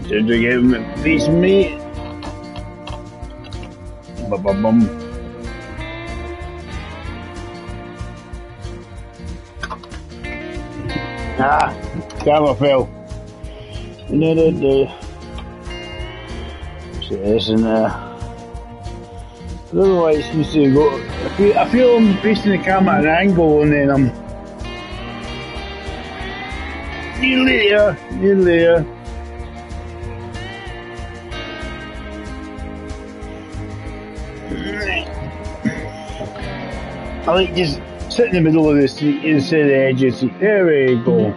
Did you give him a piece of meat? Bum. Ah, camera fell. No. See this in there. I don't know why it seems to go. I feel I'm facing the camera at an angle and then I'm. Nearly. I like just sit in the middle of the seat instead of the edge of the seat. There we go.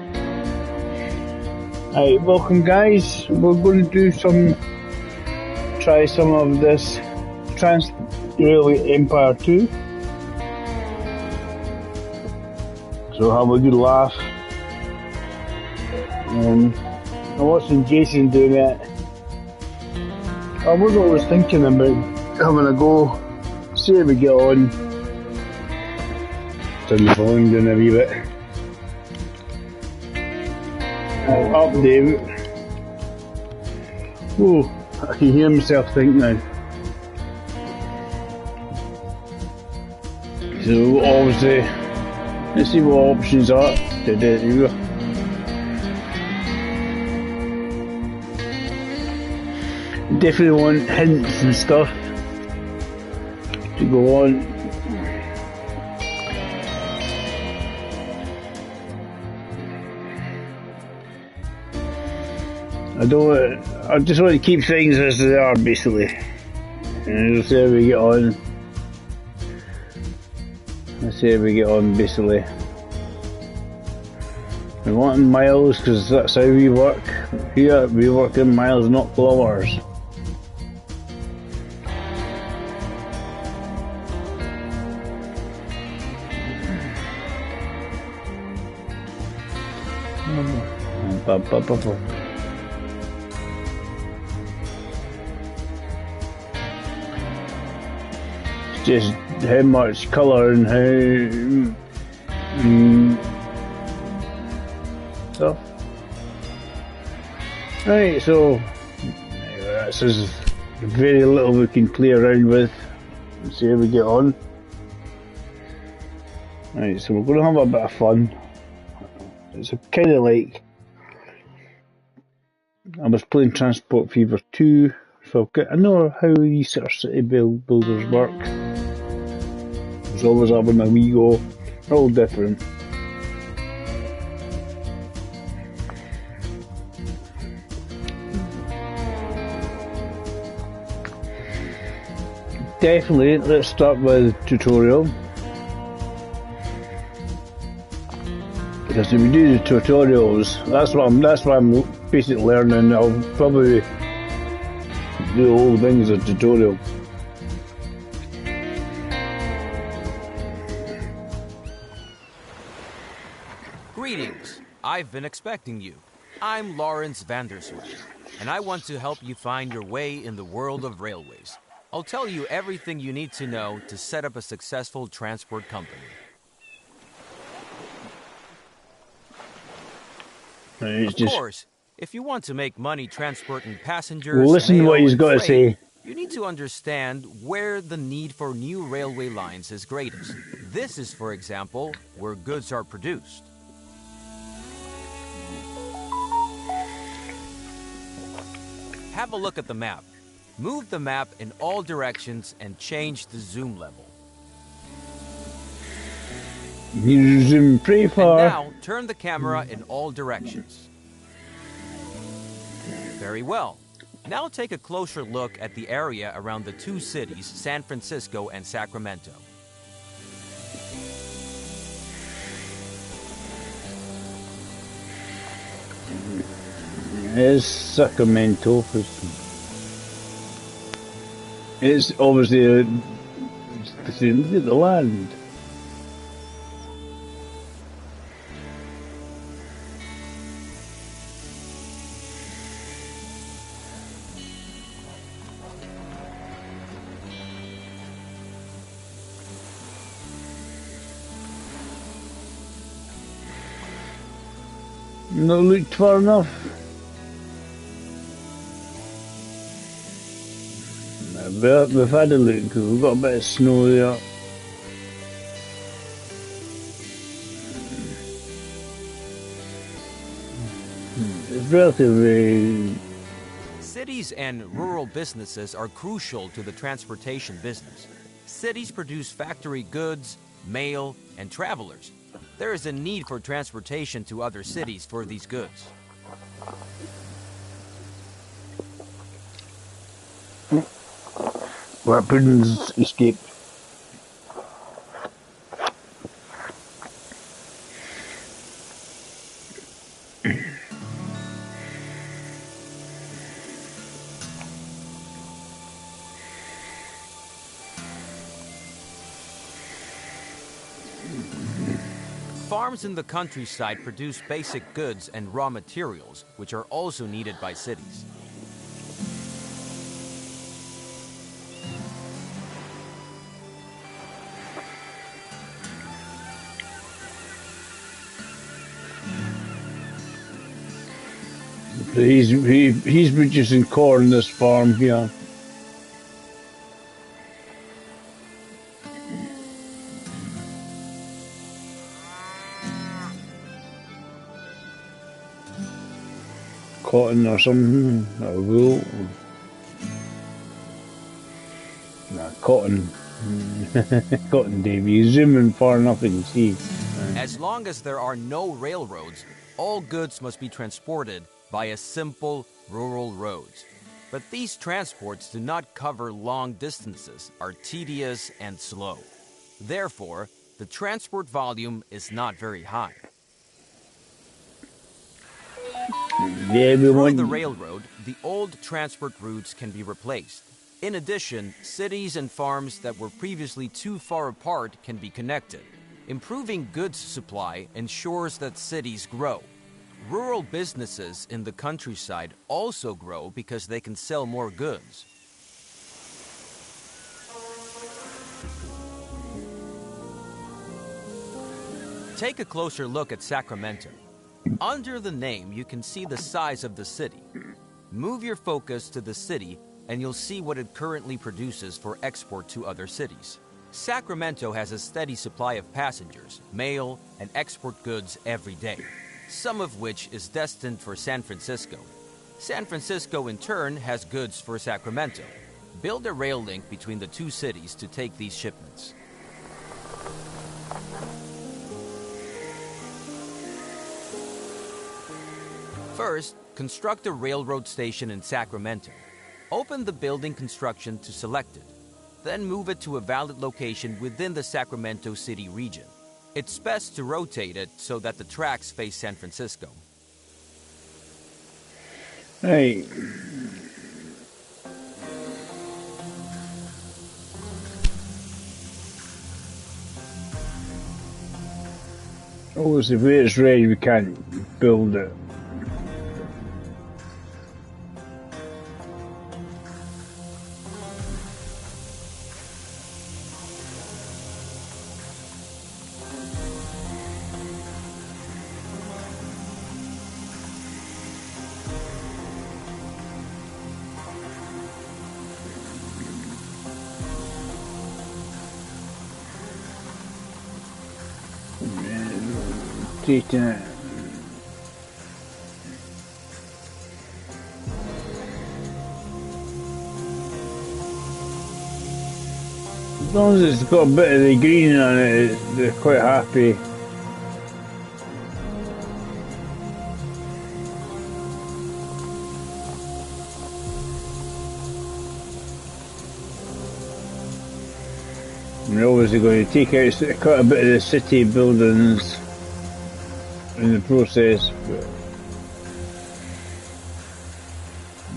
Alright, welcome guys. We're going to try some of this Railway Empire 2. So have a good laugh. I'm watching Jason doing it. I was always thinking about having a go, see how we get on. Turn the volume down a wee bit. Up David. Oh, I can hear myself think now. So obviously, let's see what options are to do. Definitely want hints and stuff to go on. I just want to keep things as they are basically. And we'll see how we get on. Let's see how we get on basically. We want in miles because that's how we work. Here we work in miles, not kilometers. It's just how much colour and how stuff. Right, so that's just very little we can play around with. Let's see how we get on. Right, so we're going to have a bit of fun. It's kind of like I was playing Transport Fever 2, so I know how these sort of city builders work. There's always having a wee go, they're all different. Definitely, let's start with tutorial. Because if we do the tutorials, that's what I'm basically learning. I'll probably do the whole thing as a tutorial. Greetings. I've been expecting you. I'm Lawrence Vandersway, and I want to help you find your way in the world of railways. I'll tell you everything you need to know to set up a successful transport company. Of course, if you want to make money transporting passengers, listen to what he's got to say. You need to understand where the need for new railway lines is greatest. This is, for example, where goods are produced. Have a look at the map. Move the map in all directions and change the zoom level. You zoom pretty far. And now, turn the camera in all directions. Very well. Now take a closer look at the area around the two cities, San Francisco and Sacramento. It's Sacramento. It's obviously look at the land. Not looked far enough. We've had a look. We've got a bit of snow there. It's relatively. Cities and rural businesses are crucial to the transportation business. Cities produce factory goods, mail, and travelers. There is a need for transportation to other cities for these goods. Weapons escape. Farms in the countryside produce basic goods and raw materials, which are also needed by cities. He's producing corn, this farm here. Cotton or something, or wool. Nah, cotton. Cotton, Davy. You zoom in far enough you can see. As long as there are no railroads, all goods must be transported via simple rural roads. But these transports do not cover long distances, are tedious and slow. Therefore, the transport volume is not very high. Yeah, Through the railroad, the old transport routes can be replaced. In addition, cities and farms that were previously too far apart can be connected. Improving goods supply ensures that cities grow. Rural businesses in the countryside also grow because they can sell more goods. Take a closer look at Sacramento. Under the name, you can see the size of the city. Move your focus to the city and you'll see what it currently produces for export to other cities. Sacramento has a steady supply of passengers, mail, and export goods every day, some of which is destined for San Francisco. San Francisco, in turn, has goods for Sacramento. Build a rail link between the two cities to take these shipments. First, construct a railroad station in Sacramento. Open the building construction to select it. Then move it to a valid location within the Sacramento City region. It's best to rotate it so that the tracks face San Francisco. Hey. Obviously, if it's ready, we can't build it. Taking it. As long as it's got a bit of the green on it, they're quite happy. We're obviously going to take out quite a bit of the city buildings in the process, but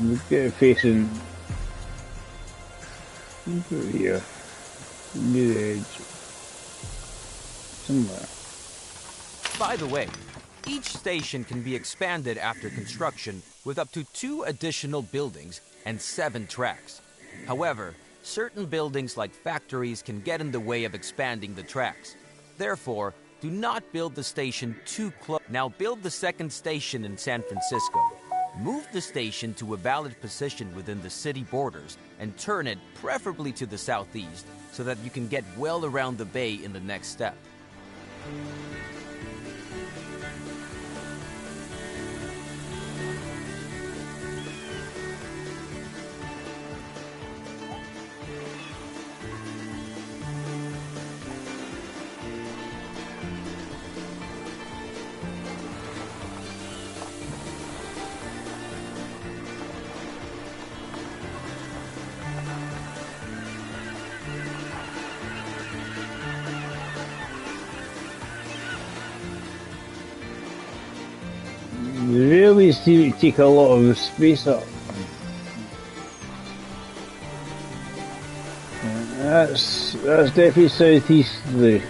we'll get it facing over here, near the edge, somewhere. By the way, each station can be expanded after construction with up to 2 additional buildings and 7 tracks. However, certain buildings like factories can get in the way of expanding the tracks. Therefore, Do not build the station too close. Now build the second station in San Francisco. Move the station to a valid position within the city borders and turn it preferably to the southeast so that you can get well around the bay in the next step. The railways seem to take a lot of space up. That's definitely southeasterly.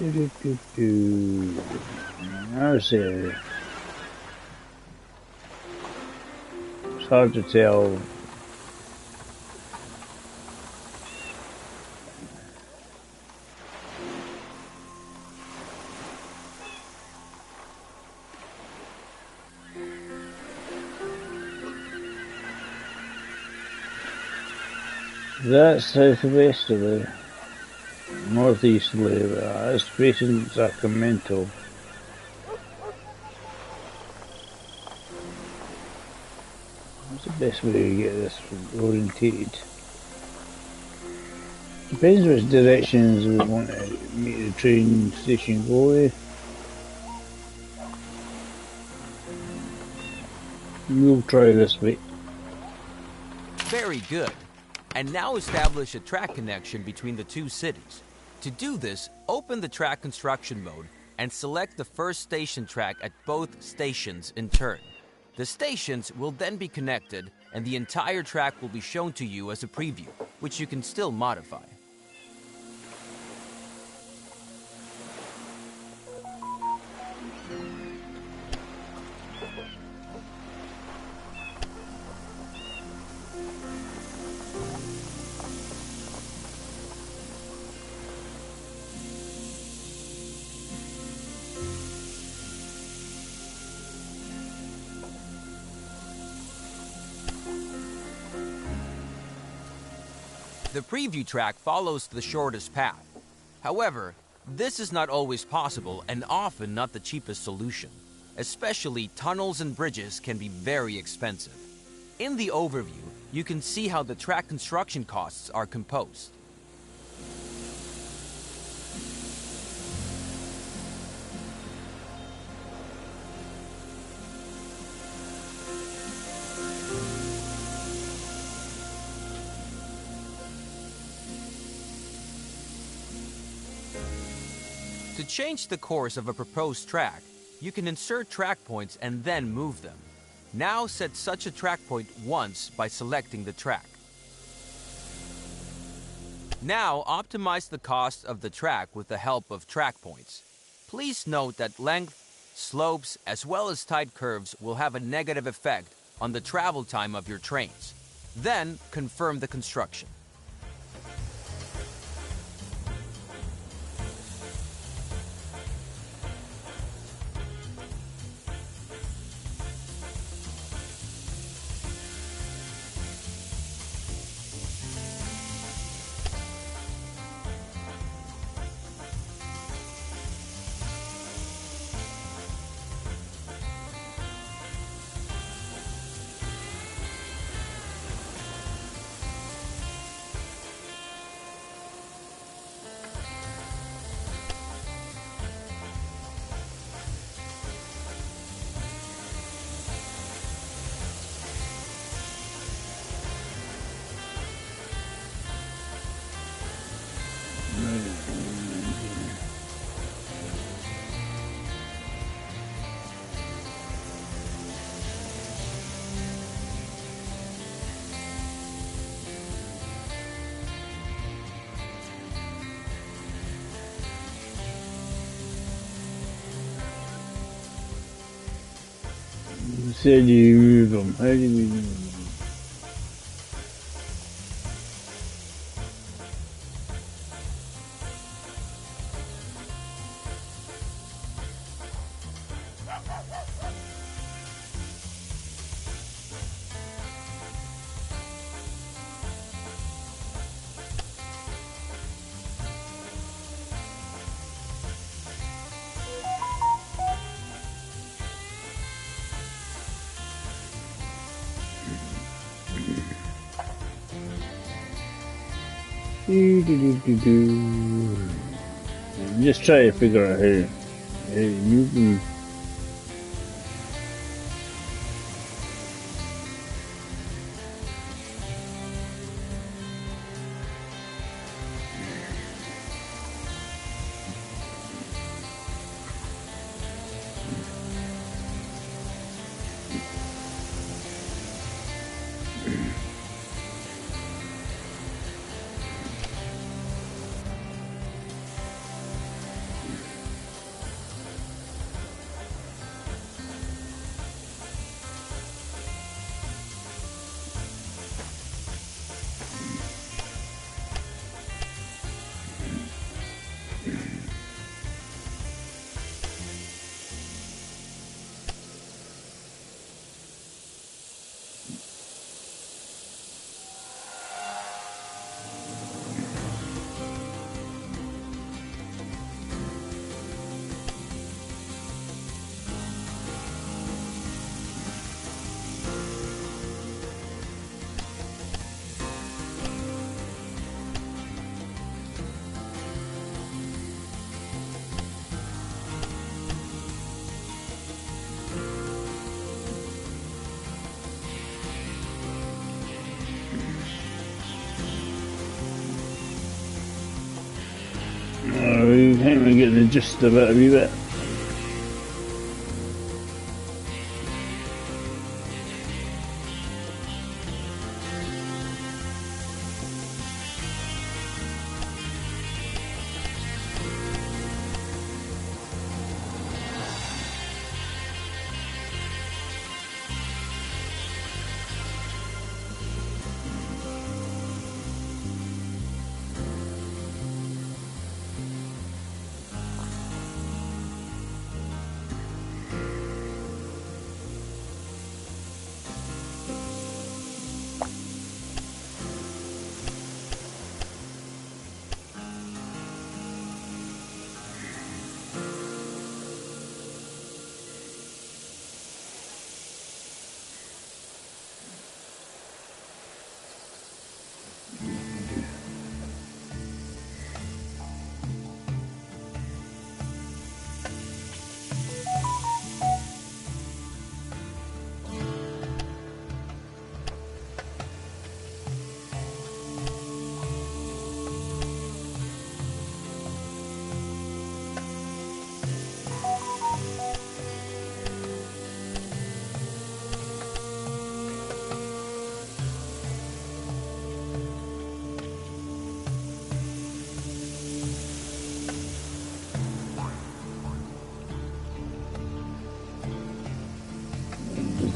There's it's hard to tell. That's southwesterly, northeasterly, that's facing Sacramento. What's the best way to get this orientated? Depends which directions we want to make the train station go in. We'll try this way. Very good. And now establish a track connection between the two cities. To do this, open the track construction mode and select the first station track at both stations in turn. The stations will then be connected and the entire track will be shown to you as a preview, which you can still modify. The preview track follows the shortest path. However, this is not always possible and often not the cheapest solution. Especially tunnels and bridges can be very expensive. In the overview, you can see how the track construction costs are composed. To change the course of a proposed track, you can insert track points and then move them. Now set such a track point once by selecting the track. Now optimize the cost of the track with the help of track points. Please note that length, slopes, as well as tight curves will have a negative effect on the travel time of your trains. Then confirm the construction. So do you move them? How do we move them? I'm just trying to figure out how to move them. I think we're getting the gist of it a wee bit.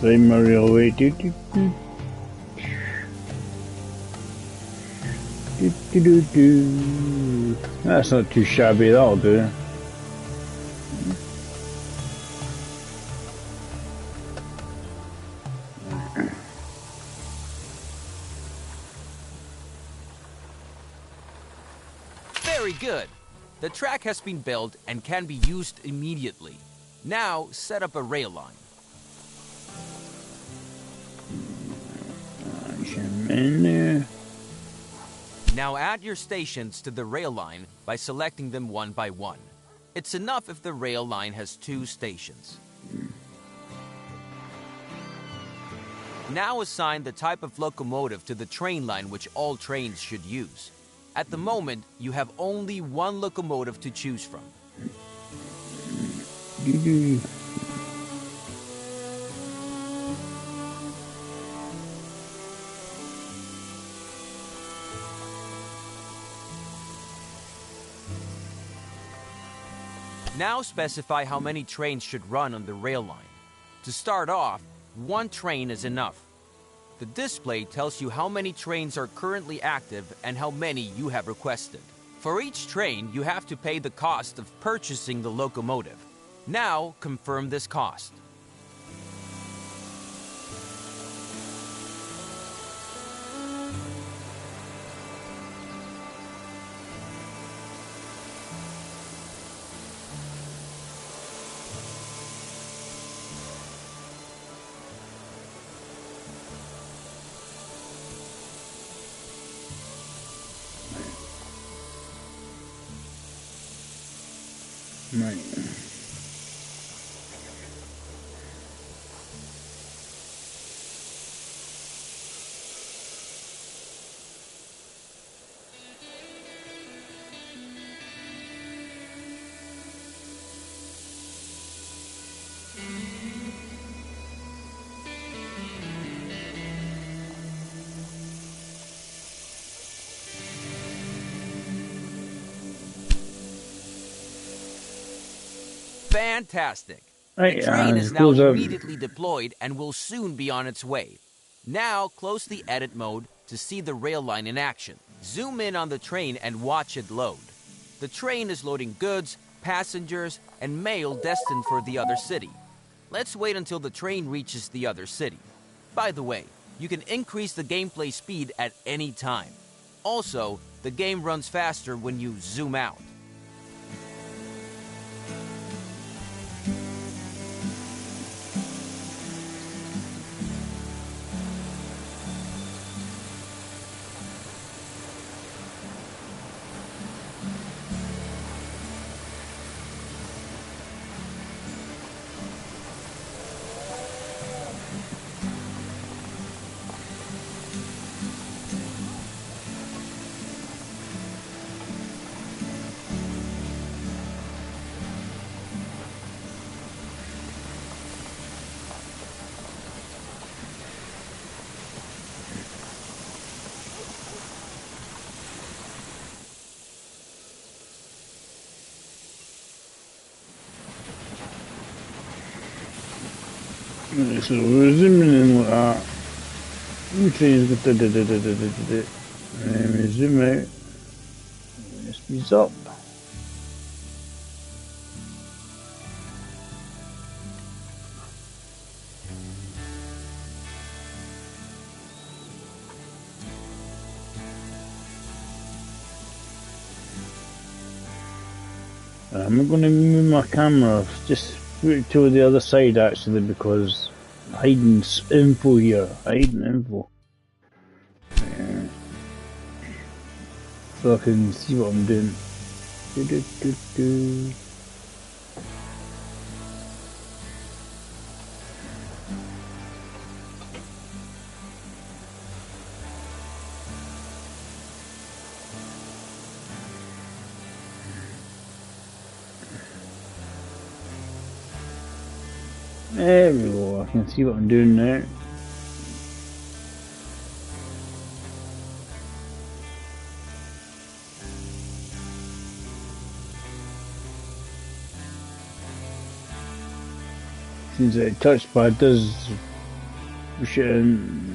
Play Mario away. That's not too shabby, that'll do. Very good. The track has been built and can be used immediately. Now, set up a rail line. In there. Now add your stations to the rail line by selecting them one by one. It's enough if the rail line has 2 stations. Now assign the type of locomotive to the train line which all trains should use. At the moment, you have only 1 locomotive to choose from. Now specify how many trains should run on the rail line. To start off, One train is enough. The display tells you how many trains are currently active and how many you have requested. For each train, you have to pay the cost of purchasing the locomotive. Now, confirm this cost. Right. Fantastic! Right, The train is now close out. immediately deployed and will soon be on its way. Now, close the edit mode to see the rail line in action. Zoom in on the train and watch it load. The train is loading goods, passengers, and mail destined for the other city. Let's wait until the train reaches the other city. By the way, you can increase the gameplay speed at any time. Also, the game runs faster when you zoom out. Right, so we're zooming in like that. New trains go da. And then we zoom out. It speeds up. I'm not going to move my camera, just put it to the other side actually, because I'm hiding info here, hiding info. Yeah. So I can see what I'm doing. There we go, I can see what I'm doing now. Seems like touchpad does push it in.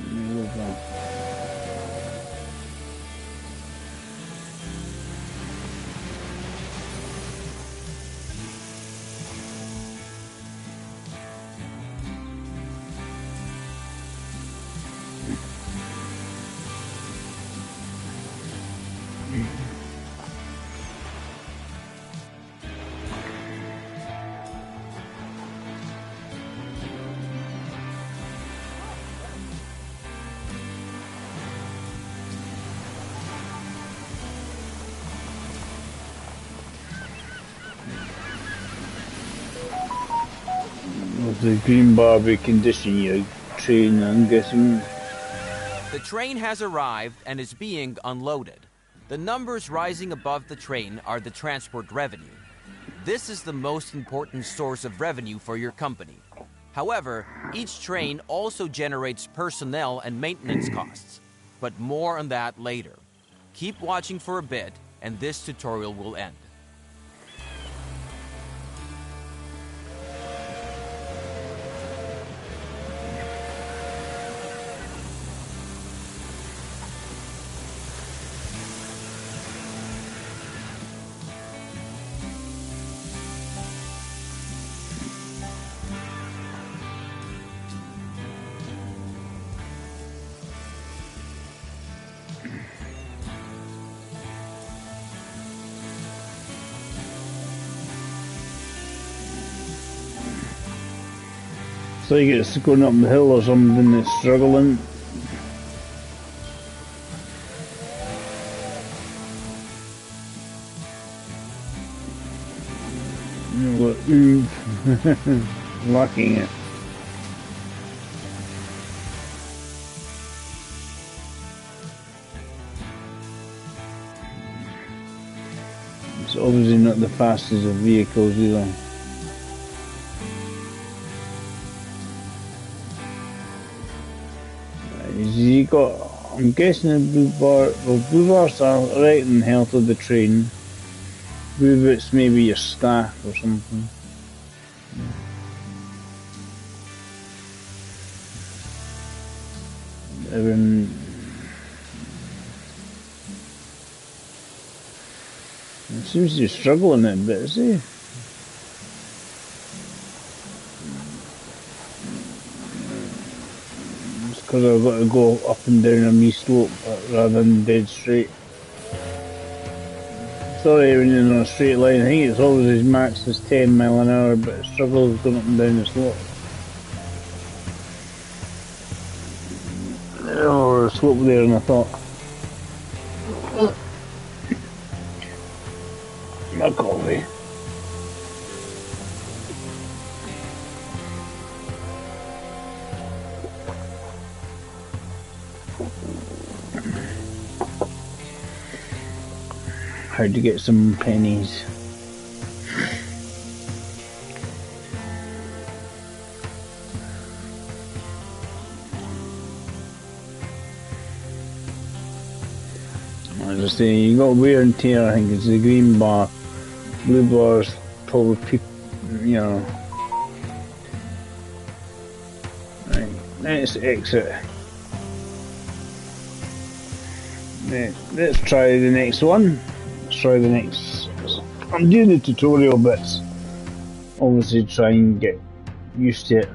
Of the green bar be condition your train, I'm guessing. The train has arrived and is being unloaded. The numbers rising above the train are the transport revenue. This is the most important source of revenue for your company. However, each train also generates personnel and maintenance costs, but more on that later. Keep watching for a bit, and this tutorial will end. It's like it's going up the hill or something, it's struggling. Locking it. It's obviously not the fastest of vehicles either. You got, I'm guessing the blue bar, well, blue bars are right in the health of the train. Blue bits maybe your staff or something. Everyone, it seems to be struggling a bit, is he? It's because I've got to go up and down a wee slope rather than dead straight. Sorry, when you're on a straight line, I think it's always his max is 10 mile an hour, but it struggles going up and down the slope. Or a slope there, and I thought, my coffee. Hard to get some pennies. As I say, you got wear and tear. I think it's the green bar, blue bars probably, you know. Right, let's exit. Let's try the next one. Try the next. I'm doing the tutorial bits. Obviously, try and get used to it.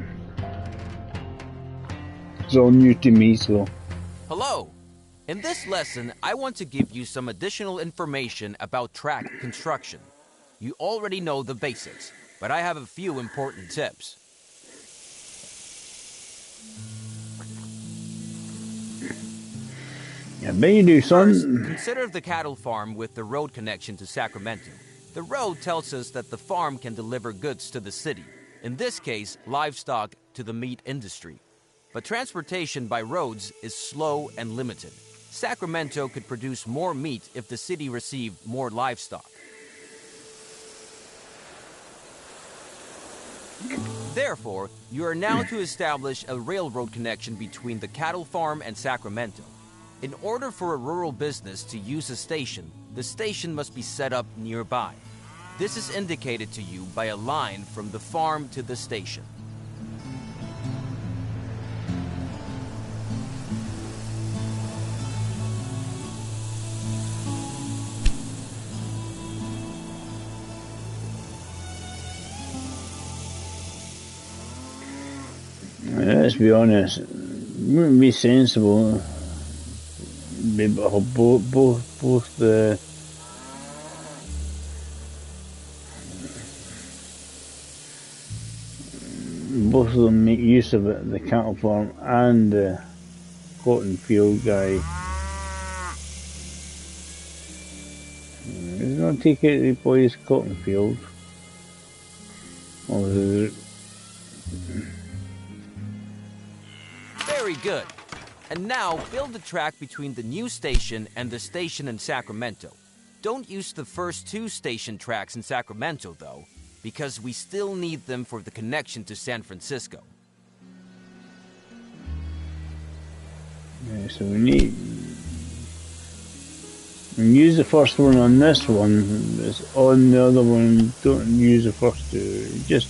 It's all new to me, so. Hello. In this lesson, I want to give you some additional information about track construction. You already know the basics, but I have a few important tips. I bet you do, son. First, consider the cattle farm with the road connection to Sacramento. The road tells us that the farm can deliver goods to the city, in this case, livestock to the meat industry. But transportation by roads is slow and limited. Sacramento could produce more meat if the city received more livestock. Therefore, you are now to establish a railroad connection between the cattle farm and Sacramento. In order for a rural business to use a station, the station must be set up nearby. This is indicated to you by a line from the farm to the station. Let's be honest, it wouldn't be sensible. Both the both of them make use of it, the cattle farm and the cotton field guy. He's going to take out the boy's cotton field. Very good. And now, build the track between the new station and the station in Sacramento. Don't use the first two station tracks in Sacramento, though, because we still need them for the connection to San Francisco. Yeah, so we use the first one on this one, it's on the other one, don't use the first two, just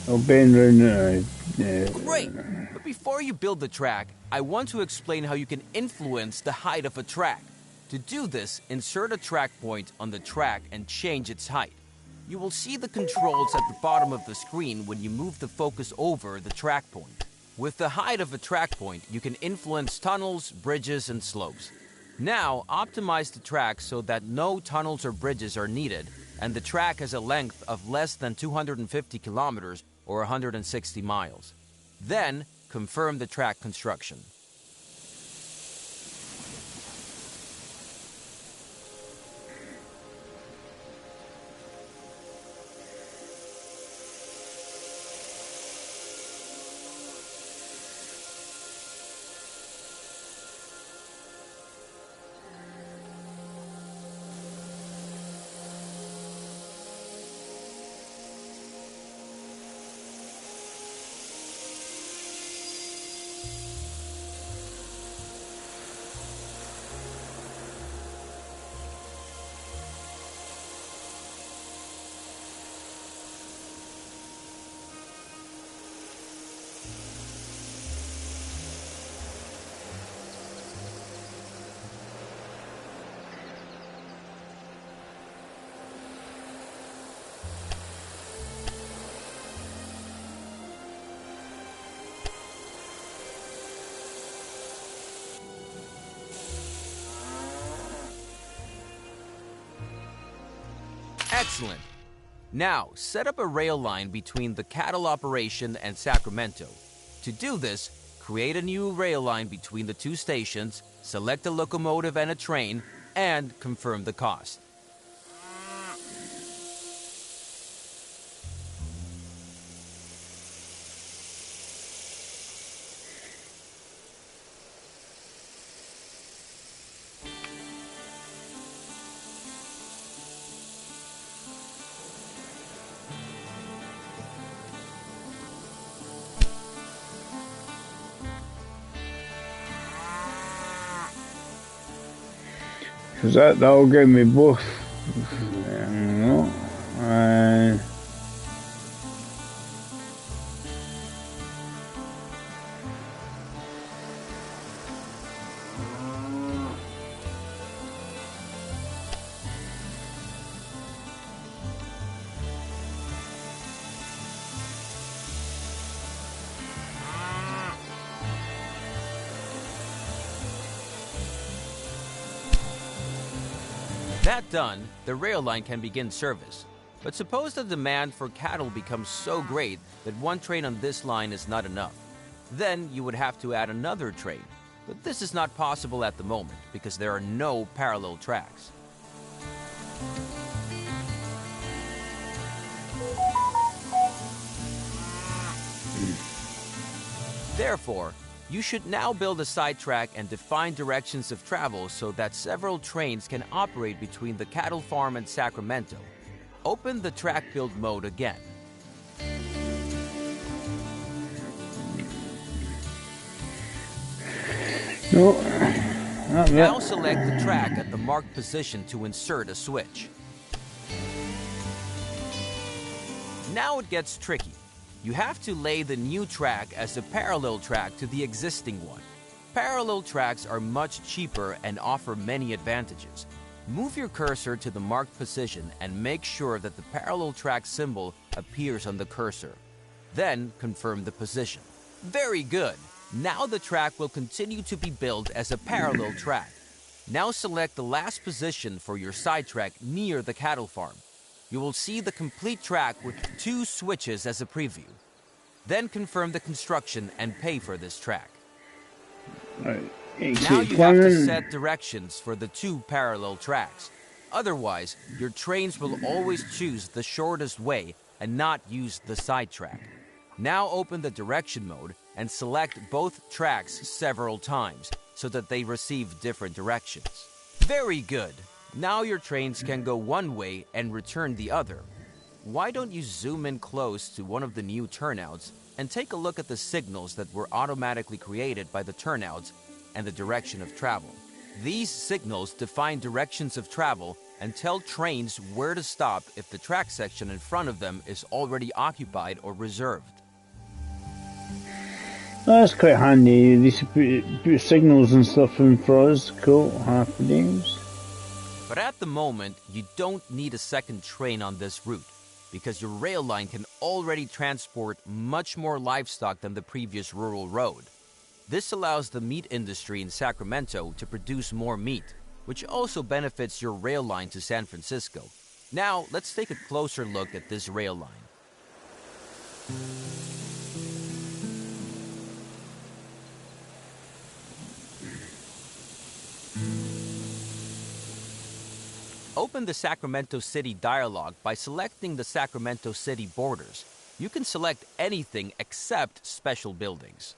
I'll bend round now. Yeah. Great! But before you build the track, I want to explain how you can influence the height of a track. To do this, insert a track point on the track and change its height. You will see the controls at the bottom of the screen when you move the focus over the track point. With the height of a track point, you can influence tunnels, bridges, and slopes. Now, optimize the track so that no tunnels or bridges are needed, and the track has a length of less than 250 kilometers or 160 miles. Then, confirm the track construction. Excellent. Now, set up a rail line between the cattle operation and Sacramento. To do this, create a new rail line between the two stations, select a locomotive and a train, and confirm the cost. Because that'll give me both. No. That done, the rail line can begin service. But suppose the demand for cattle becomes so great that one train on this line is not enough. Then you would have to add another train. But this is not possible at the moment because there are no parallel tracks. Therefore, you should now build a sidetrack and define directions of travel so that several trains can operate between the cattle farm and Sacramento. Open the track build mode again. No. Now select the track at the marked position to insert a switch. Now it gets tricky. You have to lay the new track as a parallel track to the existing one. Parallel tracks are much cheaper and offer many advantages. Move your cursor to the marked position and make sure that the parallel track symbol appears on the cursor. Then confirm the position. Very good! Now the track will continue to be built as a parallel track. Now select the last position for your sidetrack near the cattle farm. You will see the complete track with 2 switches as a preview. Then confirm the construction and pay for this track. Right. Now you have to set directions for the 2 parallel tracks. Otherwise, your trains will always choose the shortest way and not use the sidetrack. Now open the direction mode and select both tracks several times so that they receive different directions. Very good! Now your trains can go one way and return the other. Why don't you zoom in close to one of the new turnouts and take a look at the signals that were automatically created by the turnouts and the direction of travel. These signals define directions of travel and tell trains where to stop if the track section in front of them is already occupied or reserved. That's quite handy. They should put signals and stuff in for us. Cool. Happy days. But at the moment, you don't need a second train on this route, because your rail line can already transport much more livestock than the previous rural road. This allows the meat industry in Sacramento to produce more meat, which also benefits your rail line to San Francisco. Now, let's take a closer look at this rail line. Open the Sacramento City dialog by selecting the Sacramento City borders. You can select anything except special buildings.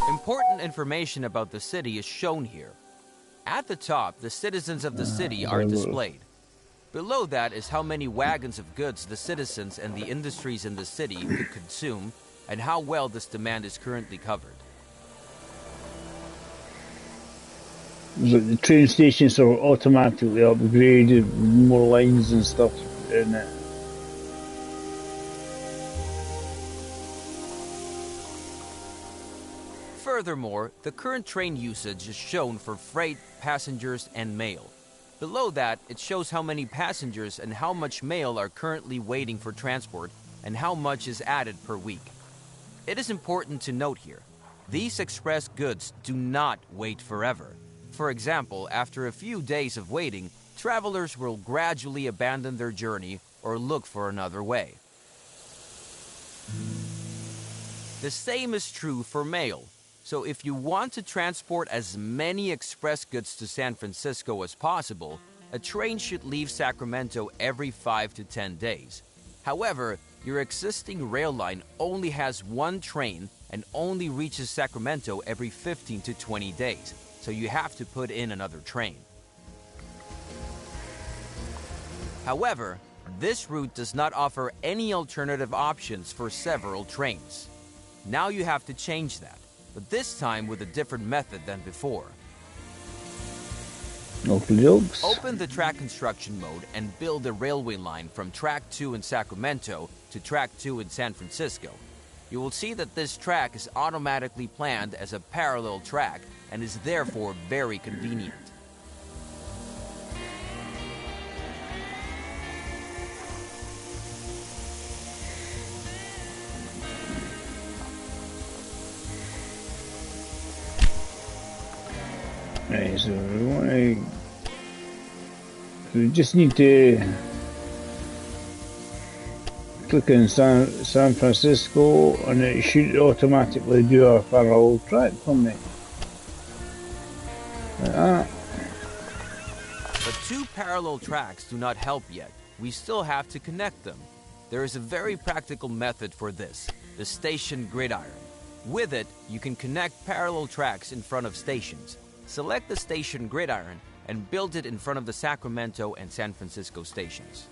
Important information about the city is shown here. At the top, the citizens of the city are displayed. Below that is how many wagons of goods the citizens and the industries in the city could consume and how well this demand is currently covered. The train stations are automatically upgraded, more lines and stuff in it. Furthermore, the current train usage is shown for freight, passengers, and mail. Below that, it shows how many passengers and how much mail are currently waiting for transport and how much is added per week. It is important to note here, these express goods do not wait forever. For example, after a few days of waiting, travelers will gradually abandon their journey or look for another way. The same is true for mail. So if you want to transport as many express goods to San Francisco as possible, a train should leave Sacramento every 5 to 10 days. However, your existing rail line only has one train and only reaches Sacramento every 15 to 20 days, so you have to put in another train. However, this route does not offer any alternative options for several trains. Now you have to change that, but this time with a different method than before. Open the track construction mode and build a railway line from Track 2 in Sacramento to Track 2 in San Francisco. You will see that this track is automatically planned as a parallel track and is therefore very convenient. Right, so we just need to click on San Francisco and it should automatically do our parallel track for me. Like that. But two parallel tracks do not help yet. We still have to connect them. There is a very practical method for this, the station gridiron. With it, you can connect parallel tracks in front of stations. Select the station gridiron and build it in front of the Sacramento and San Francisco stations.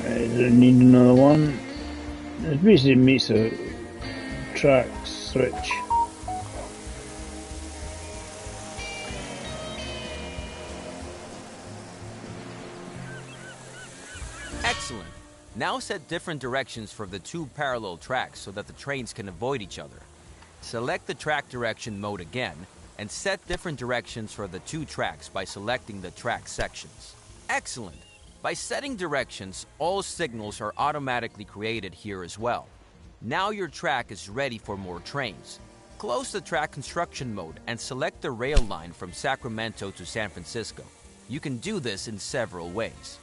I don't need another one. It basically makes a track switch. Excellent. Now set different directions for the two parallel tracks so that the trains can avoid each other. Select the track direction mode again and set different directions for the two tracks by selecting the track sections. Excellent. By setting directions, all signals are automatically created here as well. Now your track is ready for more trains. Close the track construction mode and select the rail line from Sacramento to San Francisco. You can do this in several ways.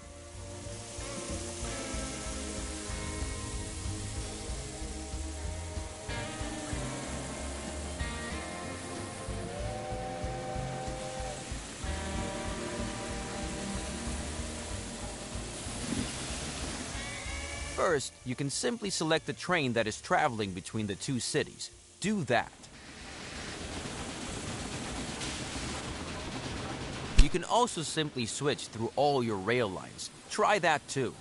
First, you can simply select the train that is traveling between the two cities. Do that. You can also simply switch through all your rail lines. Try that too.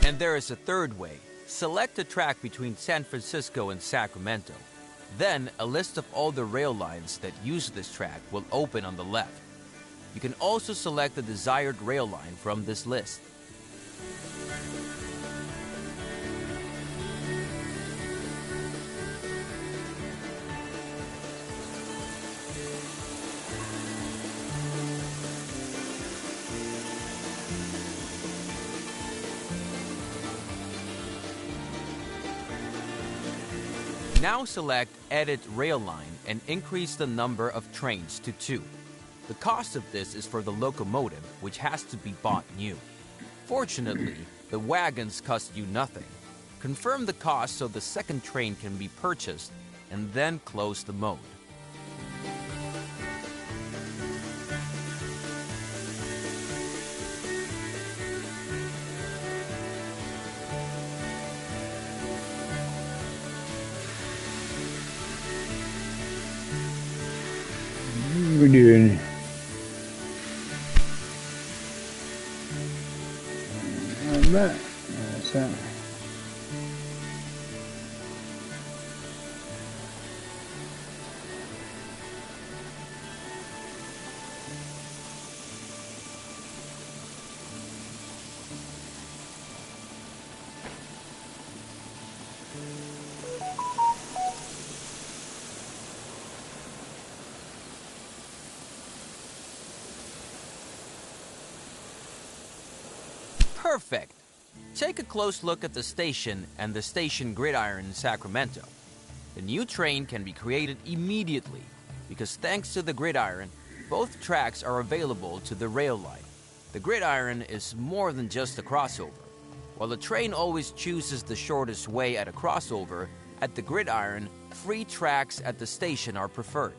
And there is a third way. Select a track between San Francisco and Sacramento. Then, a list of all the rail lines that use this track will open on the left. You can also select the desired rail line from this list. Now select Edit Rail Line and increase the number of trains to 2. The cost of this is for the locomotive, which has to be bought new. Fortunately, the wagons cost you nothing. Confirm the cost so the second train can be purchased, and then close the mode. We're doing that. That's that. Perfect! Take a close look at the station and the station gridiron in Sacramento. The new train can be created immediately because thanks to the gridiron, both tracks are available to the rail line. The gridiron is more than just a crossover. While the train always chooses the shortest way at a crossover, at the gridiron, free tracks at the station are preferred.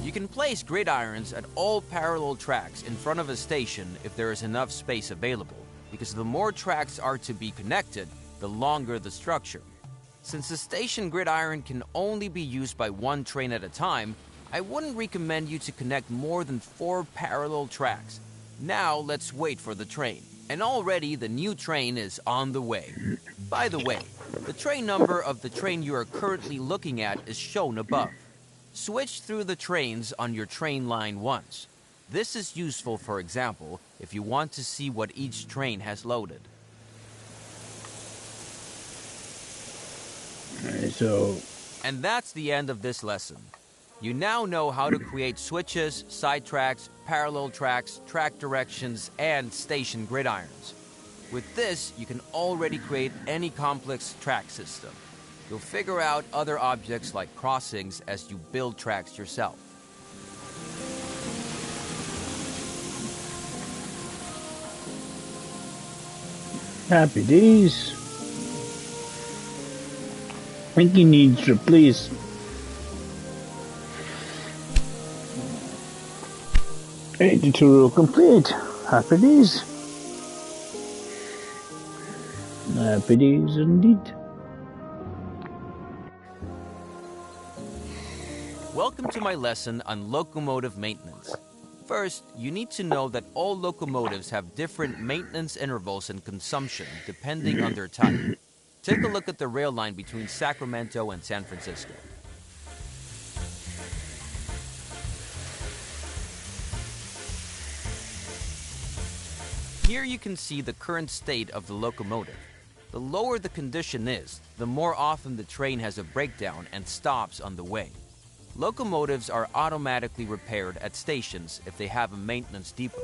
You can place gridirons at all parallel tracks in front of a station if there is enough space available, because the more tracks are to be connected, the longer the structure. Since the station gridiron can only be used by one train at a time, I wouldn't recommend you to connect more than 4 parallel tracks. Now let's wait for the train. And already the new train is on the way. By the way, the train number of the train you are currently looking at is shown above. Switch through the trains on your train line once. This is useful, for example, if you want to see what each train has loaded. And that's the end of this lesson. You now know how to create switches, side tracks, parallel tracks, track directions, and station gridirons. With this, you can already create any complex track system. You'll figure out other objects like crossings as you build tracks yourself. Happy days. Thingy needs replaced. Tutorial complete. Happy days. Happy days indeed. Welcome to my lesson on locomotive maintenance. First, you need to know that all locomotives have different maintenance intervals and consumption depending on their type. Take a look at the rail line between Sacramento and San Francisco. Here you can see the current state of the locomotive. The lower the condition is, the more often the train has a breakdown and stops on the way. Locomotives are automatically repaired at stations if they have a maintenance depot.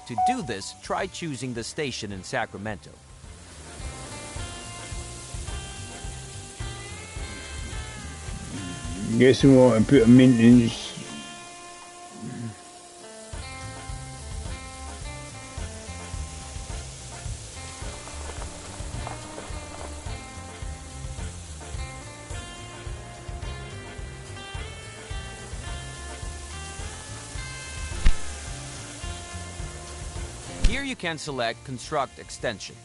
To do this, try choosing the station in Sacramento. Guess we want to put a maintenance. Here you can select Construct Extension.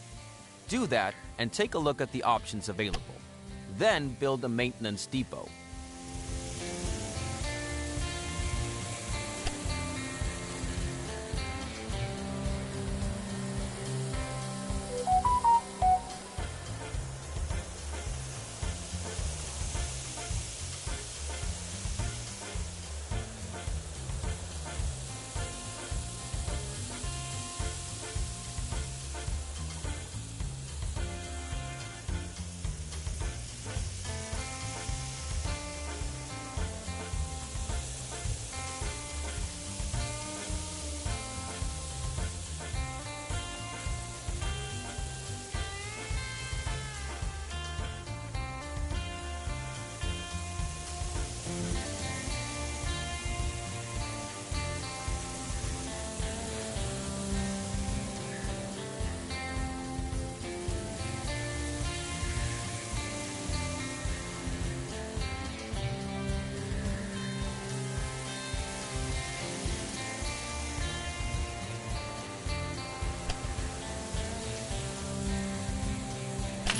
Do that and take a look at the options available. Then build a maintenance depot.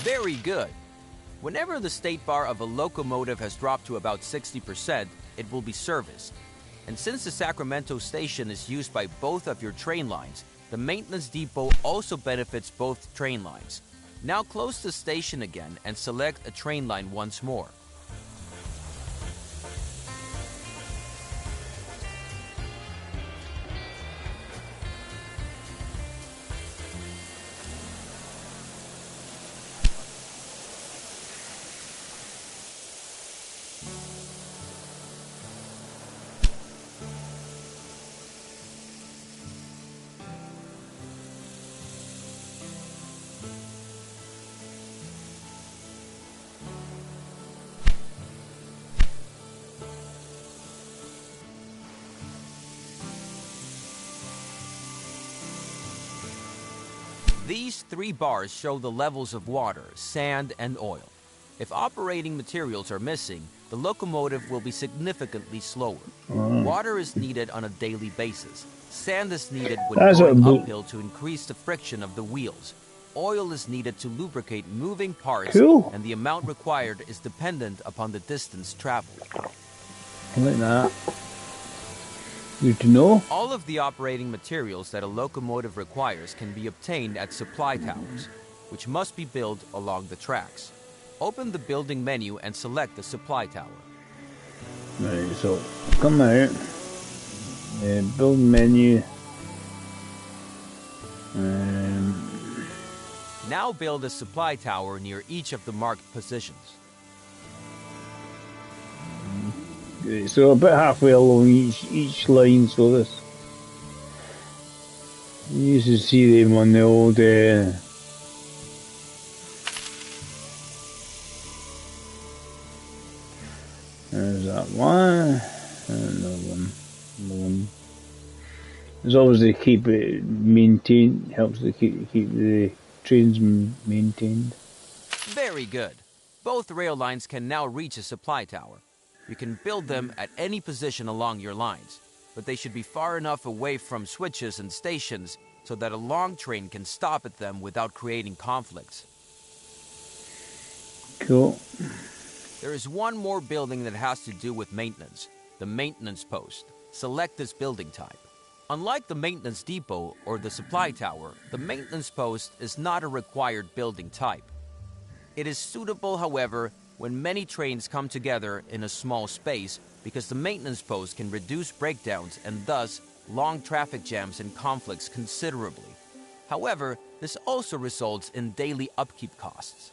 Very good. Whenever the state bar of a locomotive has dropped to about 60%, it will be serviced. And since the Sacramento station is used by both of your train lines, the maintenance depot also benefits both train lines. Now close the station again and select a train line once more. These three bars show the levels of water, sand, and oil. If operating materials are missing, the locomotive will be significantly slower. Water is needed on a daily basis. Sand is needed when going uphill to increase the friction of the wheels. Oil is needed to lubricate moving parts, and the amount required is dependent upon the distance traveled. Like that. Good to know. All of the operating materials that a locomotive requires can be obtained at supply towers, which must be built along the tracks. Open the building menu and select the supply tower. Right, so come out, build menu, now build a supply tower near each of the marked positions. So about halfway along each line, so this you used to see them on the old there's that one, and another one. As long as they keep it maintained, helps to keep the trains maintained. Very good. Both rail lines can now reach a supply tower. You can build them at any position along your lines, but they should be far enough away from switches and stations so that a long train can stop at them without creating conflicts. Cool. There is one more building that has to do with maintenance, the maintenance post. Select this building type. Unlike the maintenance depot or the supply tower, the maintenance post is not a required building type. It is suitable, however, when many trains come together in a small space because the maintenance post can reduce breakdowns and thus long traffic jams and conflicts considerably. However, this also results in daily upkeep costs.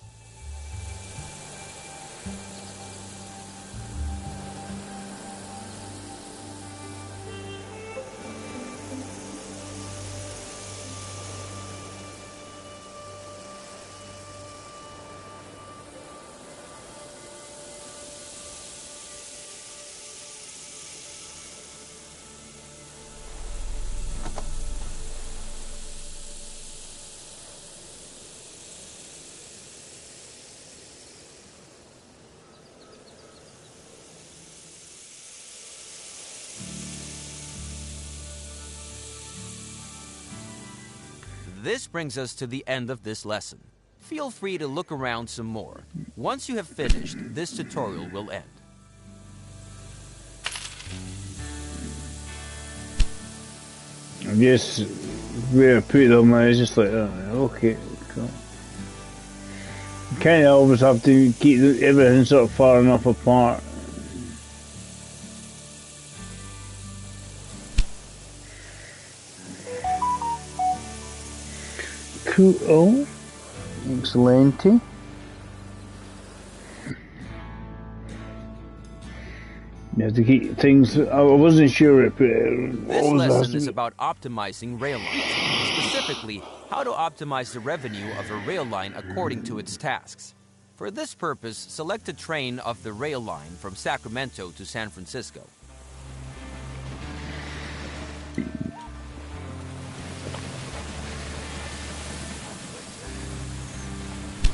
This brings us to the end of this lesson. Feel free to look around some more. Once you have finished, this tutorial will end. I guess where I put them, I was just like, okay, cool. You kind of always have to keep everything sort of far enough apart. Cool. Excellent. You have to keep things. I wasn't sure if this lesson is about optimizing rail lines, specifically how to optimize the revenue of a rail line according to its tasks. For this purpose, select a train of the rail line from Sacramento to San Francisco.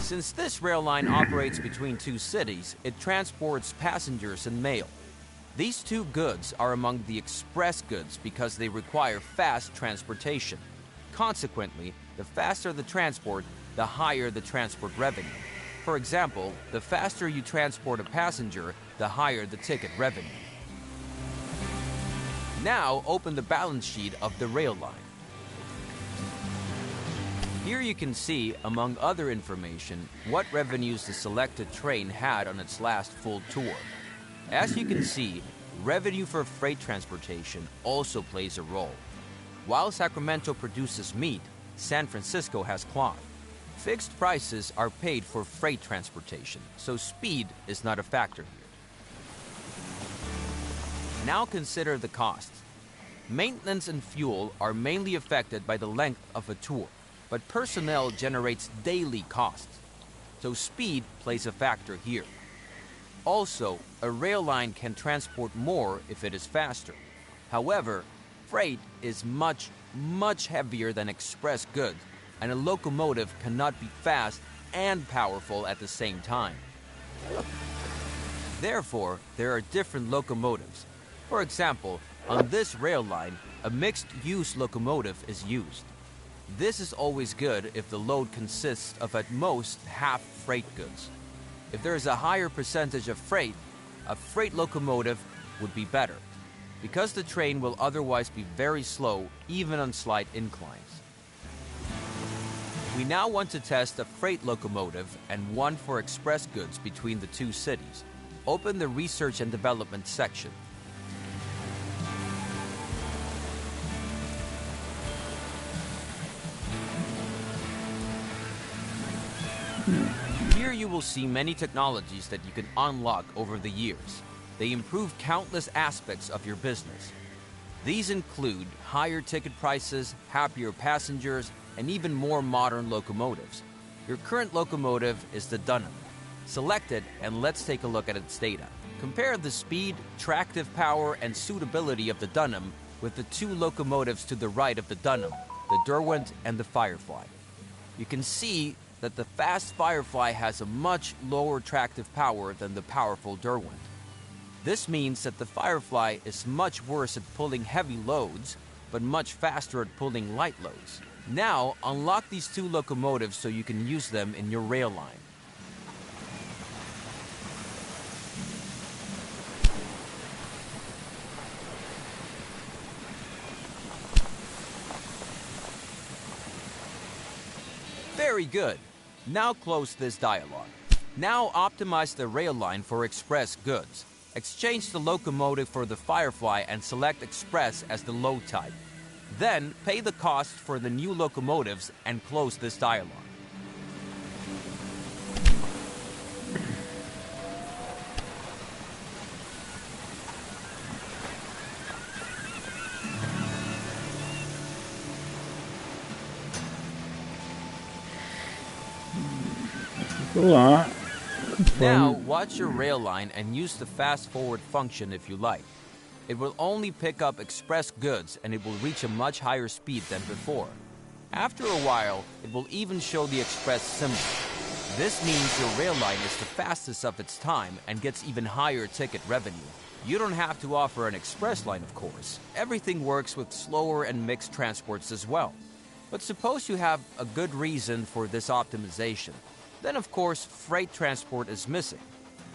Since this rail line operates between two cities, it transports passengers and mail. These two goods are among the express goods because they require fast transportation. Consequently, the faster the transport, the higher the transport revenue. For example, the faster you transport a passenger, the higher the ticket revenue. Now open the balance sheet of the rail line. Here you can see, among other information, what revenues the selected train had on its last full tour. As you can see, revenue for freight transportation also plays a role. While Sacramento produces meat, San Francisco has cloth. Fixed prices are paid for freight transportation, so speed is not a factor here. Now consider the costs. Maintenance and fuel are mainly affected by the length of a tour, but personnel generates daily costs, so speed plays a factor here. Also, a rail line can transport more if it is faster. However, freight is much heavier than express goods, and a locomotive cannot be fast and powerful at the same time. Therefore, there are different locomotives. For example, on this rail line, a mixed-use locomotive is used. This is always good if the load consists of at most half freight goods. If there is a higher percentage of freight, a freight locomotive would be better, because the train will otherwise be very slow even on slight inclines. We now want to test a freight locomotive and one for express goods between the two cities. Open the Research and Development section. Here you will see many technologies that you can unlock over the years. They improve countless aspects of your business. These include higher ticket prices, happier passengers, and even more modern locomotives. Your current locomotive is the Dunham. Select it and let's take a look at its data. Compare the speed, tractive power, and suitability of the Dunham with the two locomotives to the right of the Dunham, the Derwent and the Firefly. You can see that the fast Firefly has a much lower tractive power than the powerful Derwent. This means that the Firefly is much worse at pulling heavy loads, but much faster at pulling light loads. Now, unlock these two locomotives so you can use them in your rail line. Very good. Now close this dialog. Now optimize the rail line for express goods. Exchange the locomotive for the Firefly and select Express as the load type. Then pay the cost for the new locomotives and close this dialog. Now, watch your rail line and use the fast forward function if you like. It will only pick up express goods and it will reach a much higher speed than before. After a while, it will even show the express symbol. This means your rail line is the fastest of its time and gets even higher ticket revenue. You don't have to offer an express line, of course. Everything works with slower and mixed transports as well. But suppose you have a good reason for this optimization. Then of course, freight transport is missing.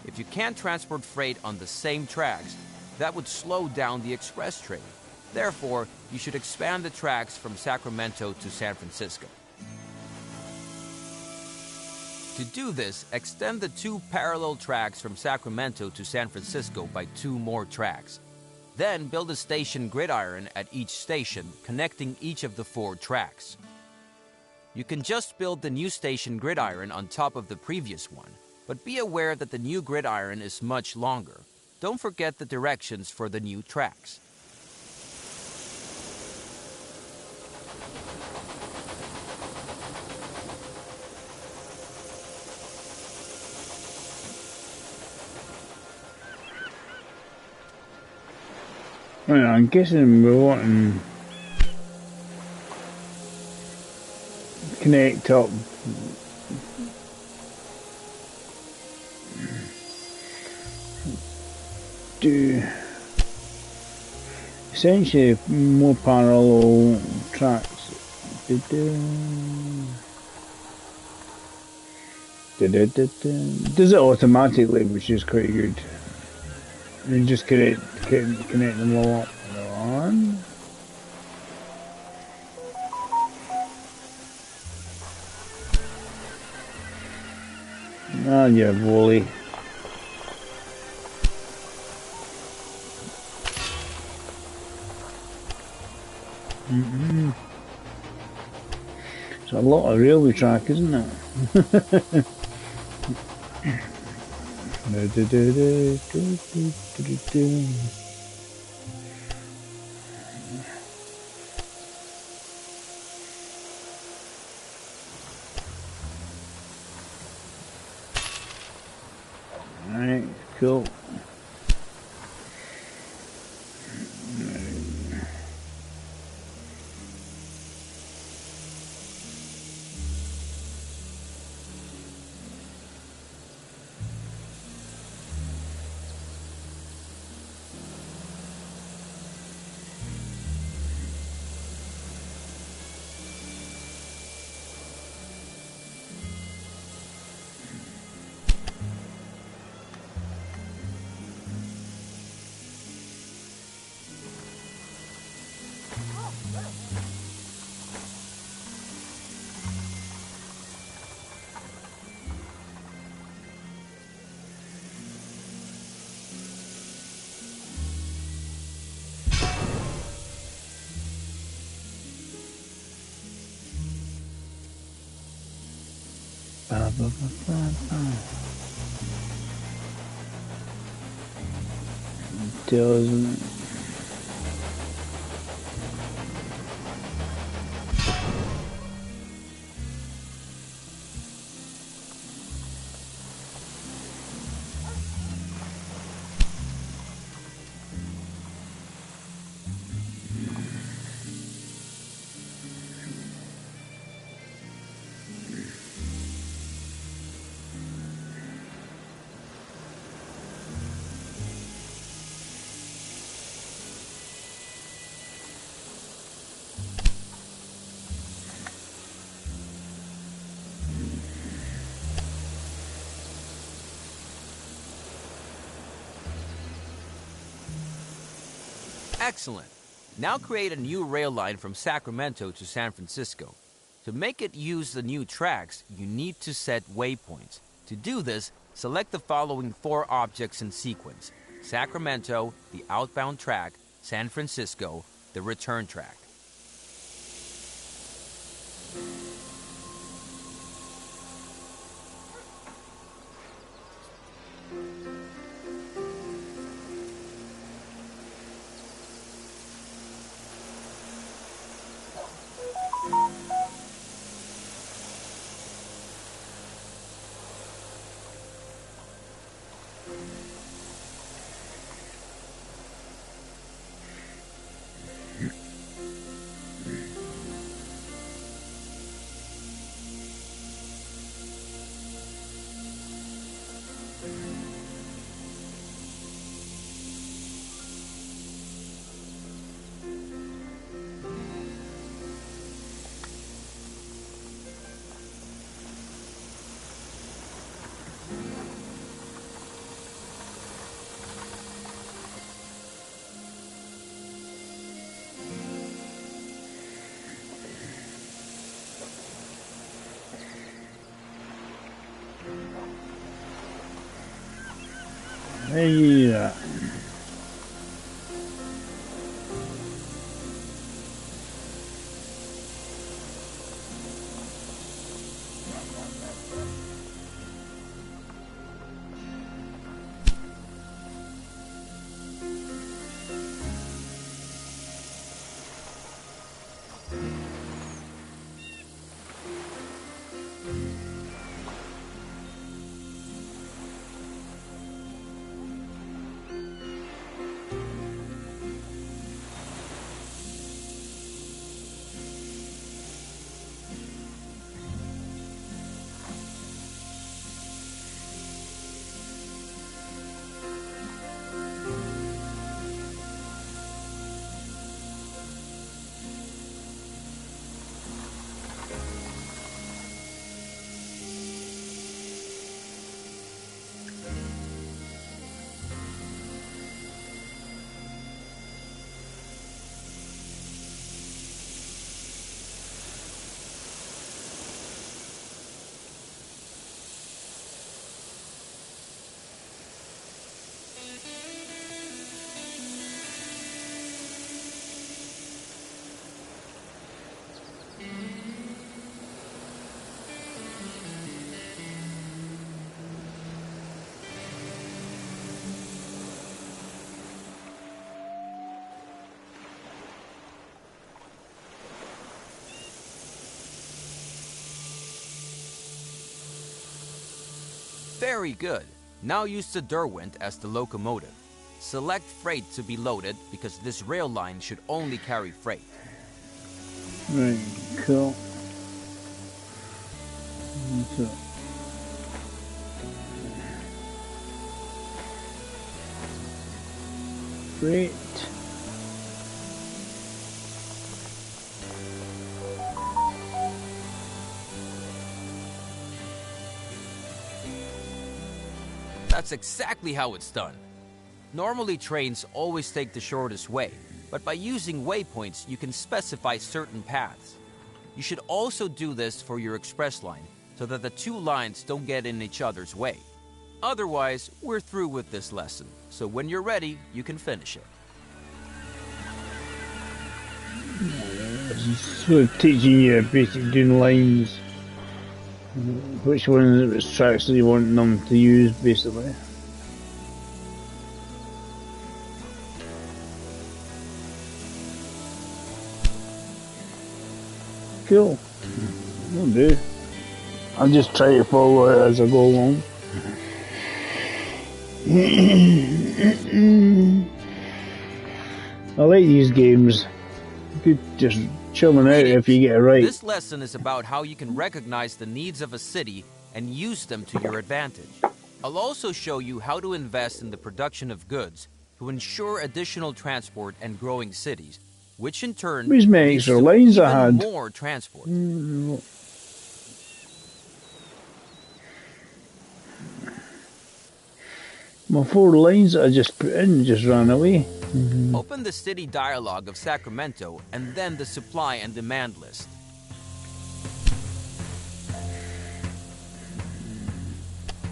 If you can't transport freight on the same tracks, that would slow down the express train. Therefore, you should expand the tracks from Sacramento to San Francisco. To do this, extend the 2 parallel tracks from Sacramento to San Francisco by 2 more tracks. Then build a station gridiron at each station, connecting each of the 4 tracks. You can just build the new station gridiron on top of the previous one, but be aware that the new gridiron is much longer. Don't forget the directions for the new tracks. Right, I'm guessing we're wanting connect up do essentially more parallel tracks. Does it automatically, which is quite good. You just connect them all up on. Ah, yeah, volley. It's a lot of railway track, isn't it? Alright, cool. Doesn't. Excellent. Now create a new rail line from Sacramento to San Francisco. To make it use the new tracks, you need to set waypoints. To do this, select the following 4 objects in sequence: Sacramento, the outbound track; San Francisco, the return track. There you do that. Very good. Now use the Derwent as the locomotive. Select freight to be loaded because this rail line should only carry freight. Right, cool. So, great. That's exactly how it's done. Normally trains always take the shortest way, but by using waypoints you can specify certain paths. You should also do this for your express line so that the two lines don't get in each other's way. Otherwise, we're through with this lesson, so when you're ready, you can finish it. Sort of teaching you basically doing lines, which ones of its tracks do you want them to use, basically. Cool. Will do. I'll just try to follow it as I go along. I like these games. You could just chilling out if you get it right. This lesson is about how you can recognize the needs of a city and use them to your advantage. I'll also show you how to invest in the production of goods to ensure additional transport and growing cities, which in turn These many leads extra to lines I even had. more transport. My 4 lines that I just put in just ran away. Open the city dialogue of Sacramento and then the supply and demand list.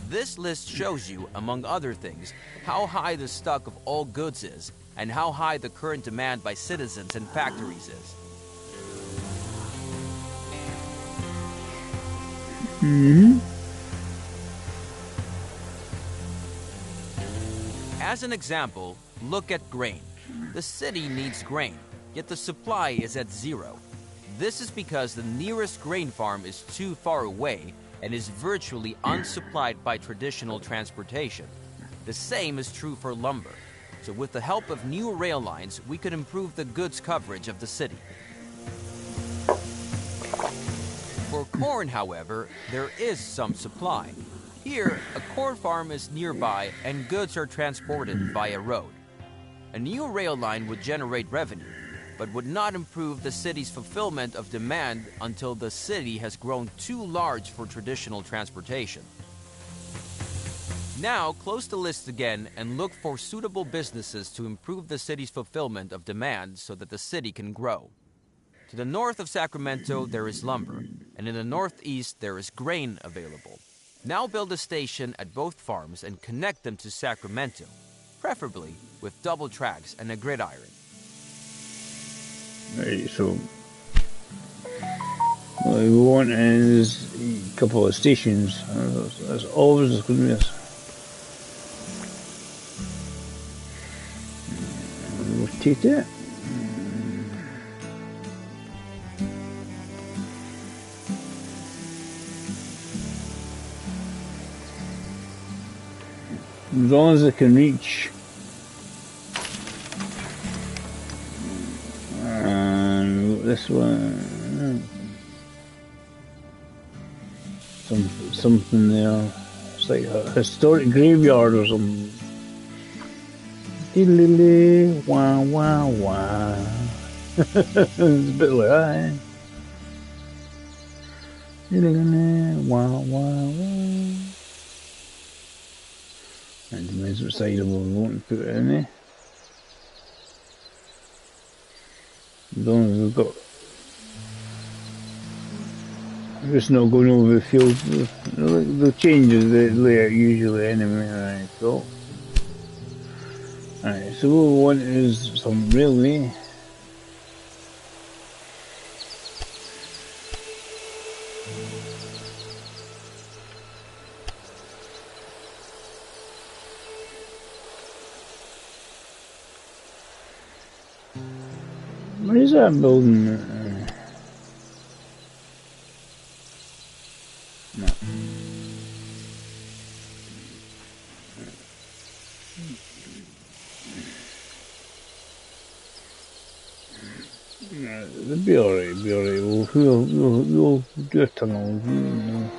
This list shows you, among other things, how high the stock of all goods is and how high the current demand by citizens and factories is. As an example, look at grain. The city needs grain, yet the supply is at 0. This is because the nearest grain farm is too far away and is virtually unsupplied by traditional transportation. The same is true for lumber. So with the help of new rail lines, we could improve the goods coverage of the city. For corn, however, there is some supply. Here, a corn farm is nearby and goods are transported via road. A new rail line would generate revenue, but would not improve the city's fulfillment of demand until the city has grown too large for traditional transportation. Now, close the list again and look for suitable businesses to improve the city's fulfillment of demand so that the city can grow. To the north of Sacramento, there is lumber, and in the northeast, there is grain available. Now build a station at both farms and connect them to Sacramento, preferably with double tracks and a gridiron. Right, so what we want is a couple of stations. That's always going to be this. Rotate it. As long as it can reach. And this one, something there. It's like a historic graveyard or something. Diddly, wah wah wah. It's a bit like that, eh? Diddly, wah wah wah. And depends what side of it we want to put it in there. As long as we've got. I'm just not going over the field. They'll change the layout usually anyway. Right, so. Alright, so what we want is some railway. What is that building? No. It'll be alright, we'll do a tunnel, you know.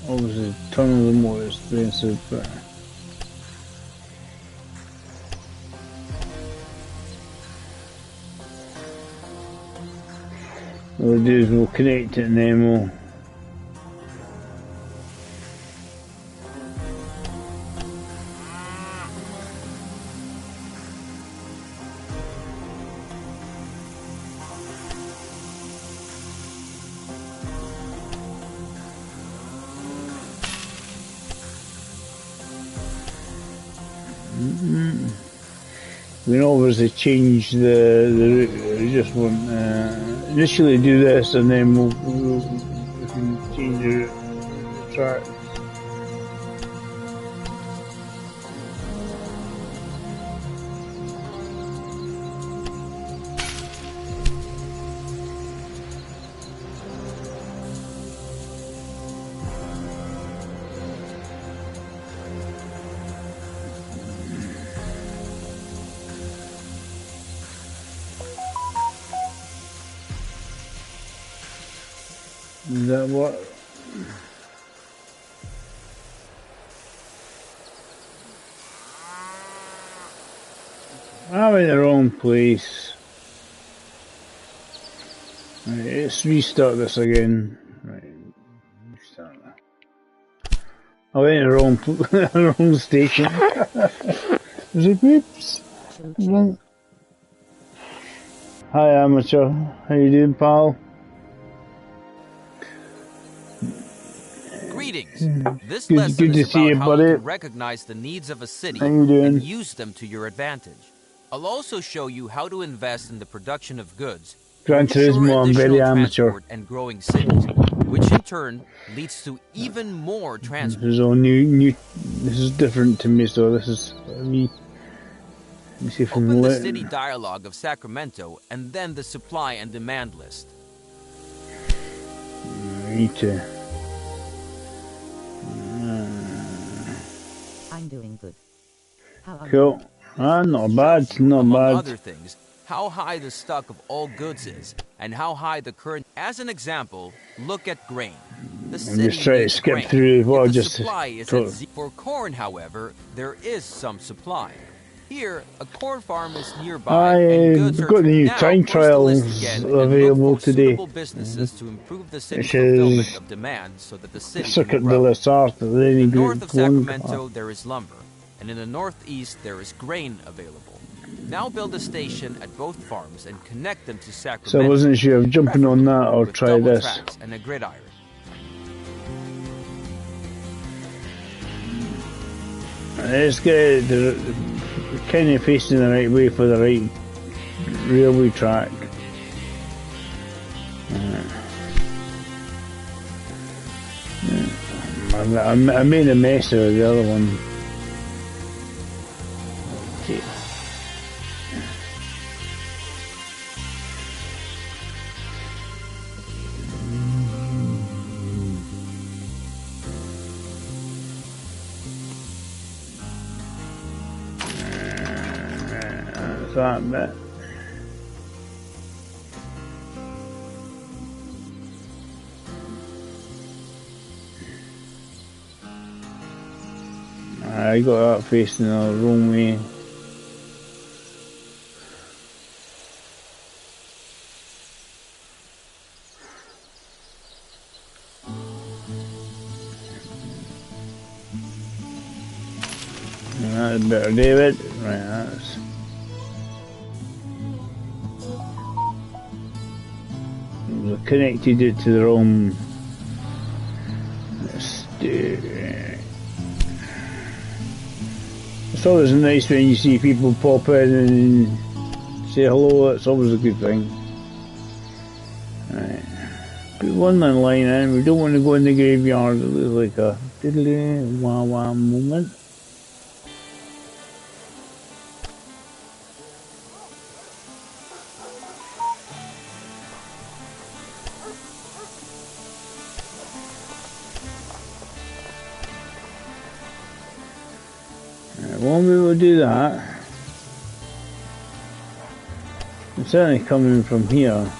Obviously, tunnels are more expensive, but... what we'll do is we'll connect it and then we'll... We can obviously change the route. We just want initially do this and then we can change the track. Is that what? I'm in the wrong place. Right, let's restart this again. Right, restart that. I went in the wrong station. Is it whoops? Wrong. Hi amateur, how you doing, pal? Greetings. This lesson is about how you can recognize the needs of a city and use them to your advantage. I'll also show you how to invest in the production of goods, Gran Turismo, I'm very amateur. And growing cities, which in turn leads to even more transport. This is all new. This is different to me, so this is me. Let me see if Open the city dialogue of Sacramento and then the supply and demand list. I need to. I'm doing good. How are Cool. Not bad, not Among bad. other things, how high the stock of all goods is, and how high the current. As an example, look at grain. The I'm city just trying to needs skip grain, through what I yet the just supply is told. for corn, however, there is some supply. Here, a corn farm is nearby, and goods I've are got the new now time push the list trials again and available look for today. suitable businesses to improve the city's Which is fulfillment of demand so that the city Circuit can de grow. la Sarthe, Lenny North of Group, Sacramento, there is lumber, and in the northeast, there is grain available. Now build a station at both farms and connect them to Sacramento. So I wasn't sure if jumping on that or with try double this. tracks and a gridiron. Let's get the kind of facing the right way for the right railway track. I made a mess of the other one. Okay. That's that bit. I got that facing the wrong way. That's better, David. Right, that's. We connected it to the wrong. Let's do. It's always nice when you see people pop in and say hello. It's always a good thing. Right. Put one line in. We don't want to go in the graveyard. It looks like a diddly wah wah moment. Won't be able to do that. It's certainly coming from here.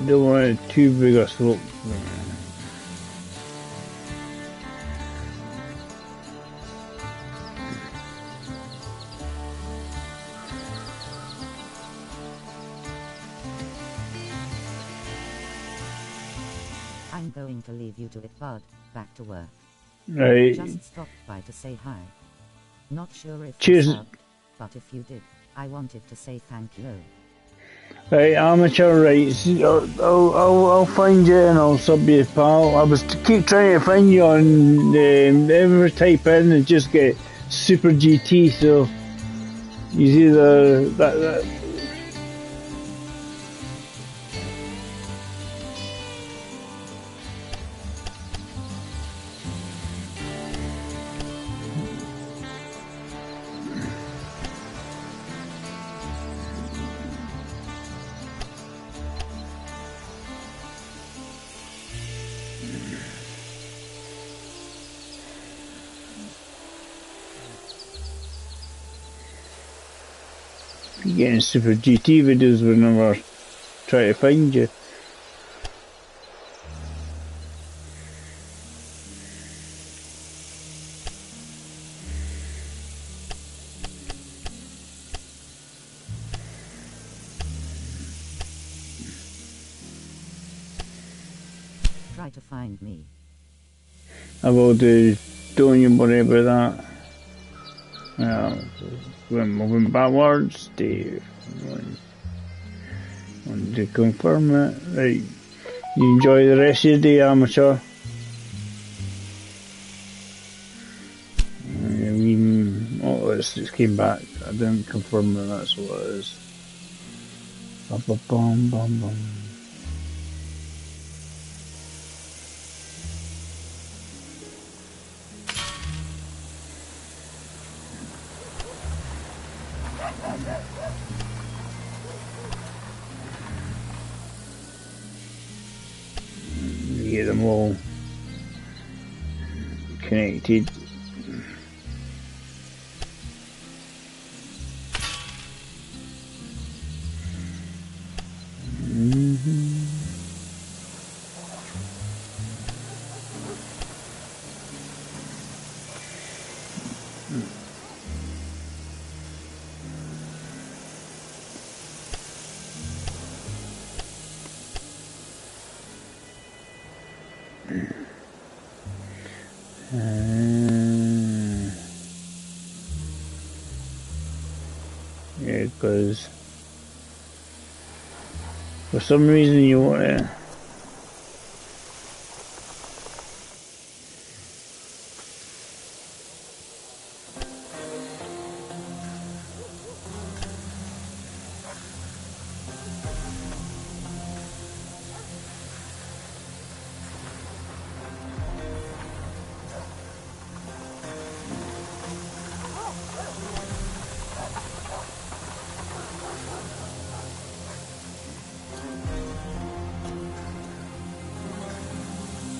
Don't want it too big a slope. I'm going to leave you to it, bud. Back to work. Right. Just stopped by to say hi. Not sure if Cheers. you subbed, but if you did, I wanted to say thank you. Right, amateur, right. See, I'll find you and I'll sub you, pal. I was keep trying to find you on every type in and just get Super GT. So you see that. You're getting Super GT videos whenever I try to find you. Try to find me. I will do. Don't you worry about that. We're moving backwards. Dave. Want to confirm it. Right. You enjoy the rest of your day, amateur. Oh, it just came back. I didn't confirm that that's what it is. Bum, bum, bum, bum. Get them all connected. Yeah, because for some reason you want to.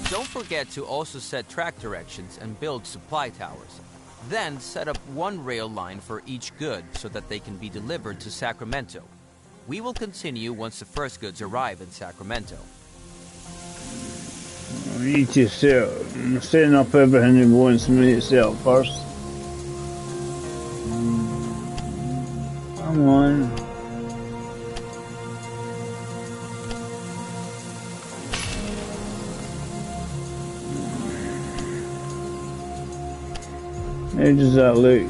Don't forget to also set track directions and build supply towers. Then set up one rail line for each good so that they can be delivered to Sacramento. We will continue once the first goods arrive in Sacramento. We need to setting up everything we want somebody to set up first. Come on. How does that look?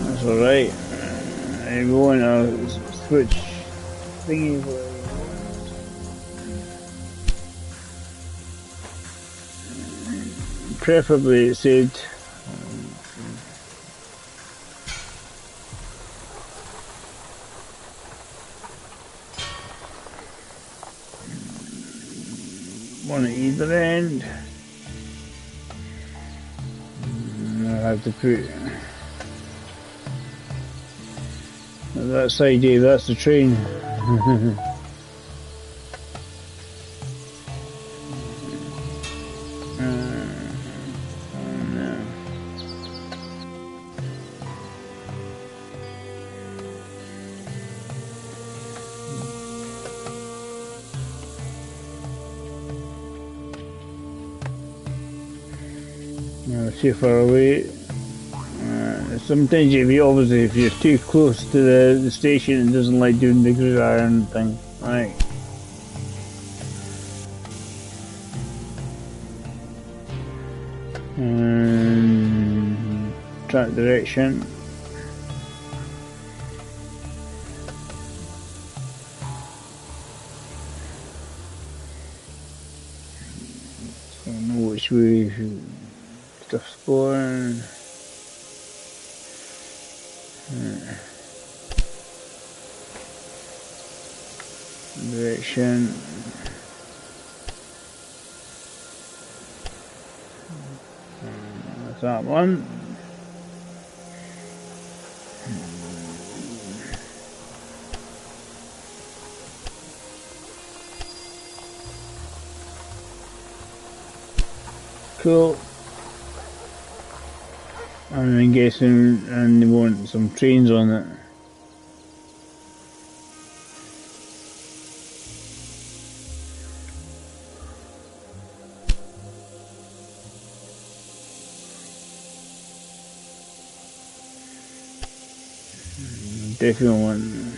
That's alright. I want to switch thingy. Preferably it said one at either end. I have to put that side here, that's the train. Too far away. Sometimes if you're too close to the station, it doesn't like doing the gridiron thing. Right. Track direction. So I know which way stuff's going. Direction. That's that one. Cool. I'm guessing, and they want some trains on it. Definitely one.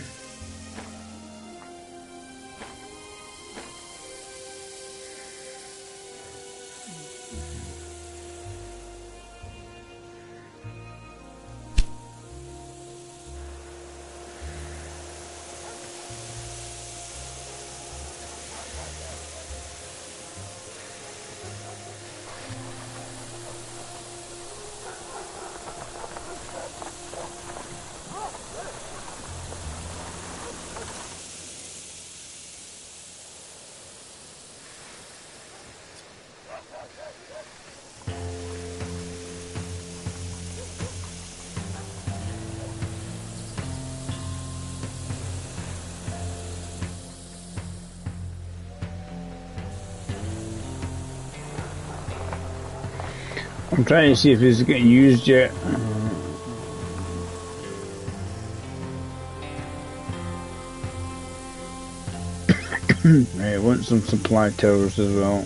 I'm trying to see if it's getting used yet. Right, I want some supply towers as well.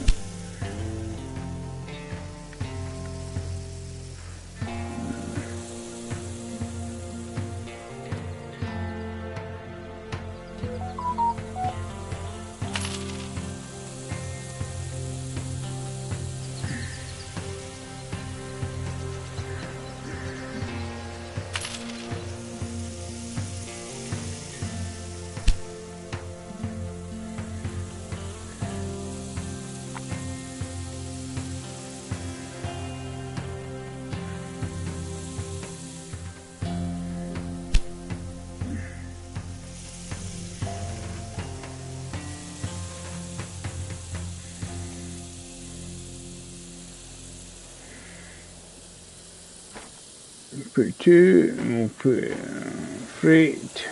Put 2, and we'll put freight.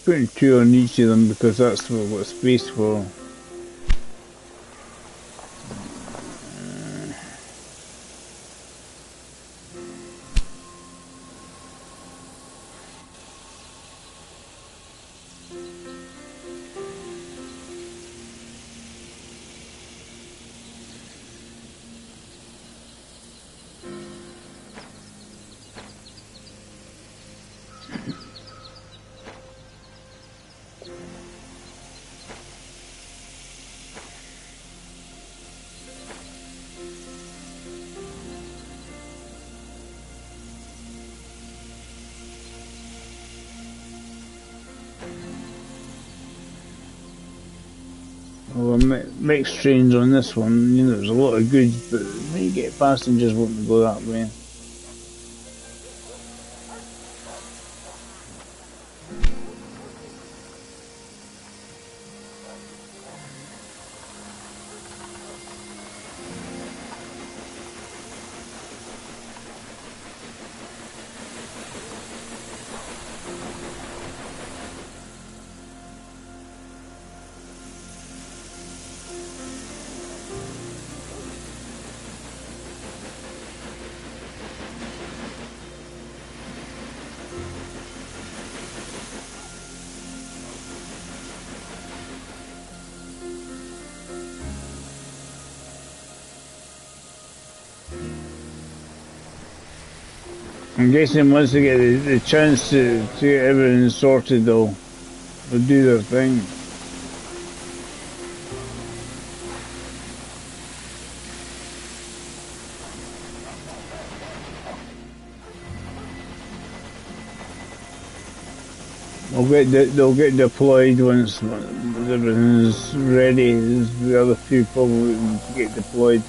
Putting 2 on each of them because that's what we've got space for. Well, mixed trains on this one, you know, there's a lot of goods, but when you get passengers wanting to go that way. I'm guessing once they get the chance to get everything sorted, they'll do their thing. They'll get deployed once everything's ready. The other few probably get deployed.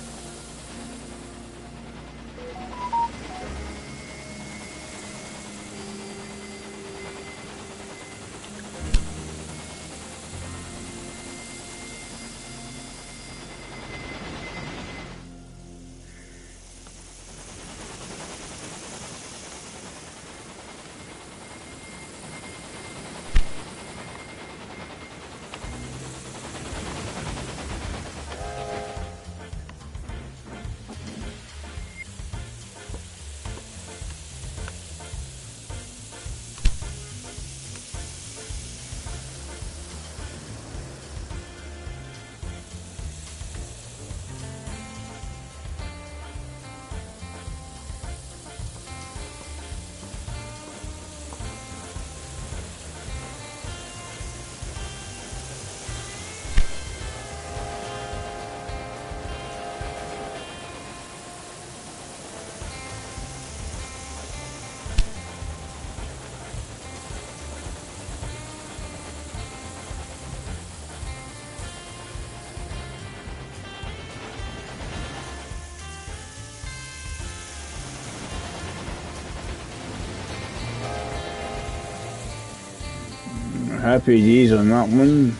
Happy days on that one.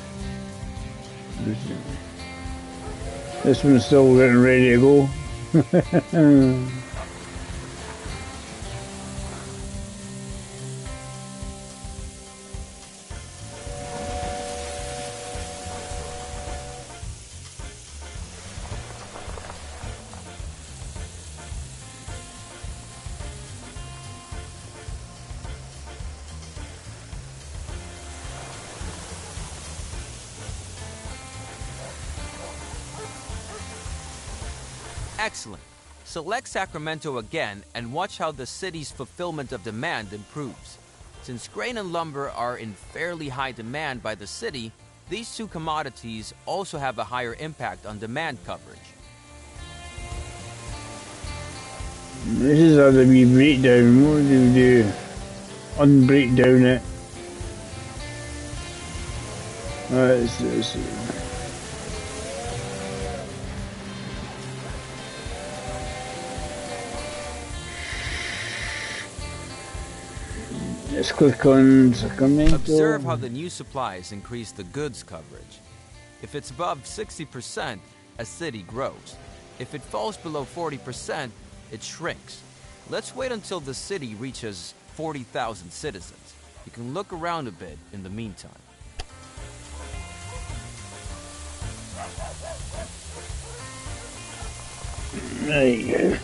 This one's still getting ready to go. Excellent. Select Sacramento again and watch how the city's fulfillment of demand improves. Since grain and lumber are in fairly high demand by the city, these two commodities also have a higher impact on demand coverage. This is how the wee breakdown. What do we do? Unbreakdown it. Let's click on Sacramento. Observe how the new supplies increase the goods coverage. If it's above 60%, a city grows. If it falls below 40%, it shrinks. Let's wait until the city reaches 40,000 citizens. You can look around a bit in the meantime. There you go.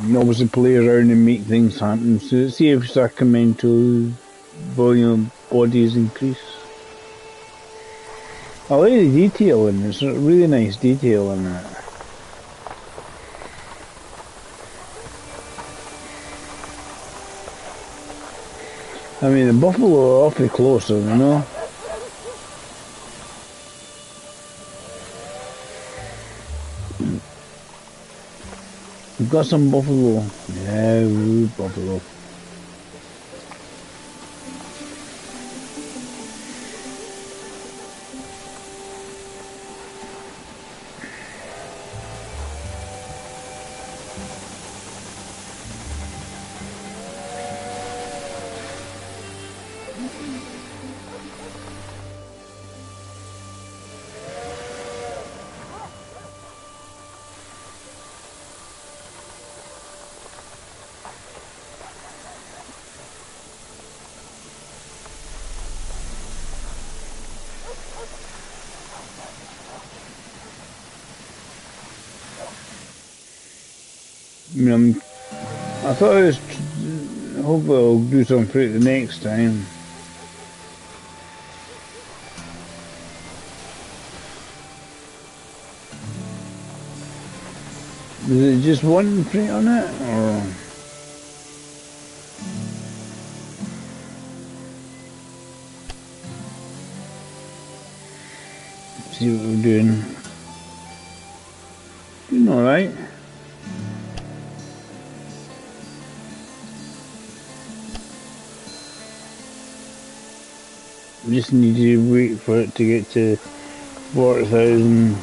You obviously play around and make things happen. So see if Sacramento volume bodies increase. I like the detail in this. There's really nice detail in that. I mean, the buffalo are awfully close, you know. We've got some buffalo. Yeah, buffalo. I thought I was. Hopefully, I'll do something for it the next time. Is it just one print on it, or? See what we're doing. Doing alright. Just need to wait for it to get to 40,000.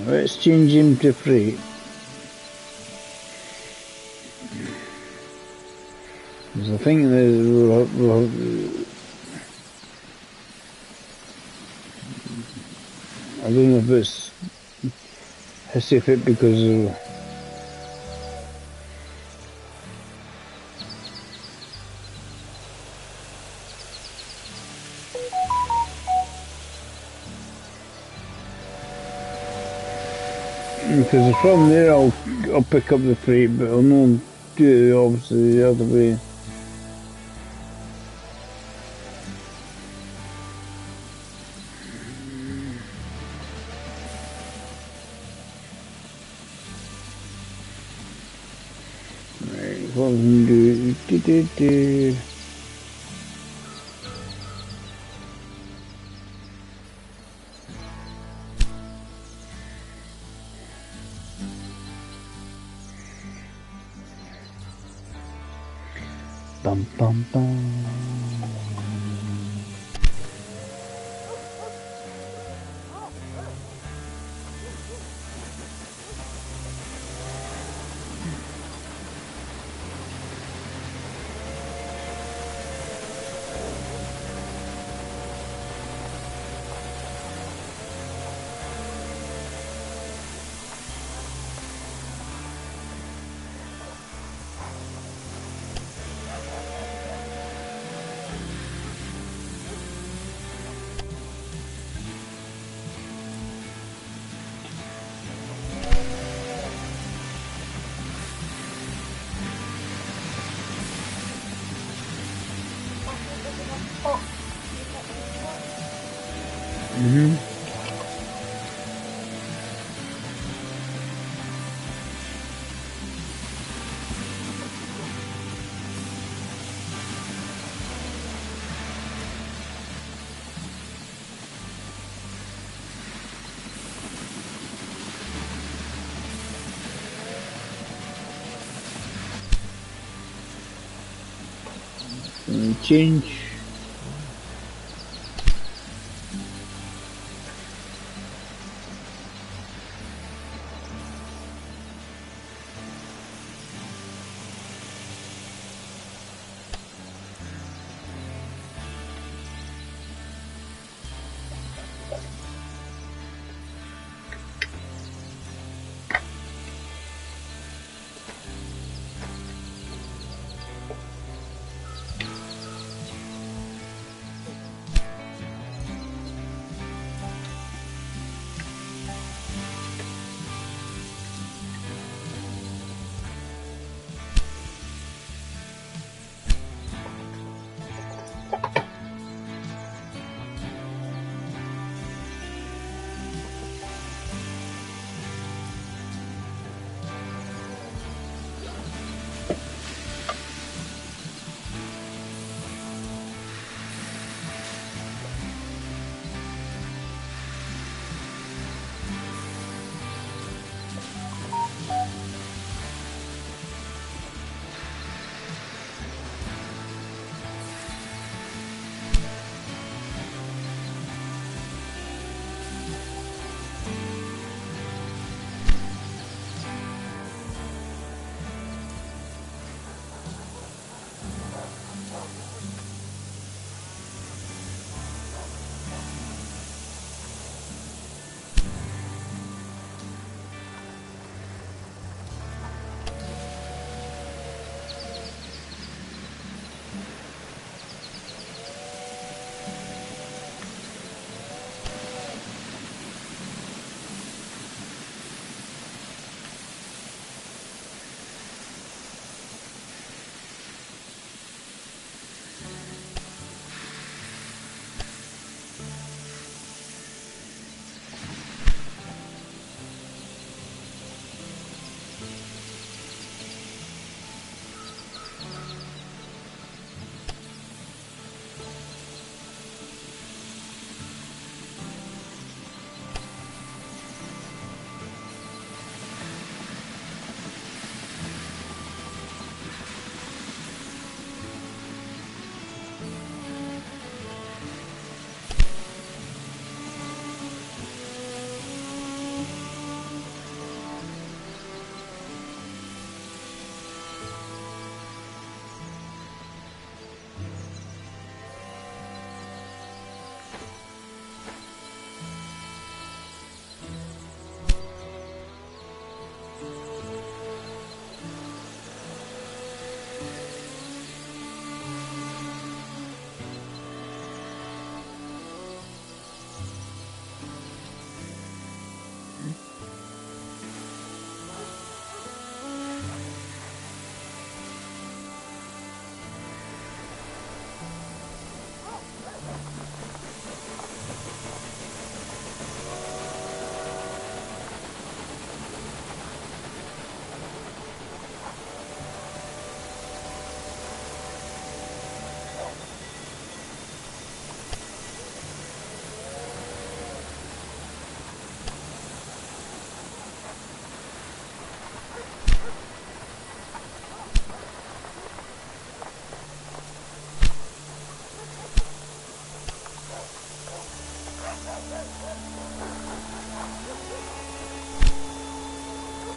Let's change him to freight. Because I think that I don't know if it's hissy fit because of because from there I'll pick up the freight, but I'll not do it obviously the other way. Right, what we can do? Bum bum bum. Change.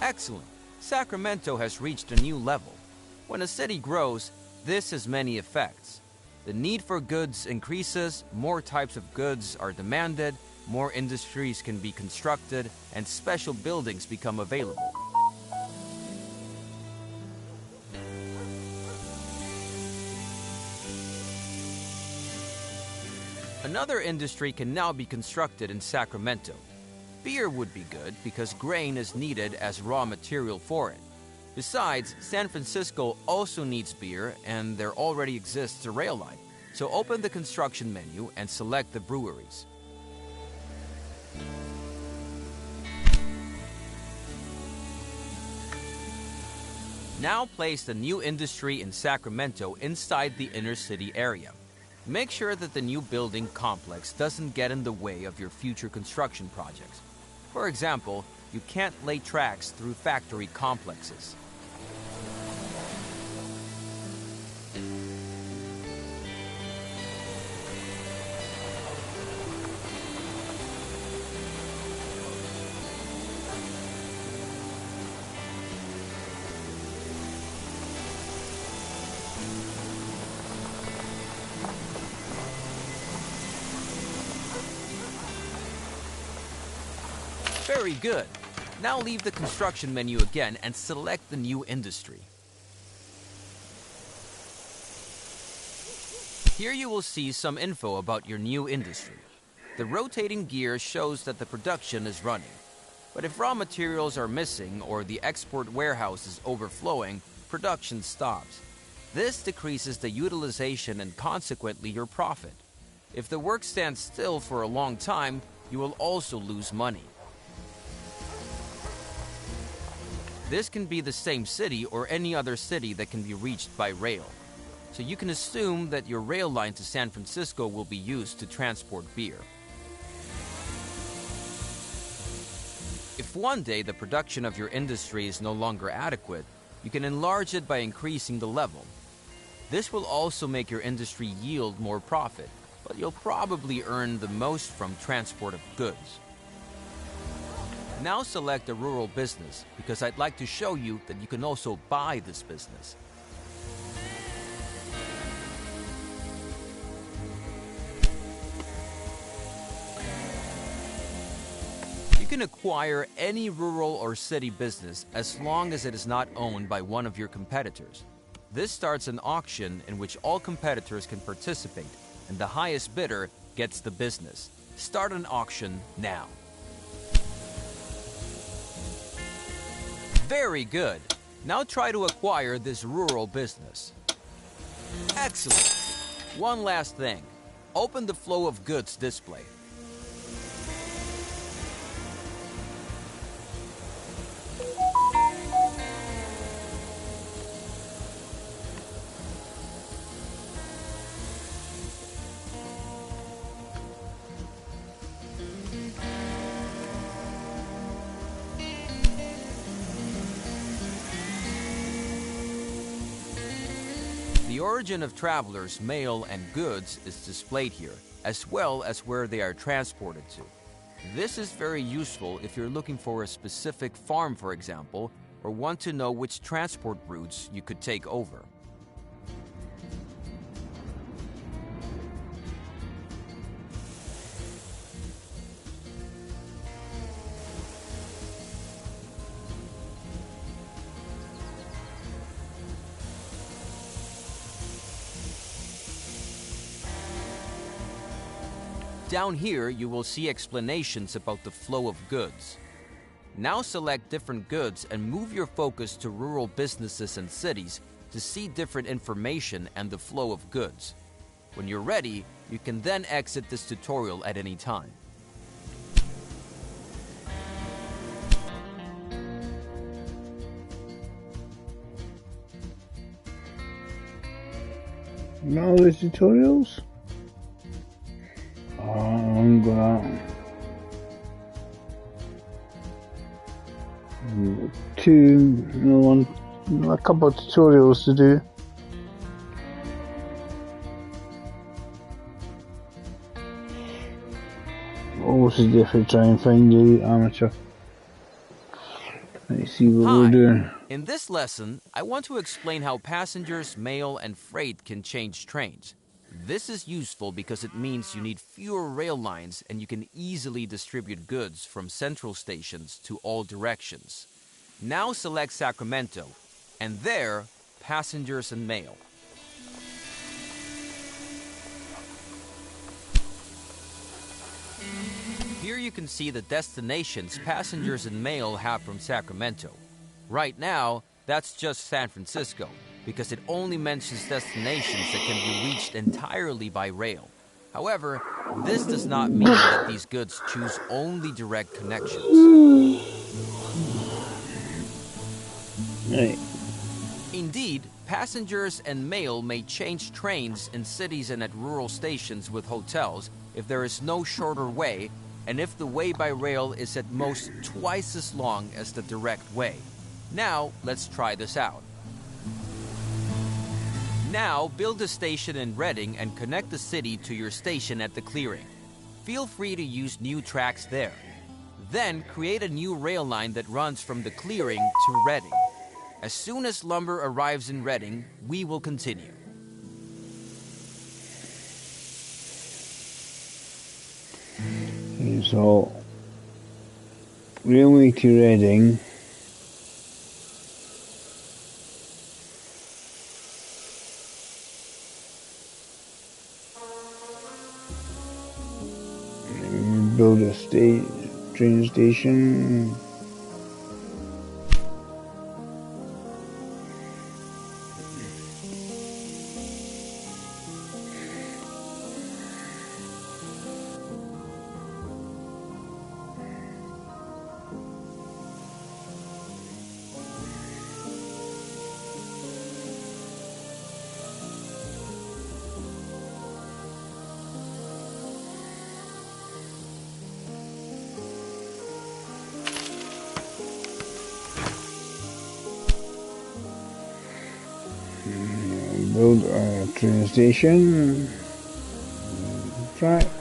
Excellent. Sacramento has reached a new level. When a city grows, this has many effects. The need for goods increases, more types of goods are demanded, more industries can be constructed, and special buildings become available. Another industry can now be constructed in Sacramento. Beer would be good because grain is needed as raw material for it. Besides, San Francisco also needs beer and there already exists a rail line. So open the construction menu and select the breweries. Now place the new industry in Sacramento inside the inner city area. Make sure that the new building complex doesn't get in the way of your future construction projects. For example, you can't lay tracks through factory complexes. Very good. Now leave the construction menu again and select the new industry. Here you will see some info about your new industry. The rotating gear shows that the production is running. But if raw materials are missing or the export warehouse is overflowing, production stops. This decreases the utilization and consequently your profit. If the work stands still for a long time, you will also lose money. This can be the same city or any other city that can be reached by rail. So you can assume that your rail line to San Francisco will be used to transport beer. If one day the production of your industry is no longer adequate, you can enlarge it by increasing the level. This will also make your industry yield more profit, but you'll probably earn the most from transport of goods. Now select a rural business because I'd like to show you that you can also buy this business. You can acquire any rural or city business as long as it is not owned by one of your competitors. This starts an auction in which all competitors can participate, and the highest bidder gets the business. Start an auction now. Very good. Now try to acquire this rural business. Excellent. One last thing. Open the flow of goods display. The origin of travelers, mail, and goods is displayed here, as well as where they are transported to. This is very useful if you're looking for a specific farm, for example, or want to know which transport routes you could take over. Down here, you will see explanations about the flow of goods. Now select different goods and move your focus to rural businesses and cities to see different information and the flow of goods. When you're ready, you can then exit this tutorial at any time. Now the tutorials? I'm gonna a couple of tutorials to do. Also different, try and find the amateur. Let's see what we're doing. In this lesson, I want to explain how passengers, mail, and freight can change trains. This is useful because it means you need fewer rail lines and you can easily distribute goods from central stations to all directions. Now select Sacramento, and there, passengers and mail. Here you can see the destinations passengers and mail have from Sacramento. Right now, that's just San Francisco, because it only mentions destinations that can be reached entirely by rail. However, this does not mean that these goods choose only direct connections. Right. Indeed, passengers and mail may change trains in cities and at rural stations with hotels if there is no shorter way, and if the way by rail is at most twice as long as the direct way. Now, let's try this out. Now, build a station in Reading and connect the city to your station at the clearing. Feel free to use new tracks there. Then, create a new rail line that runs from the clearing to Reading. As soon as lumber arrives in Reading, we will continue. So, Railway to Reading. Build a train station. Build a train station, tracks.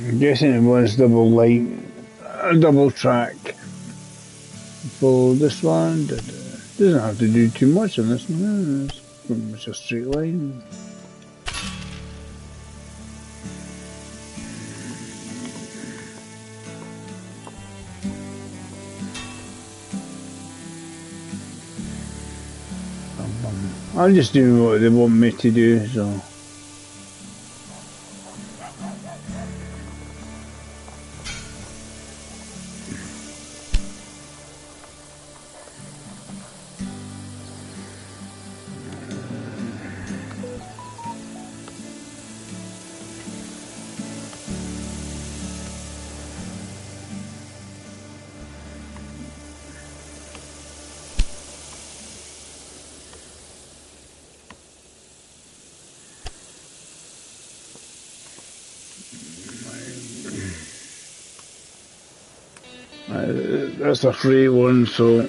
I'm guessing it was double line, a double track. For this one, doesn't have to do too much on this one. It's pretty much a straight line. I'll just do what they want me to do, so. That's a free one, so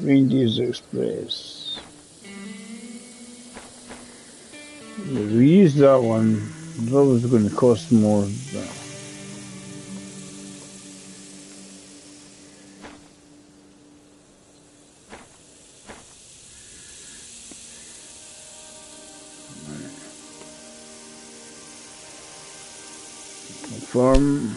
Rangers Express. We used that one. It's always going to cost more. But confirm.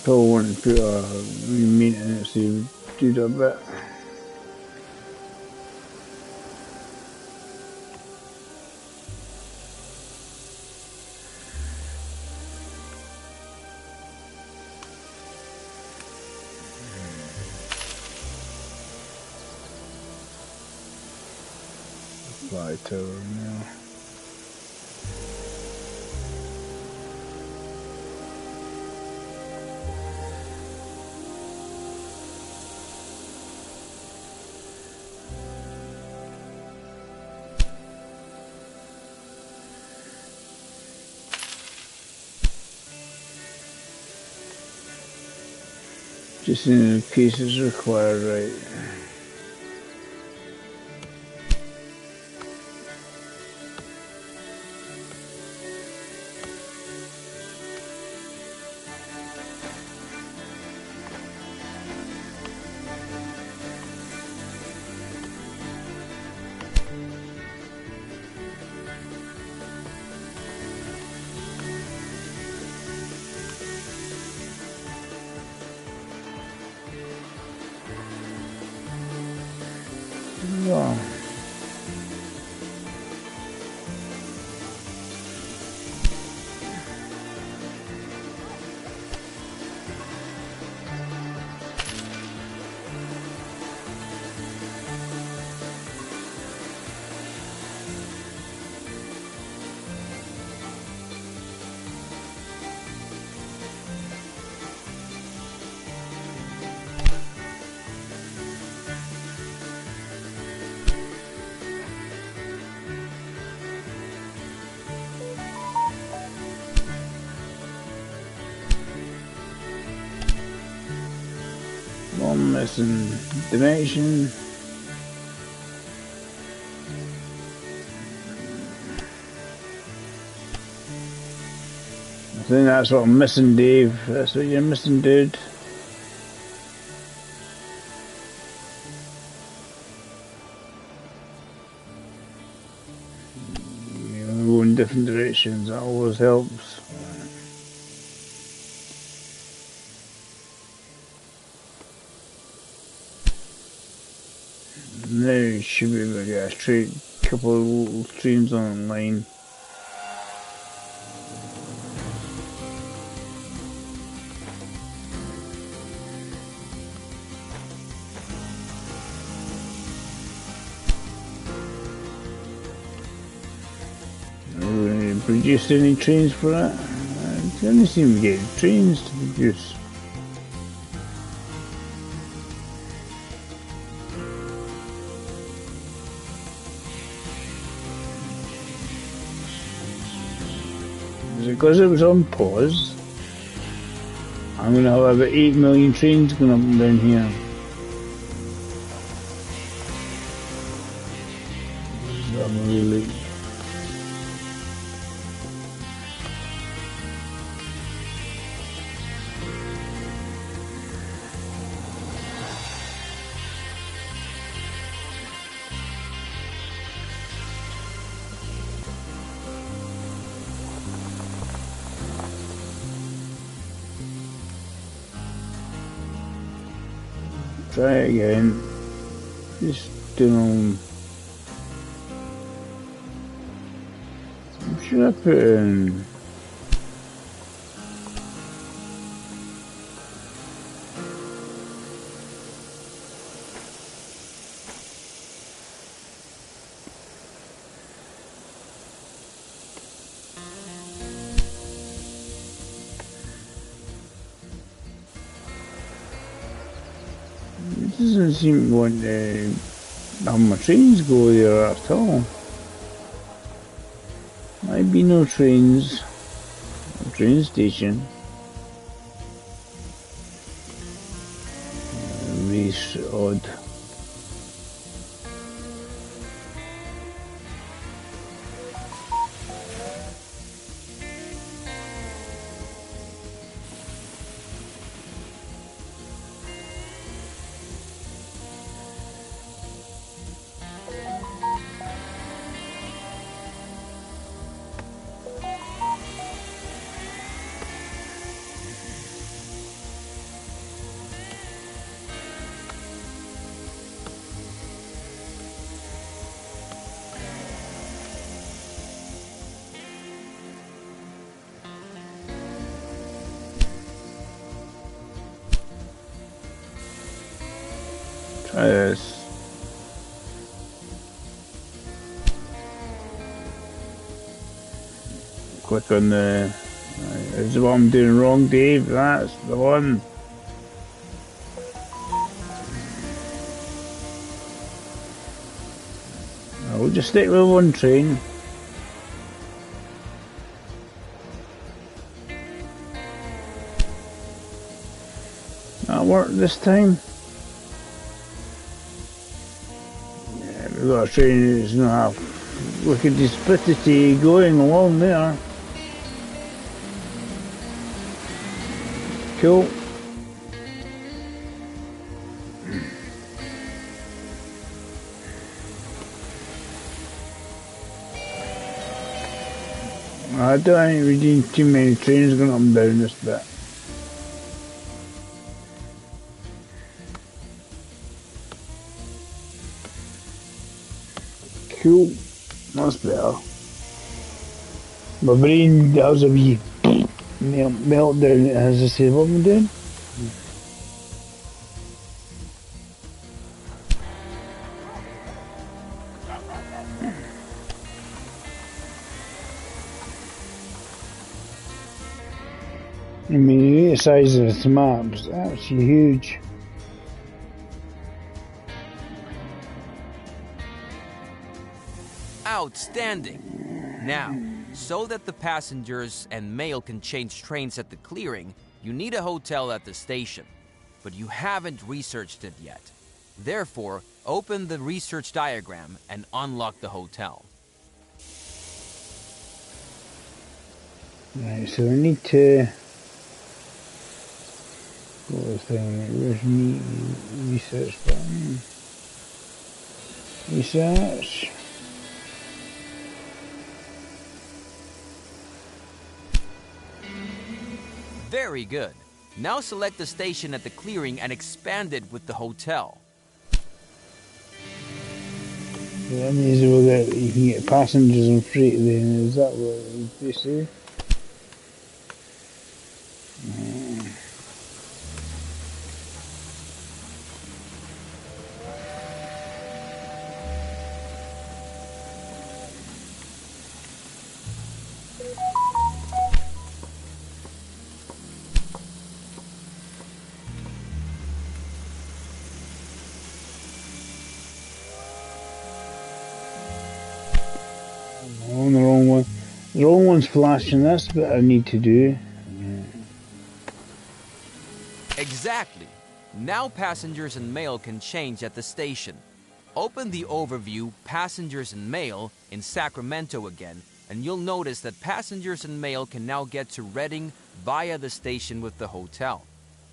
Probably want to put a maintenance to do that bit. Fly tower now. Just in case it's required, right? Well, one missing dimension. I think that's what I'm missing, Dave. That's what you're missing, dude. You know, go in different directions, that always helps. Now you should be able to get a straight couple of little streams online. Produce any trains for that? I only seem to get trains to produce. Is it because it was on pause? I'm going to have about 8 million trains going up and down here. I'm really... Try it again. Just doing. Should I put in? It doesn't seem to want to have my trains go there at all. Might be no trains. No train station. Really odd. Try this. Click on the... Is what I'm doing wrong, Dave? That's the one. We'll just stick with one train. That worked this time. Yeah, we've got a train that's not half. Look at the splicity going along there. Cool. I don't think we need too many trains going up and down this bit. Cool. That's better. My brain has a wee meltdown as I say, what am I doing? I mean, the size of this map is actually huge. Outstanding! Now, so that the passengers and mail can change trains at the clearing, you need a hotel at the station. But you haven't researched it yet. Therefore, open the research diagram and unlock the hotel. Right, so we need to... What was the thing? Where's me? Research button. Research. Very good. Now select the station at the clearing and expand it with the hotel. So that means you can get passengers and freight then, is that what they say? Oh, the wrong one. The wrong one's flashing, that's what I need to do. Exactly. Now passengers and mail can change at the station. Open the overview Passengers and Mail in Sacramento again, and you'll notice that passengers and mail can now get to Reading via the station with the hotel.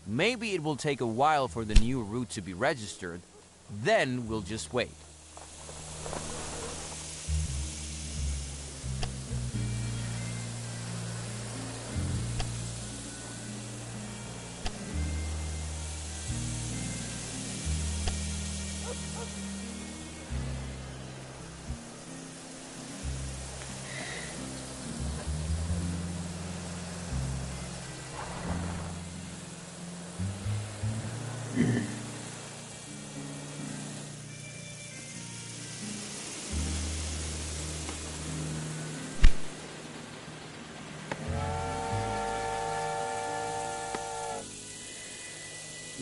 Maybe it will take a while for the new route to be registered, then we'll just wait.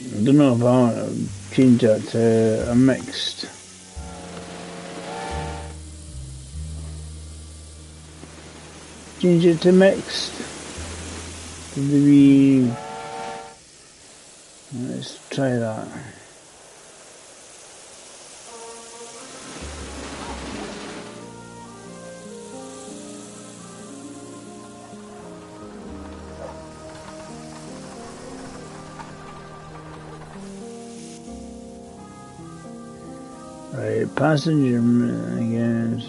I don't know if I want to change that to a mixed. Change it to mixed. Maybe. Let's try that. Right, passenger again.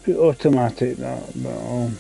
Put automatic that, but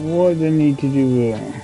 What do I need to do there?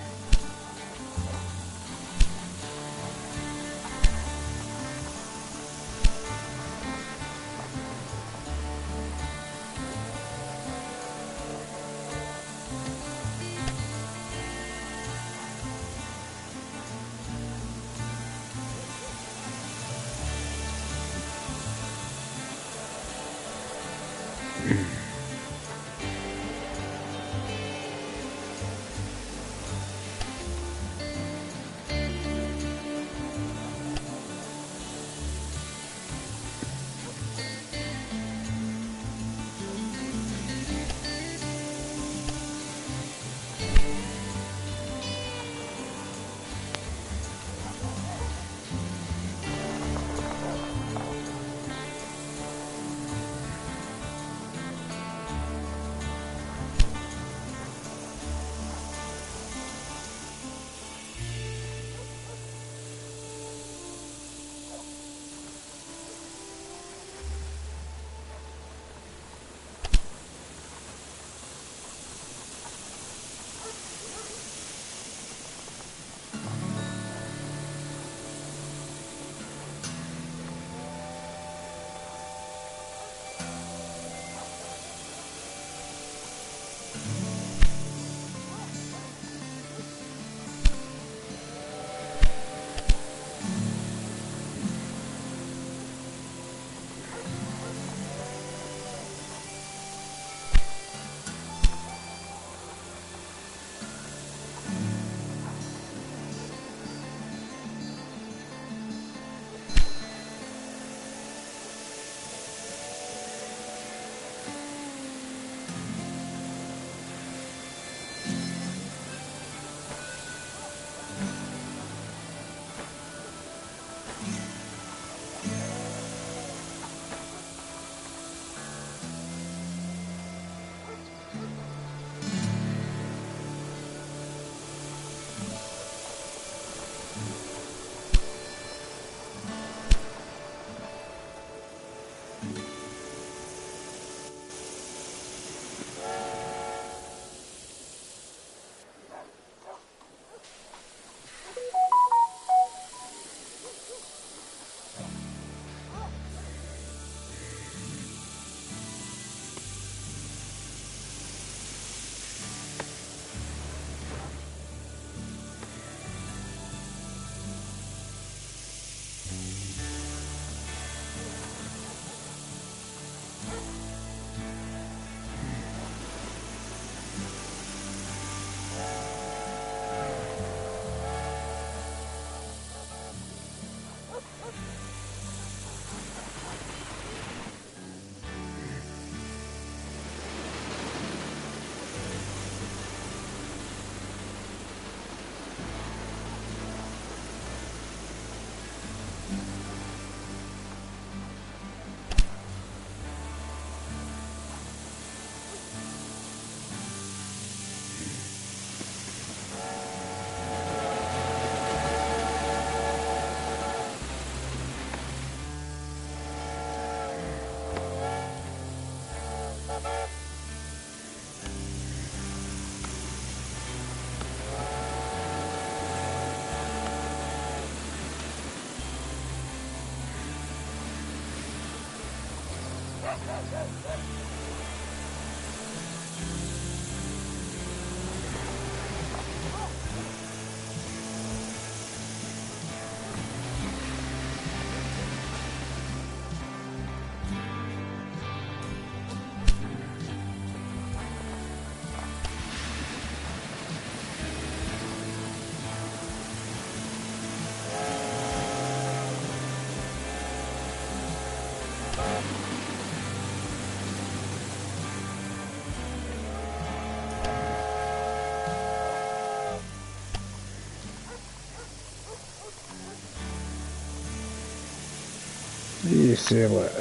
You sell it.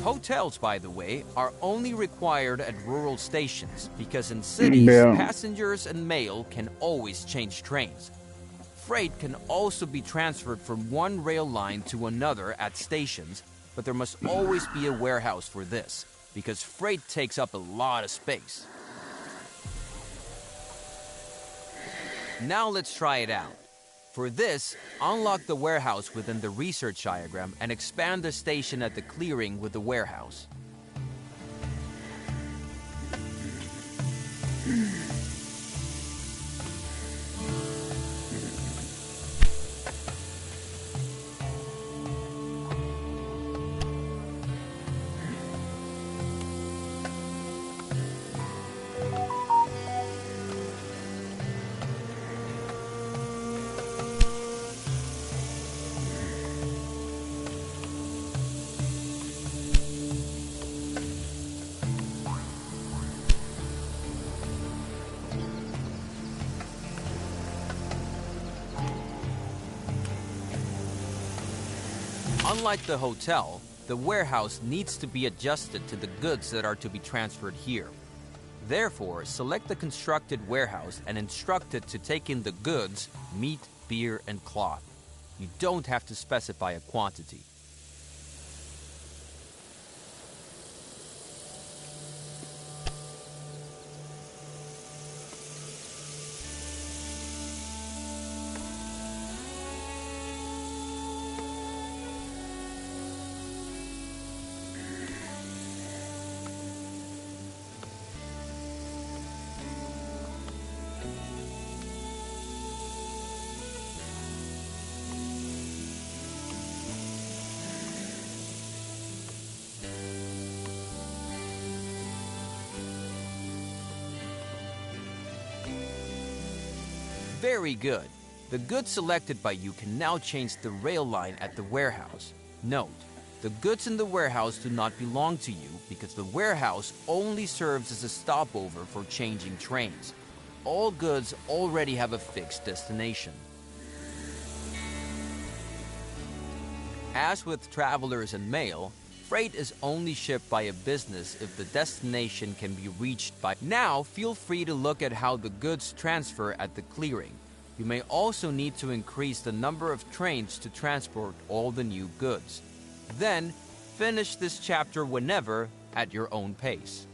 Hotels, by the way, are only required at rural stations because in cities, Yeah. passengers and mail can always change trains. Freight can also be transferred from one rail line to another at stations, but there must always be a warehouse for this because freight takes up a lot of space. Now let's try it out. For this, unlock the warehouse within the research diagram and expand the station at the clearing with the warehouse. Unlike the hotel, the warehouse needs to be adjusted to the goods that are to be transferred here. Therefore, select the constructed warehouse and instruct it to take in the goods, meat, beer, and cloth. You don't have to specify a quantity. Very good. The goods selected by you can now change the rail line at the warehouse. Note, the goods in the warehouse do not belong to you because the warehouse only serves as a stopover for changing trains. All goods already have a fixed destination. As with travelers and mail, freight is only shipped by a business if the destination can be reached by. Now, feel free to look at how the goods transfer at the clearing. You may also need to increase the number of trains to transport all the new goods. Then, finish this chapter whenever at your own pace.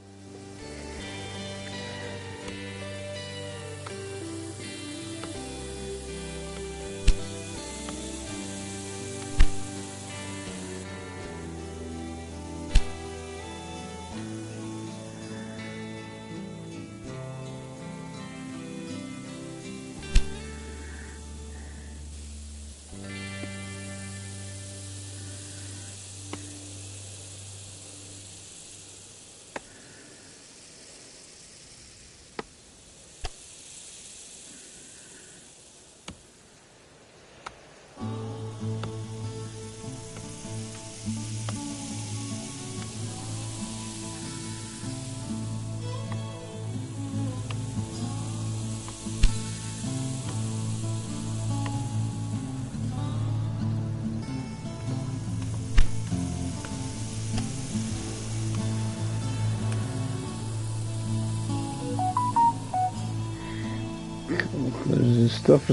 There's stuff.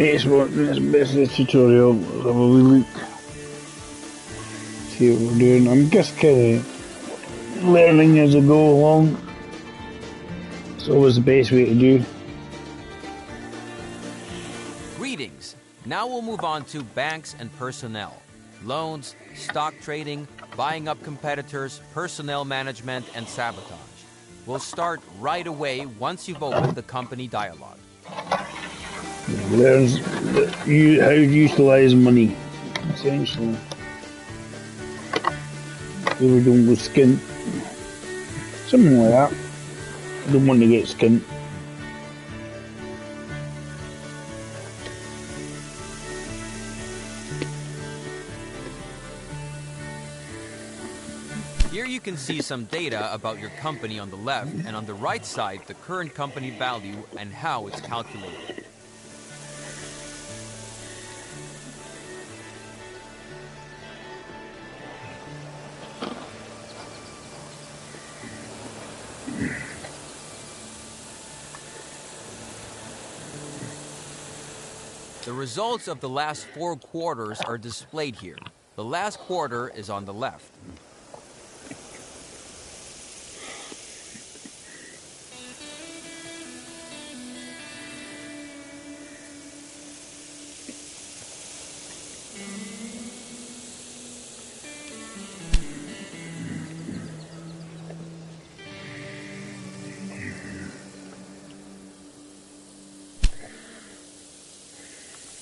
Next bit of the tutorial, let's have a wee look. See what we're doing. I'm just kind of learning as I go along. It's always the best way to do. Greetings. Now we'll move on to banks and personnel. Loans, stock trading, buying up competitors, personnel management, and sabotage. We'll start right away once you've opened the company dialogue. Learns how to utilise money, essentially. So we don't go skint. Something like that. I don't want to get skint. Here you can see some data about your company on the left, and on the right side, the current company value and how it's calculated. The results of the last 4 quarters are displayed here. The last quarter is on the left.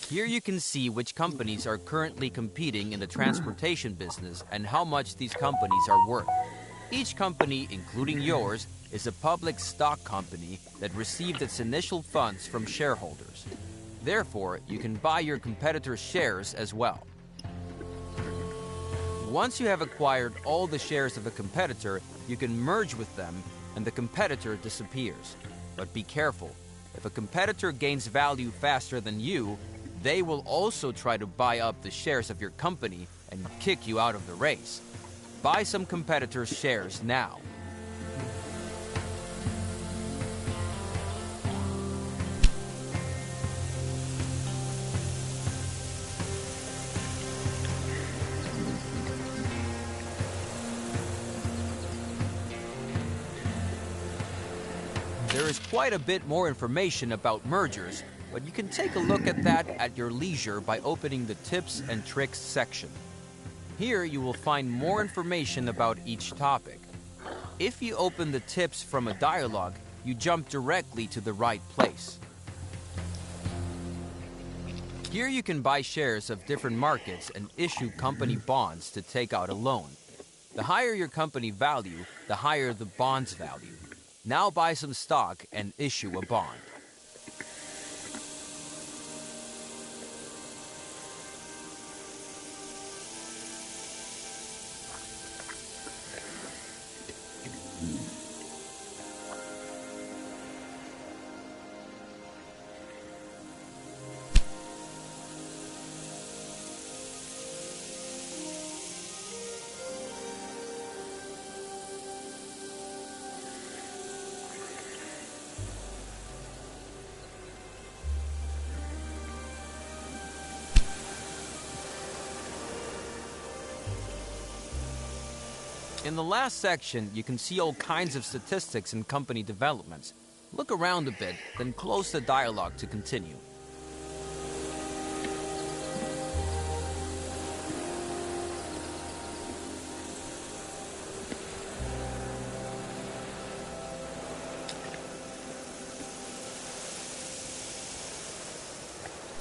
Here you can see which companies are currently competing in the transportation business and how much these companies are worth. Each company, including yours, is a public stock company that received its initial funds from shareholders. Therefore, you can buy your competitors' shares as well. Once you have acquired all the shares of a competitor, you can merge with them and the competitor disappears. But be careful. If a competitor gains value faster than you, they will also try to buy up the shares of your company and kick you out of the race. Buy some competitors' shares now. There is quite a bit more information about mergers, but you can take a look at that at your leisure by opening the Tips and Tricks section. Here you will find more information about each topic. If you open the tips from a dialogue, you jump directly to the right place. Here you can buy shares of different markets and issue company bonds to take out a loan. The higher your company value, the higher the bond's value. Now buy some stock and issue a bond. In the last section, you can see all kinds of statistics and company developments. Look around a bit, then close the dialogue to continue.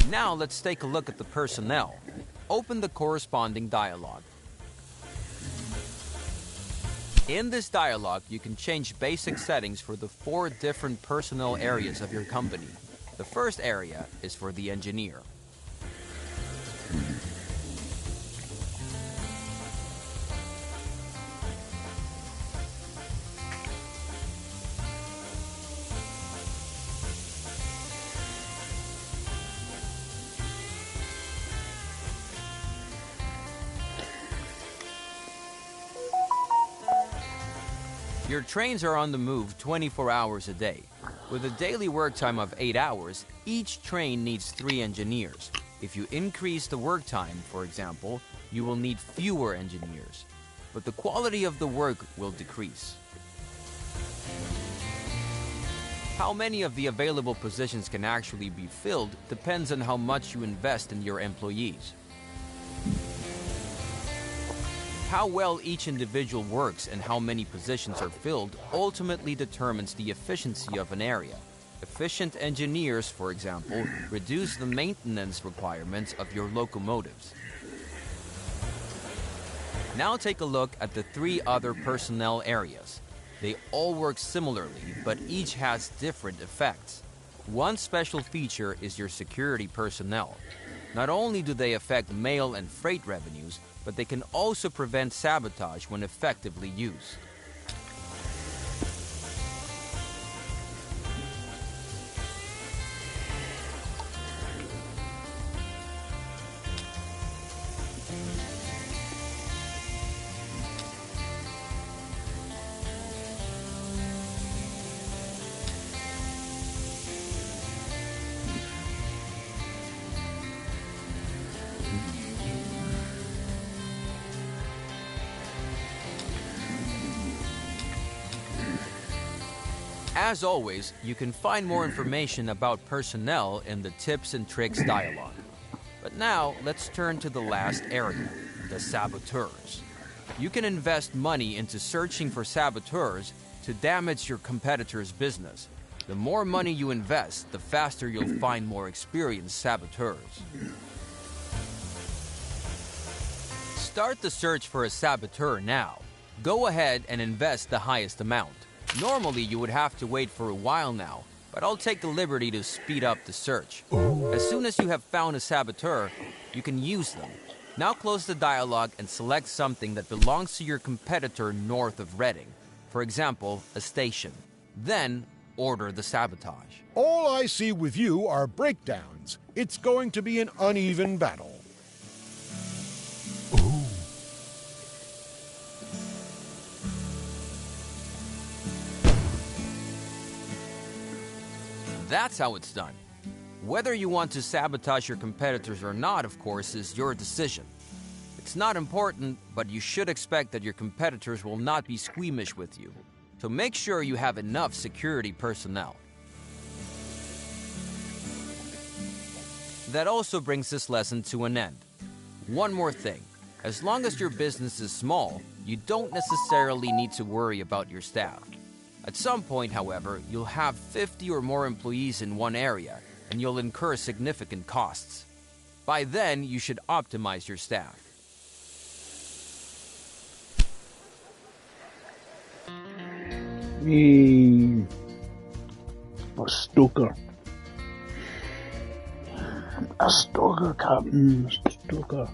Now let's take a look at the personnel. Open the corresponding dialogue. In this dialogue, you can change basic settings for the 4 different personnel areas of your company. The first area is for the engineer. Your trains are on the move 24 hours a day. With a daily work time of 8 hours, each train needs 3 engineers. If you increase the work time, for example, you will need fewer engineers. But the quality of the work will decrease. How many of the available positions can actually be filled depends on how much you invest in your employees. How well each individual works and how many positions are filled ultimately determines the efficiency of an area. Efficient engineers, for example, reduce the maintenance requirements of your locomotives. Now take a look at the 3 other personnel areas. They all work similarly, but each has different effects. One special feature is your security personnel. Not only do they affect mail and freight revenues, but they can also prevent sabotage when effectively used. As always, you can find more information about personnel in the Tips and Tricks dialogue. But now, let's turn to the last area, the saboteurs. You can invest money into searching for saboteurs to damage your competitor's business. The more money you invest, the faster you'll find more experienced saboteurs. Start the search for a saboteur now. Go ahead and invest the highest amount. Normally, you would have to wait for a while now, but I'll take the liberty to speed up the search. As soon as you have found a saboteur, you can use them. Now close the dialogue and select something that belongs to your competitor north of Reading. For example, a station. Then, order the sabotage. All I see with you are breakdowns. It's going to be an uneven battle. That's how it's done. Whether you want to sabotage your competitors or not, of course, is your decision. It's not important, but you should expect that your competitors will not be squeamish with you. So make sure you have enough security personnel. That also brings this lesson to an end. One more thing. As long as your business is small, you don't necessarily need to worry about your staff. At some point, however, you'll have 50 or more employees in one area, and you'll incur significant costs. By then, you should optimize your staff. A stoker. A stoker, Captain. A stoker.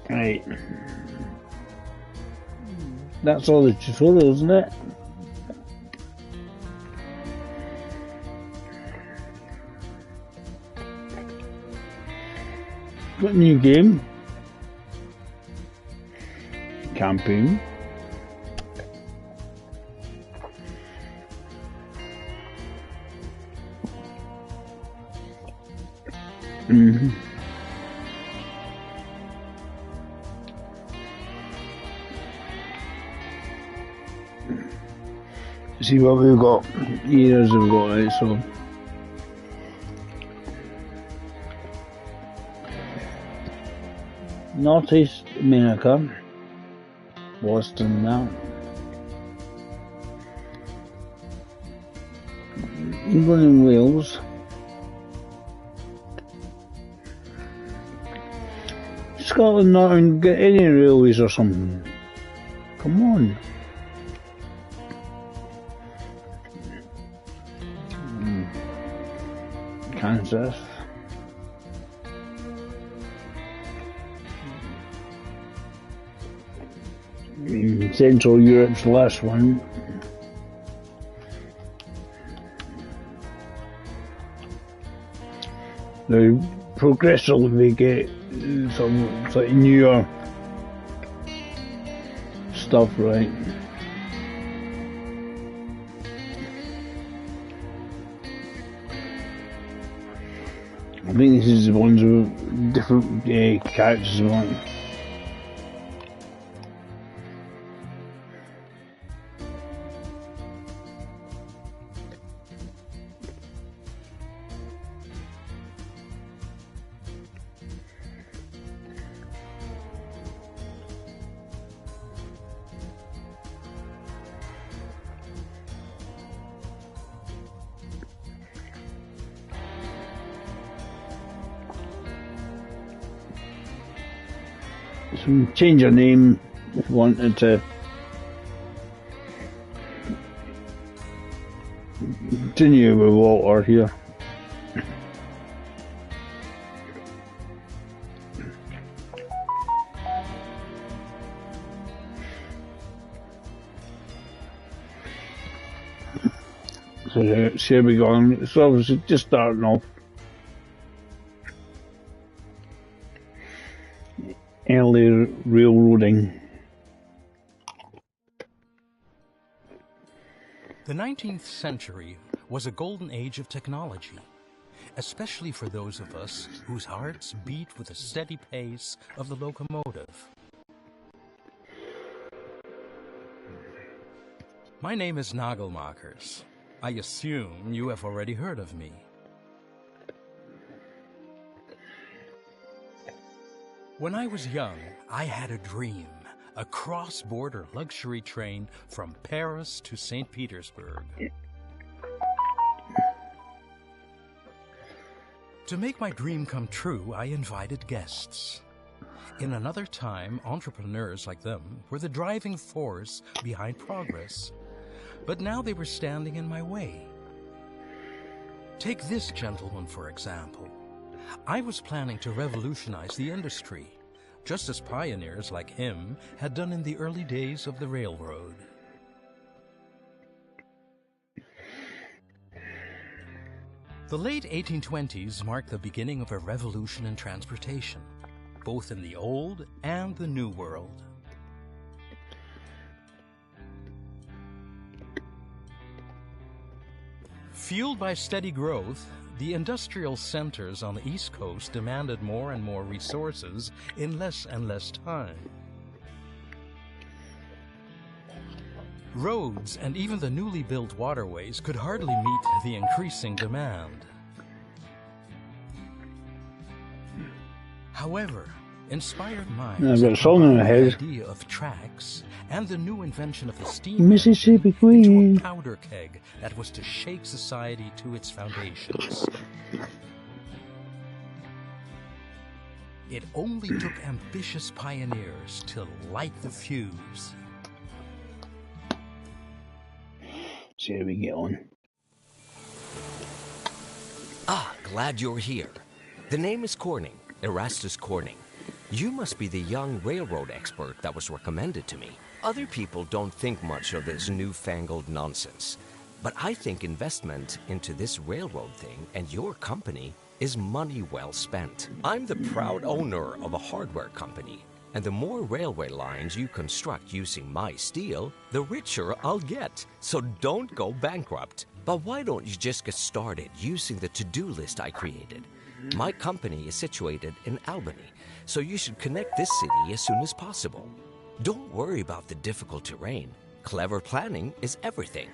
Right. That's all the tutorial, isn't it? Got a new game. Campaign. See what we've got. Years we've got, right? So Northeast America, Boston now. England and Wales. Scotland not even get any railways or something. Come on. Kansas. Central Europe's the last one. They progressively get some sort of newer stuff, right? I think this is the ones with different characters on. So change your name if you wanted to. Continue with Walter here. So here we go. It's obviously just starting off. Early railroading. The 19th century was a golden age of technology, especially for those of us whose hearts beat with the steady pace of the locomotive. My name is Nagelmakers. I assume you have already heard of me. When I was young, I had a dream. A cross-border luxury train from Paris to St. Petersburg. To make my dream come true, I invited guests. In another time, entrepreneurs like them were the driving force behind progress. But now they were standing in my way. Take this gentleman, for example. I was planning to revolutionize the industry, just as pioneers like him had done in the early days of the railroad. The late 1820s marked the beginning of a revolution in transportation, both in the Old and the New World. Fueled by steady growth, the industrial centers on the East Coast demanded more and more resources in less and less time. Roads and even the newly built waterways could hardly meet the increasing demand. However, inspired minds I've got a song in my head. the idea of tracks and the new invention of the steam Mississippi into Queen. a powder keg that was to shake society to its foundations. It only took ambitious pioneers to light the fuse. See how we get on. Ah, glad you're here. The name is Corning, Erastus Corning. You must be the young railroad expert that was recommended to me. Other people don't think much of this newfangled nonsense, but I think investment into this railroad thing and your company is money well spent. I'm the proud owner of a hardware company, and the more railway lines you construct using my steel, the richer I'll get. So don't go bankrupt. But why don't you just get started using the to-do list I created? My company is situated in Albany, so you should connect this city as soon as possible. Don't worry about the difficult terrain. Clever planning is everything.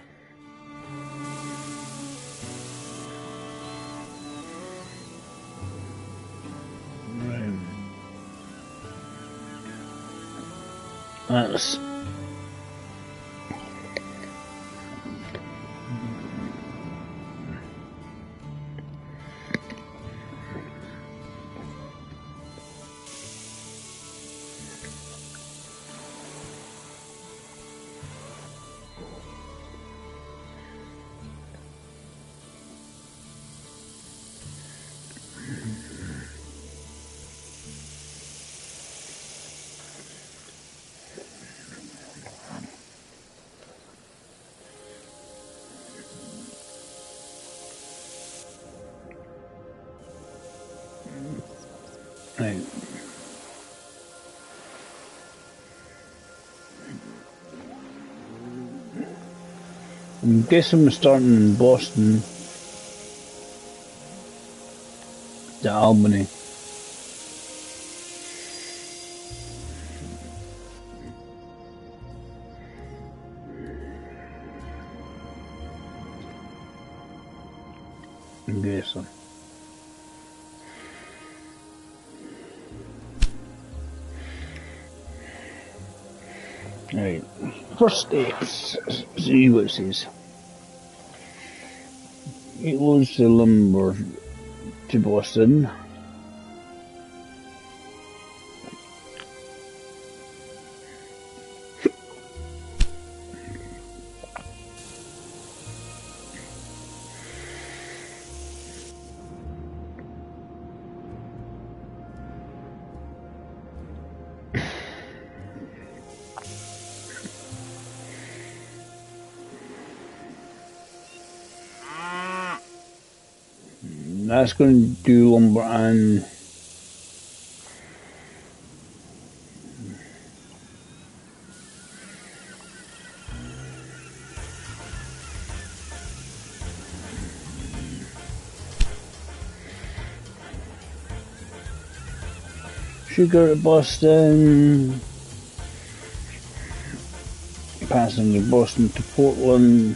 Right. That's right. I'm guessing we're starting in Boston to Albany. I'm guessing. Right, first steps, see what it says. It was the lumber to Boston. That's going to do lumber and sugar at Boston, passenger Boston to Portland.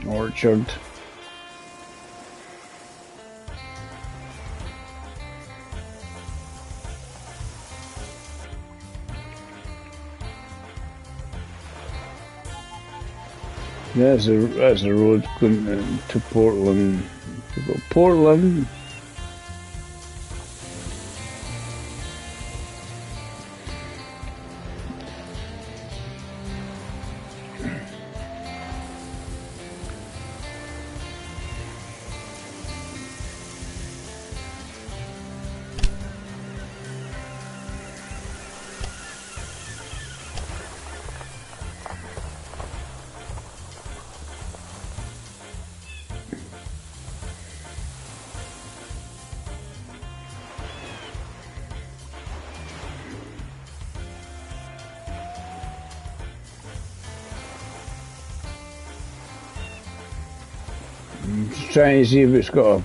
Orchard. That's a road going to Portland. We've got Portland. Just trying to see if it's got a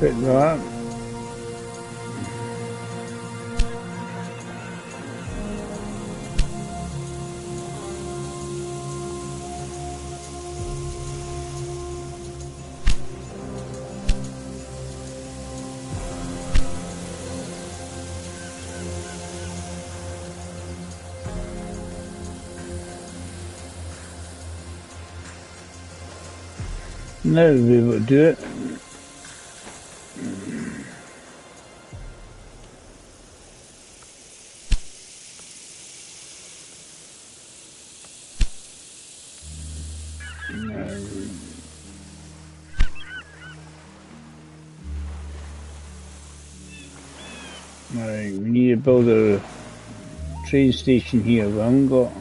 bit that. Now we'll be able to do it. Right, we need to build a train station here. We haven't got.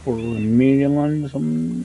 For Maryland or something.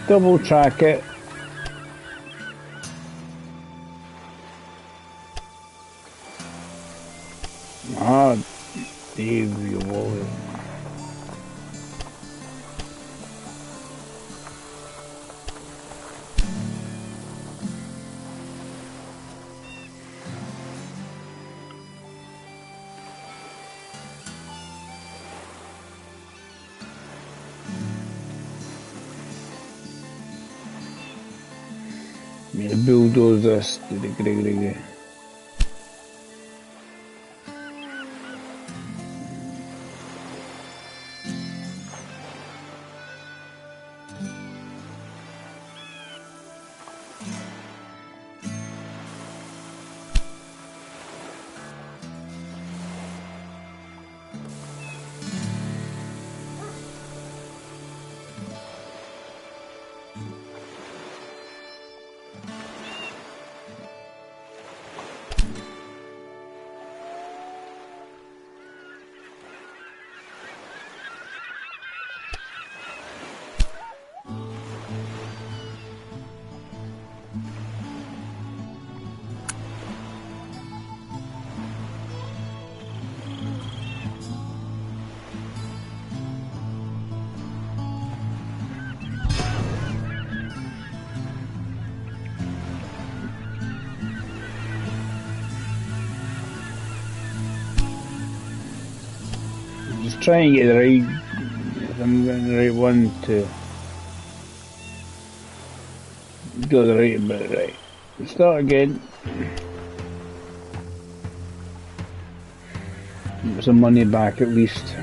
Double track it. Ah, there you go. Yeah, bulldoze this. Just try and get the right. I'm getting the right one to go the right bit right. Start again. Get some money back at least.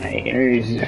Right, here's.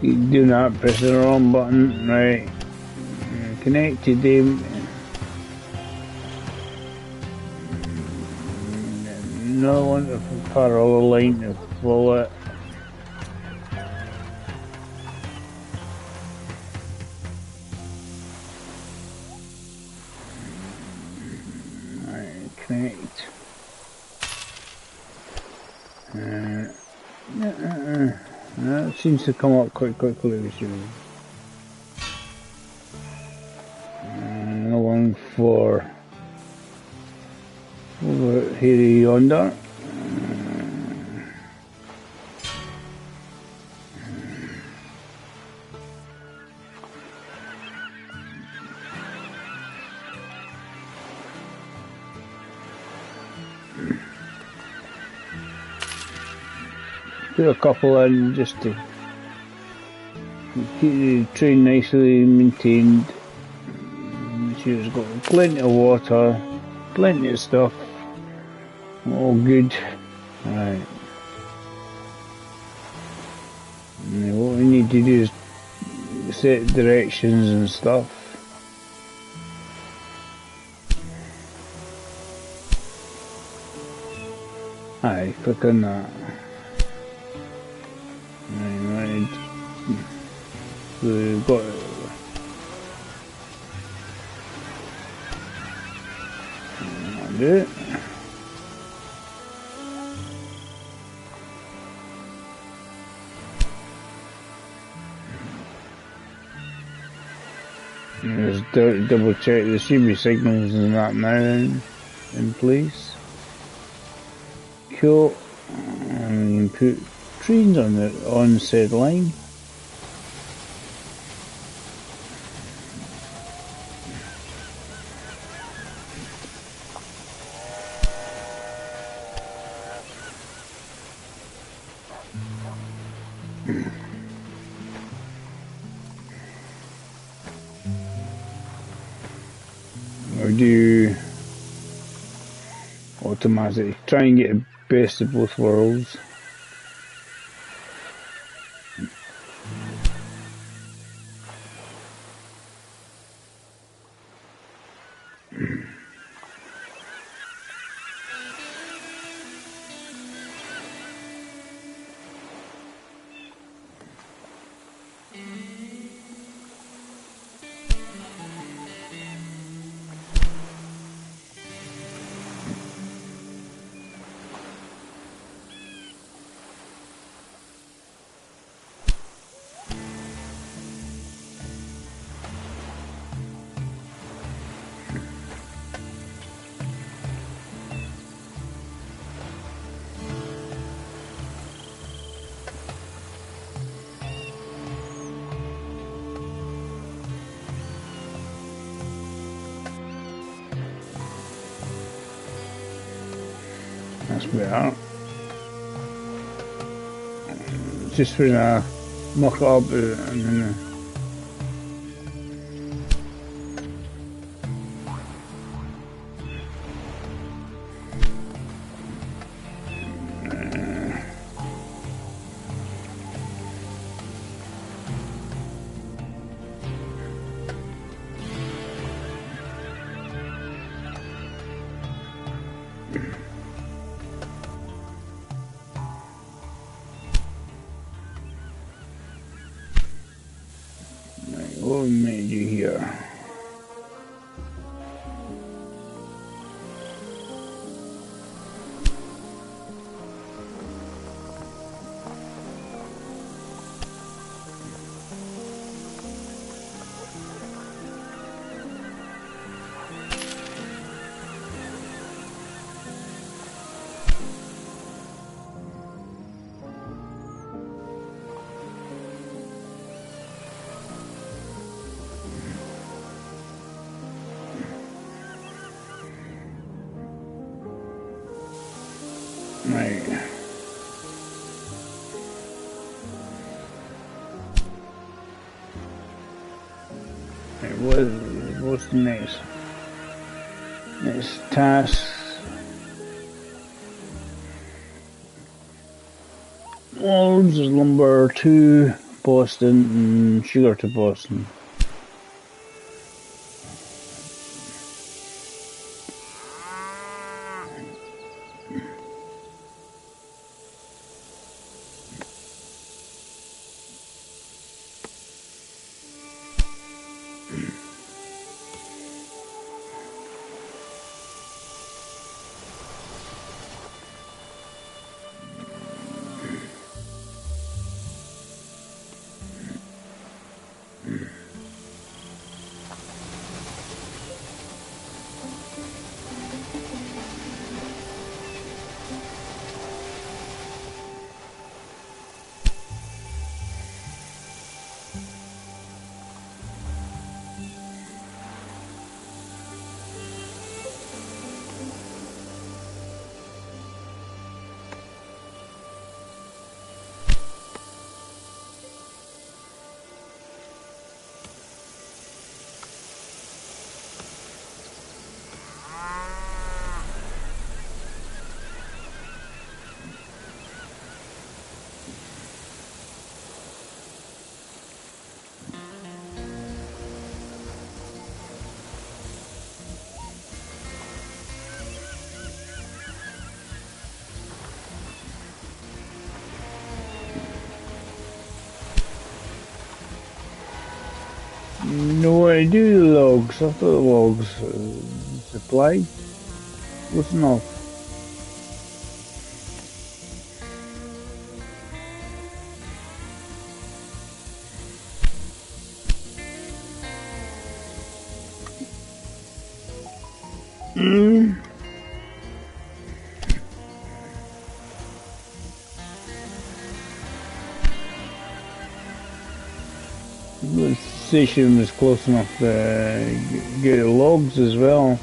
Do not press the wrong button, right? Connected him. No one to parallel line to follow it. Right, connect. That seems to come up quite quickly with you. Another one for over here yonder. Put a couple in just to keep the train nicely maintained. Make sure it's got plenty of water, plenty of stuff, all good. Right. Now what we need to do is set directions and stuff. Aye, click on that. We've got do it. Just double check the CB signals and that now in place. Cool. And you can put trains on said line. Or do automatic, try and get the best of both worlds. That's better. Just when I muck it up and then what we made you here? Right. Right, what's the next task? Loads of lumber to Boston and sugar to Boston. know what to do with the logs. I thought the logs supply was enough. The station was close enough to get the logs as well.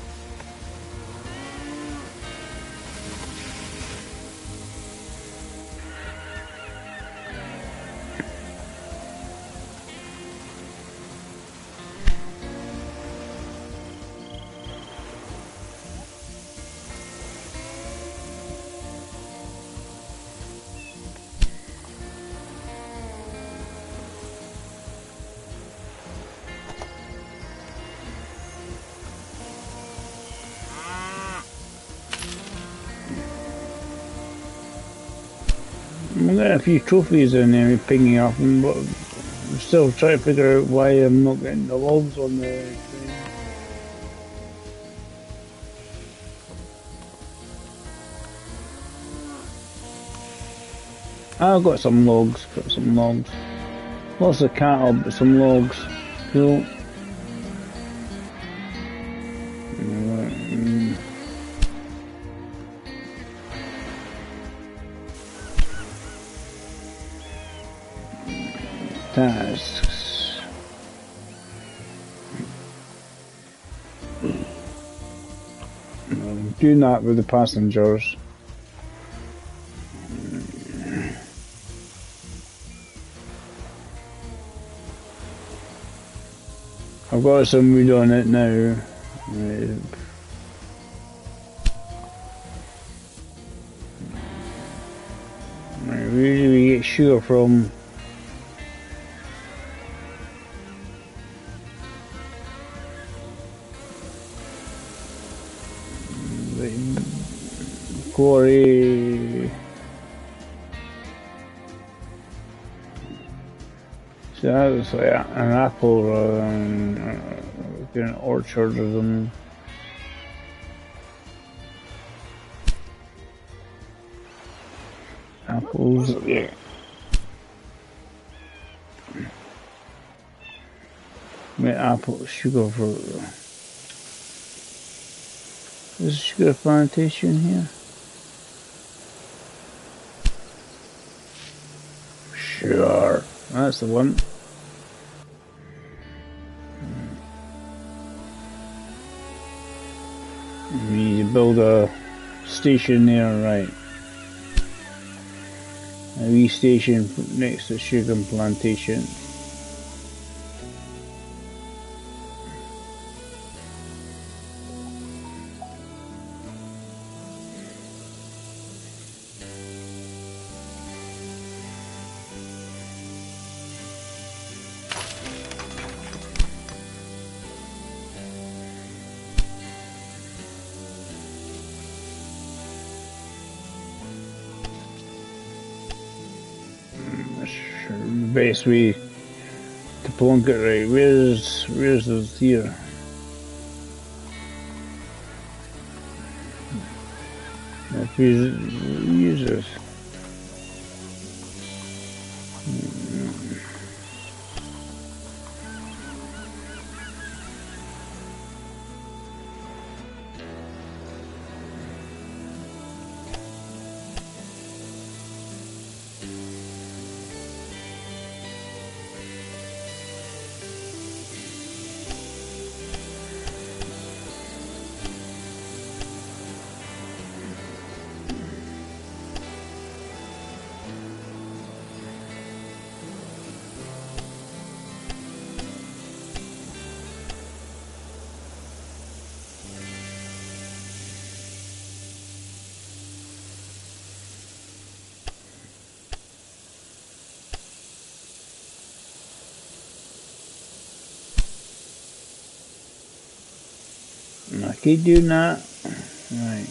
I'm getting a few trophies in there picking up, but I'm still trying to figure out why I'm not getting the logs on the train. I've got some logs, Lots of cattle, but some logs. Cool. Tasks. Do that with the passengers. I've got some wood on it now. Where do we get sugar from? Quarry. So that's like an apple rather than an orchard or something. Apples, yeah. Make apple sugar for. There's a sugar plantation here. Sure, that's the one. We need to build a station there, right? A wee station next to sugar plantation. Best way to plunk it right. Where's this here? If we use this. I keep doing that. Right.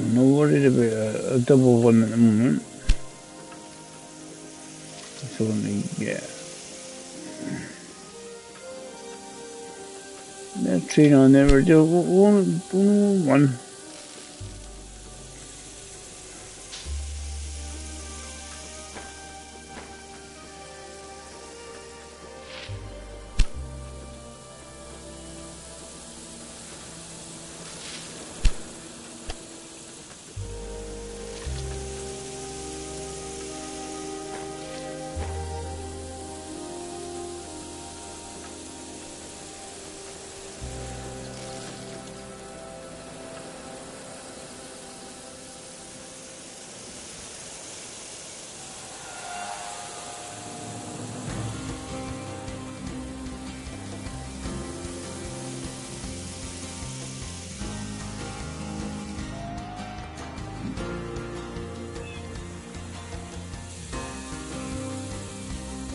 I'm not worried about a double one at the moment. That's all I need to get. That train on there, we're doing one.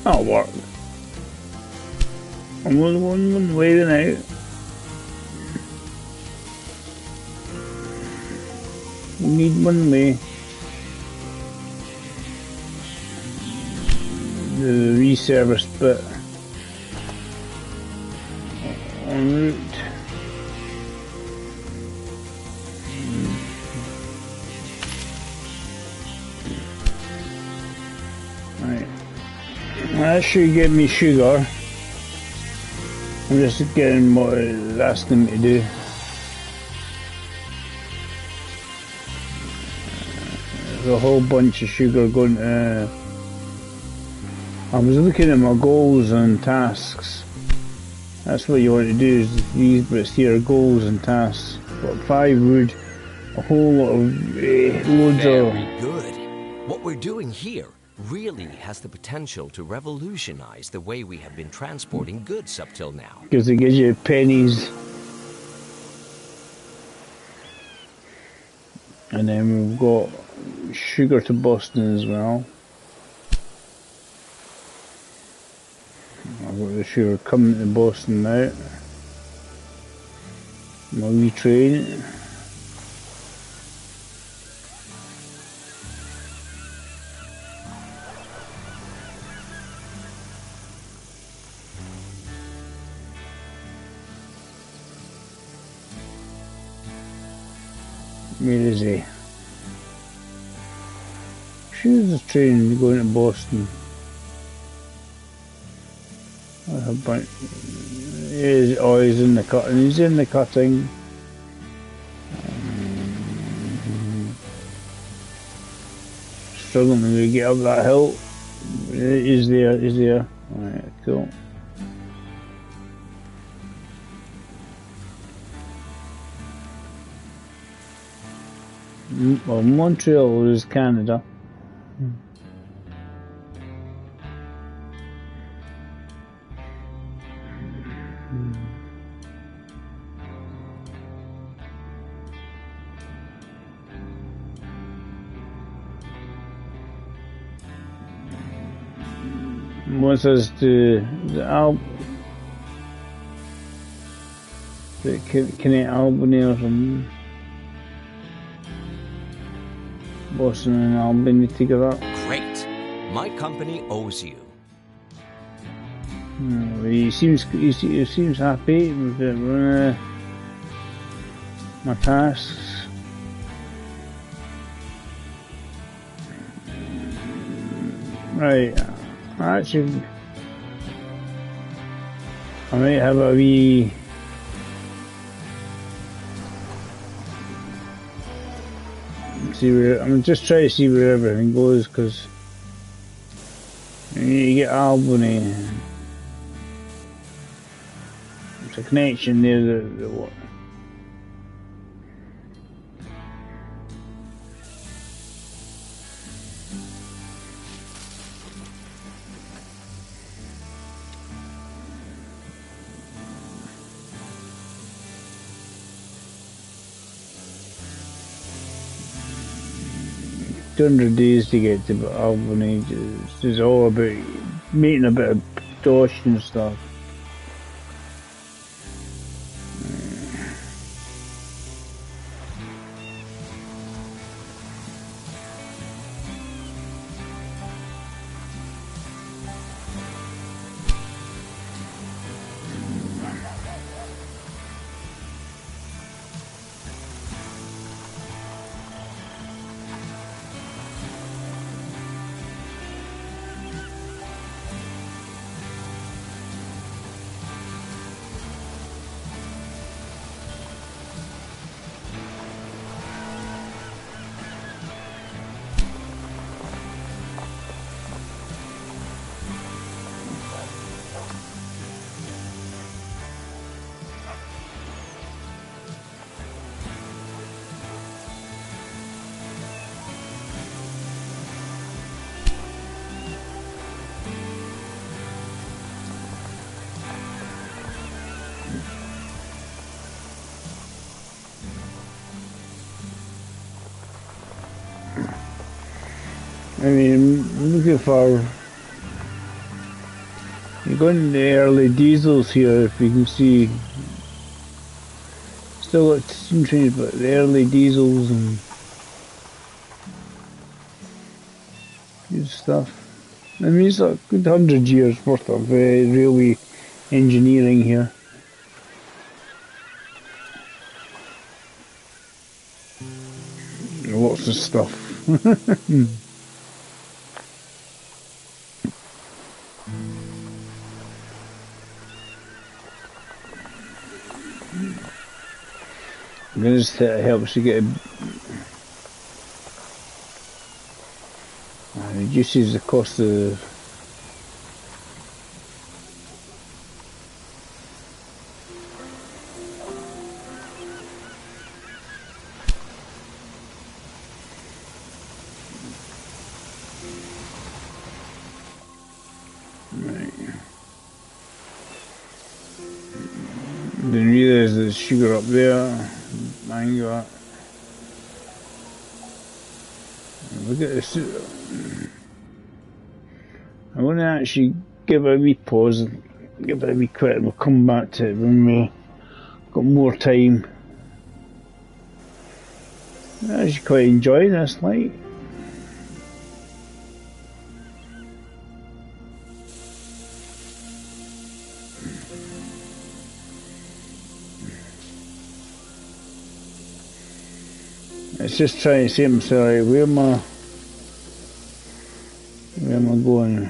That'll work. I'm one waiting out. We need one way. The reservice bit en route. Right. That should give me sugar. I'm just getting what it's asking me to do. There's a whole bunch of sugar going to... I was looking at my goals and tasks. That's what you want to do, is these bits here, goals and tasks. But 5 wood, a whole lot of loads of... Very good. What we're doing here really has the potential to revolutionize the way we have been transporting goods up till now. Because it gives you pennies. And then we've got sugar to Boston as well. I've got the sugar coming to Boston now. My wee train. Where is he? Here's the train going to Boston. He's in the cutting. He's in the cutting. Struggling to get up that hill. He's there. He's there. Alright, cool. Well, Montreal is Canada. Wants us to the Albany or something. Boston and Albany together. Great. My company owes you. He seems happy with my tasks. Right. Actually, I might have a wee... I'm just trying to see where everything goes, because you need to get Albany. There's a connection there that what? Days to get to Albany. It's all about meeting a bit of dosh and stuff. I mean, I'm looking for. You're going to the early diesels here, if you can see. Still got steam trains, but the early diesels and good stuff. I mean, it's a good 100 years worth of railway engineering here. Lots of stuff. This helps you get reduces the cost of didn't realise there's sugar up there. Mango. Look at this. I want to actually give it a wee pause, give it a wee quit, and we'll come back to it when we've got more time. I actually quite enjoy this light. It's just trying to see myself, right, where am I going?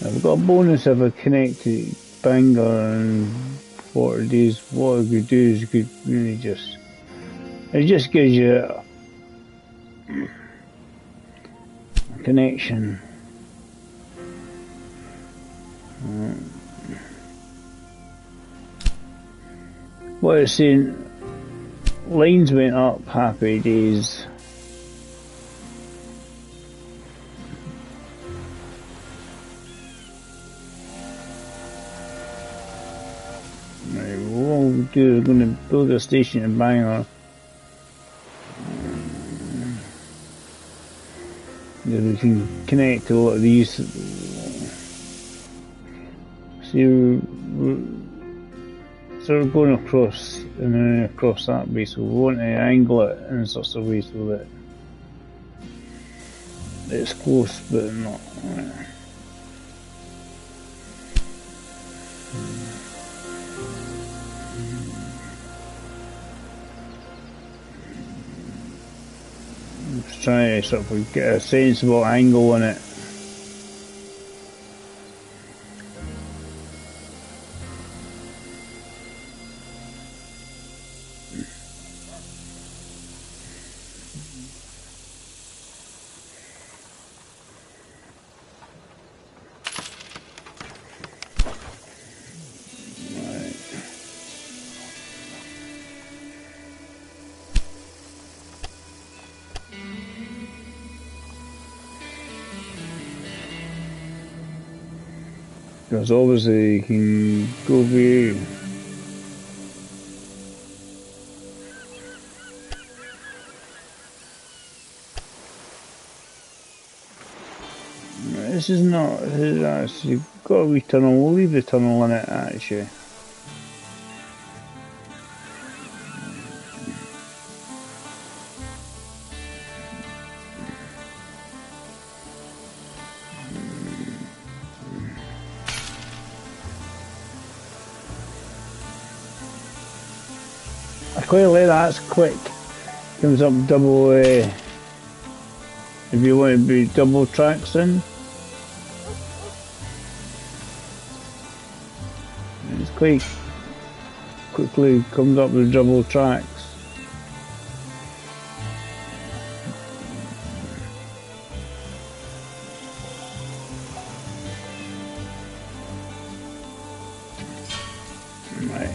I've got a bonus if I connect to Bangor in 40 days. What I could do is you could really just, it just gives you a connection. What it's saying, lines went up, happy days. Right, what we'll do, we're going to build a station in Bangor. Then we can connect to a lot of these. See, so we're going across and then across that way, so we want to angle it in such a way so that it's close but not. Just trying to sort of get a sensible angle on it. Because obviously you can go view. This is not, this is actually got a wee tunnel, we'll leave the tunnel in it actually. I quite like that, it's quick. Comes up double, if you want to be double tracks in. It's quite quickly comes up with double tracks. Right.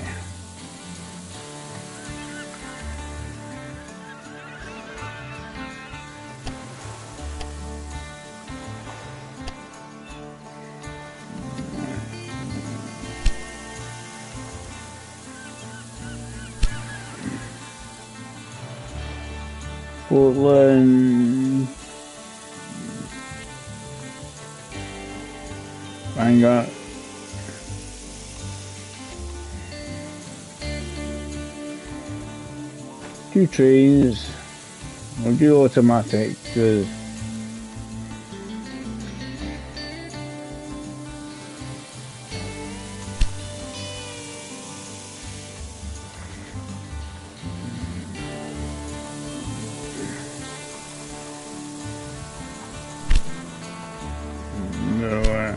Portland. Vanguard. Two trains. We'll do automatic because no.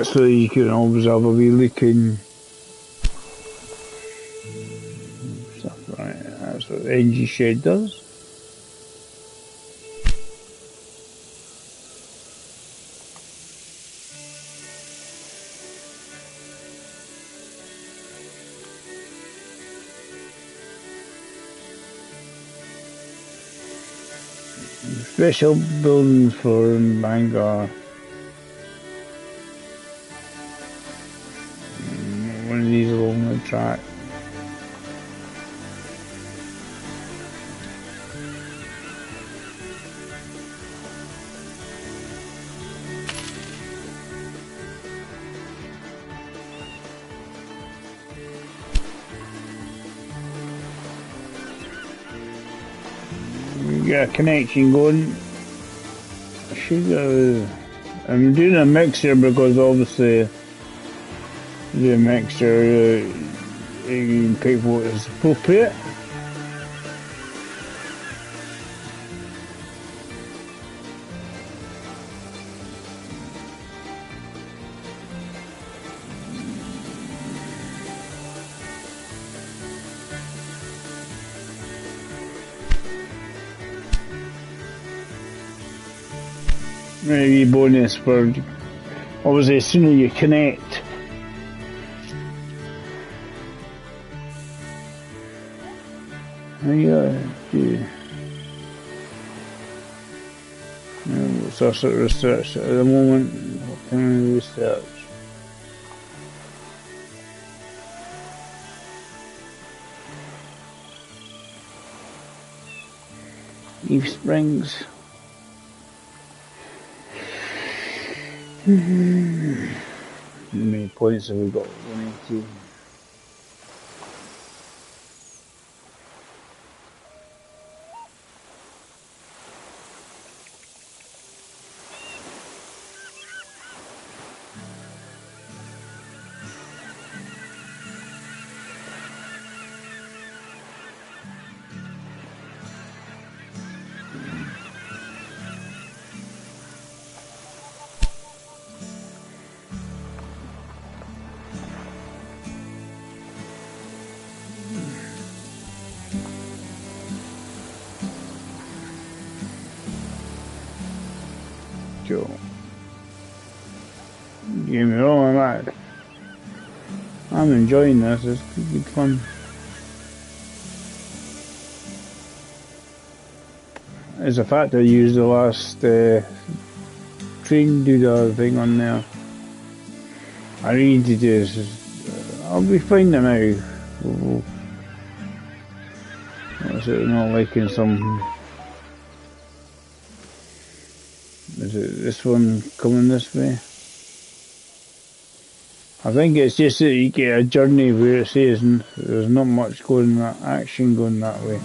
So you can always have a wee look in stuff, right? That's what the NG shed does. Special buildings for Vanguard. One of these along the track. We got a connection going. I'm doing a mixture because obviously the mixture you can pick what is appropriate. Maybe bonus for obviously as soon as you connect. What's our sort of research at the moment? What kind of research? Eve Springs. How many points have we got? 180. Joe. Give me all my life. I'm enjoying this, it's good fun. It's a fact I used the last train doodah thing on there. I really need to do this. I'll be fine now. What's it not liking some? Is it this one coming this way? I think it's just that you get a journey where it says there's not much action going that way.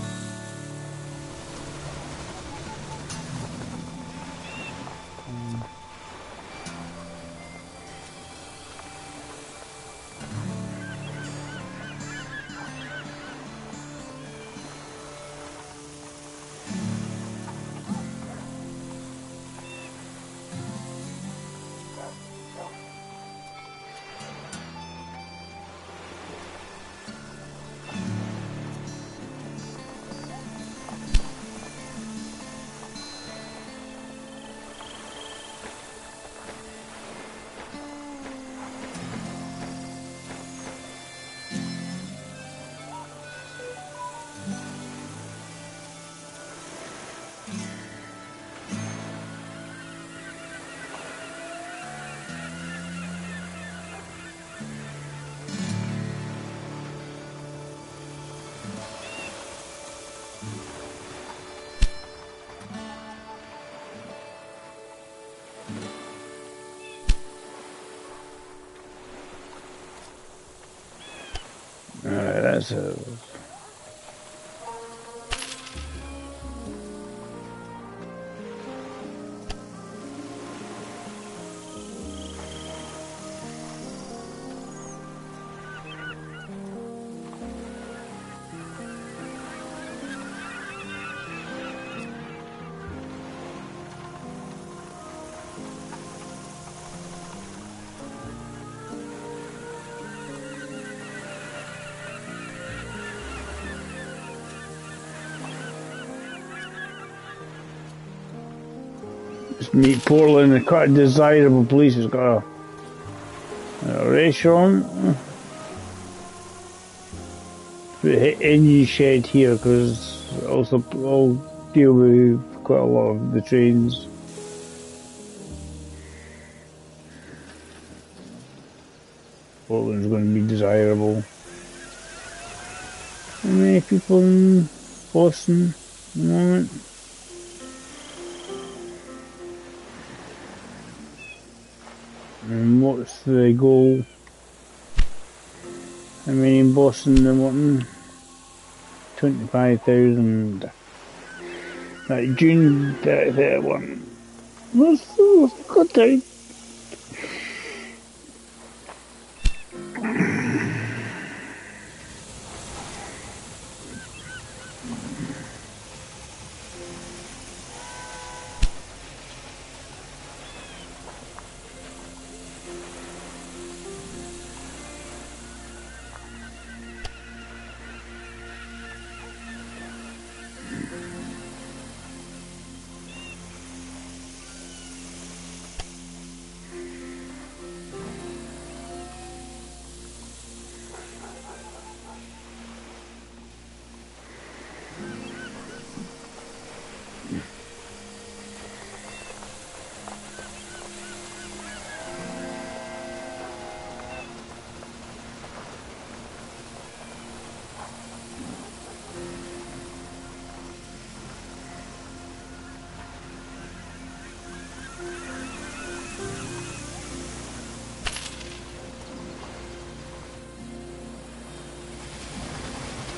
That's meet Portland, a quite desirable place. It's got a restaurant. Engine shed here because also I'll deal with quite a lot of the trains. Portland's going to be desirable. How many people in Boston at the moment? And what's the goal? How many in Boston are wanting? 25,000. Right, June 31. What's good time?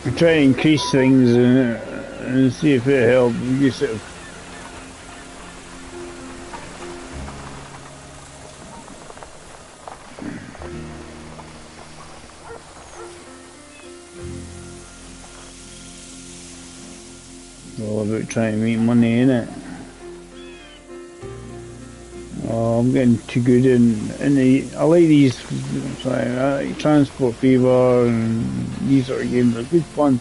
I'm trying to increase things and see if it helps. You sort of all about trying to make money in it. Oh, I'm getting too good in the. I like these. Sorry, I like Transport Fever and these sort of games. They're good fun.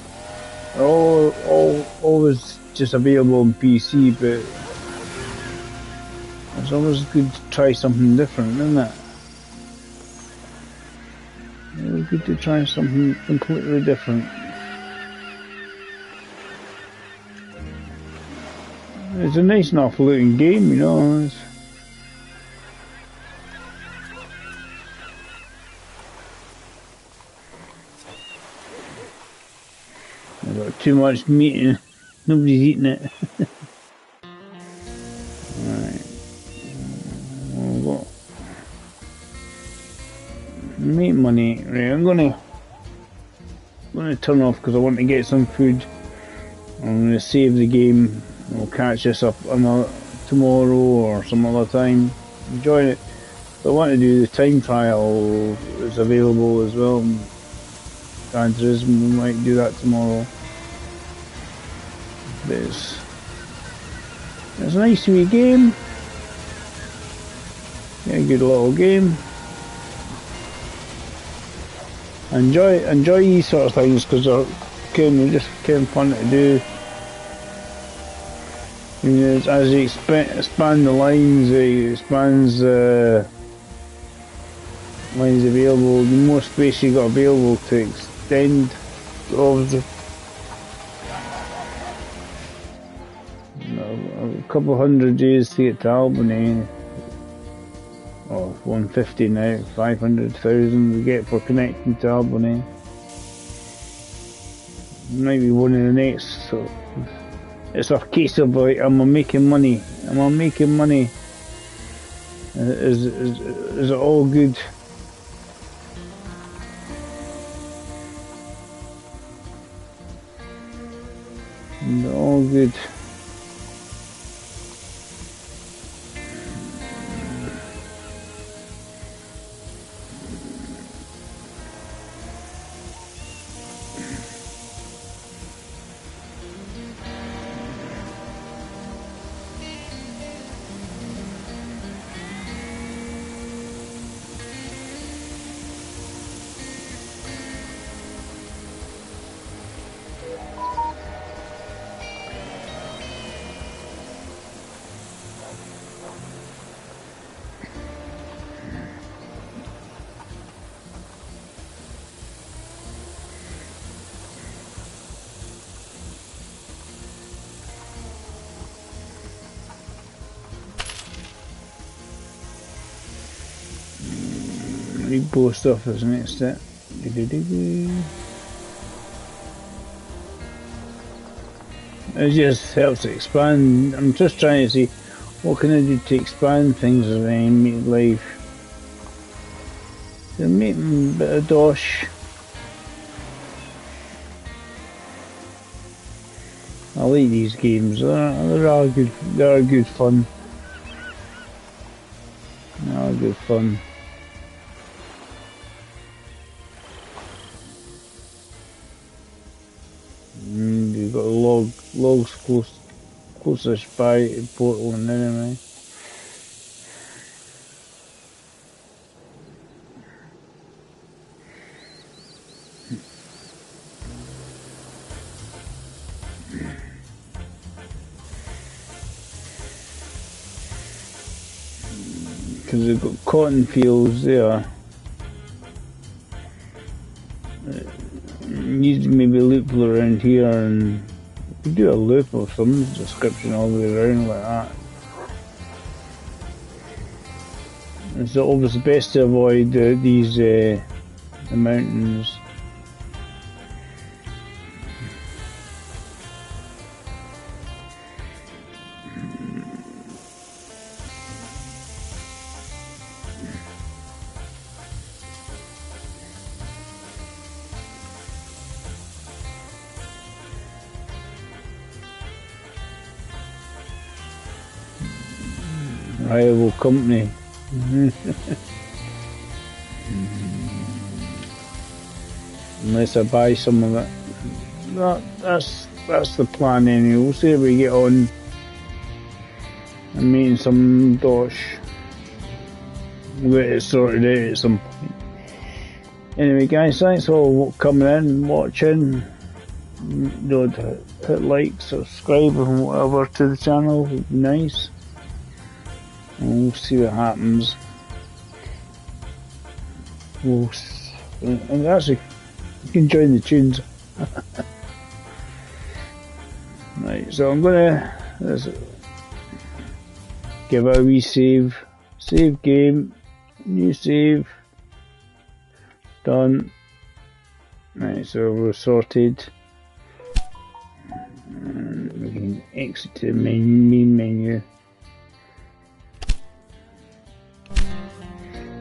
They're always just available on PC, but it's always good to try something different, isn't it? It's good to try something completely different. It's a nice enough looking game, you know. I've got too much meat and nobody's eating it. Right. Make money. Right, I'm gonna turn off because I want to get some food. I'm gonna save the game. We'll catch this up tomorrow or some other time. Enjoy it. I want to do the time trial. It's available as well. Gran Turismo, we might do that tomorrow. But it's a nice wee game. Yeah, a good little game. Enjoy these sort of things because they're just kind of fun to do. And as you expand the lines, it expands lines available. The more space you got available to extend, obviously. A couple hundred days to get to Albany. Oh, 150 now, 500,000 we get for connecting to Albany. Maybe one in the next, so it's a case of like, am I making money? Am I making money? Is it all good? All good. Post office next step. It just helps to expand. I'm just trying to see what can I do to expand things around me life. So making a bit of dosh. I like these games. They're good. They're good fun. They're good fun. You've got logs closest by to Portland anyway. Because they've got cotton fields there. Need to maybe loop around here, and we do a loop of some description all the way around like that. And so obviously best to avoid these the mountains. Rival company. Unless I buy some of it. That's the plan anyway. We'll see if we get on. I'm meeting some dosh. We'll get it sorted out at some point. Anyway guys, thanks for coming in and watching. Don't hit like, subscribe and whatever to the channel. It'd be nice. And we'll see what happens. And actually, you can join the tunes. Right, so I'm gonna give a wee save. Save game. New save. Done. Right, so we're sorted. And we can exit to the main menu.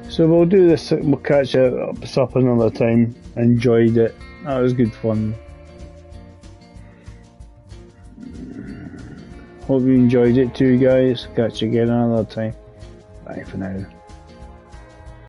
So we'll do this, we'll catch up another time. Enjoyed it. That was good fun. Hope you enjoyed it too guys. Catch you again another time. Bye for now.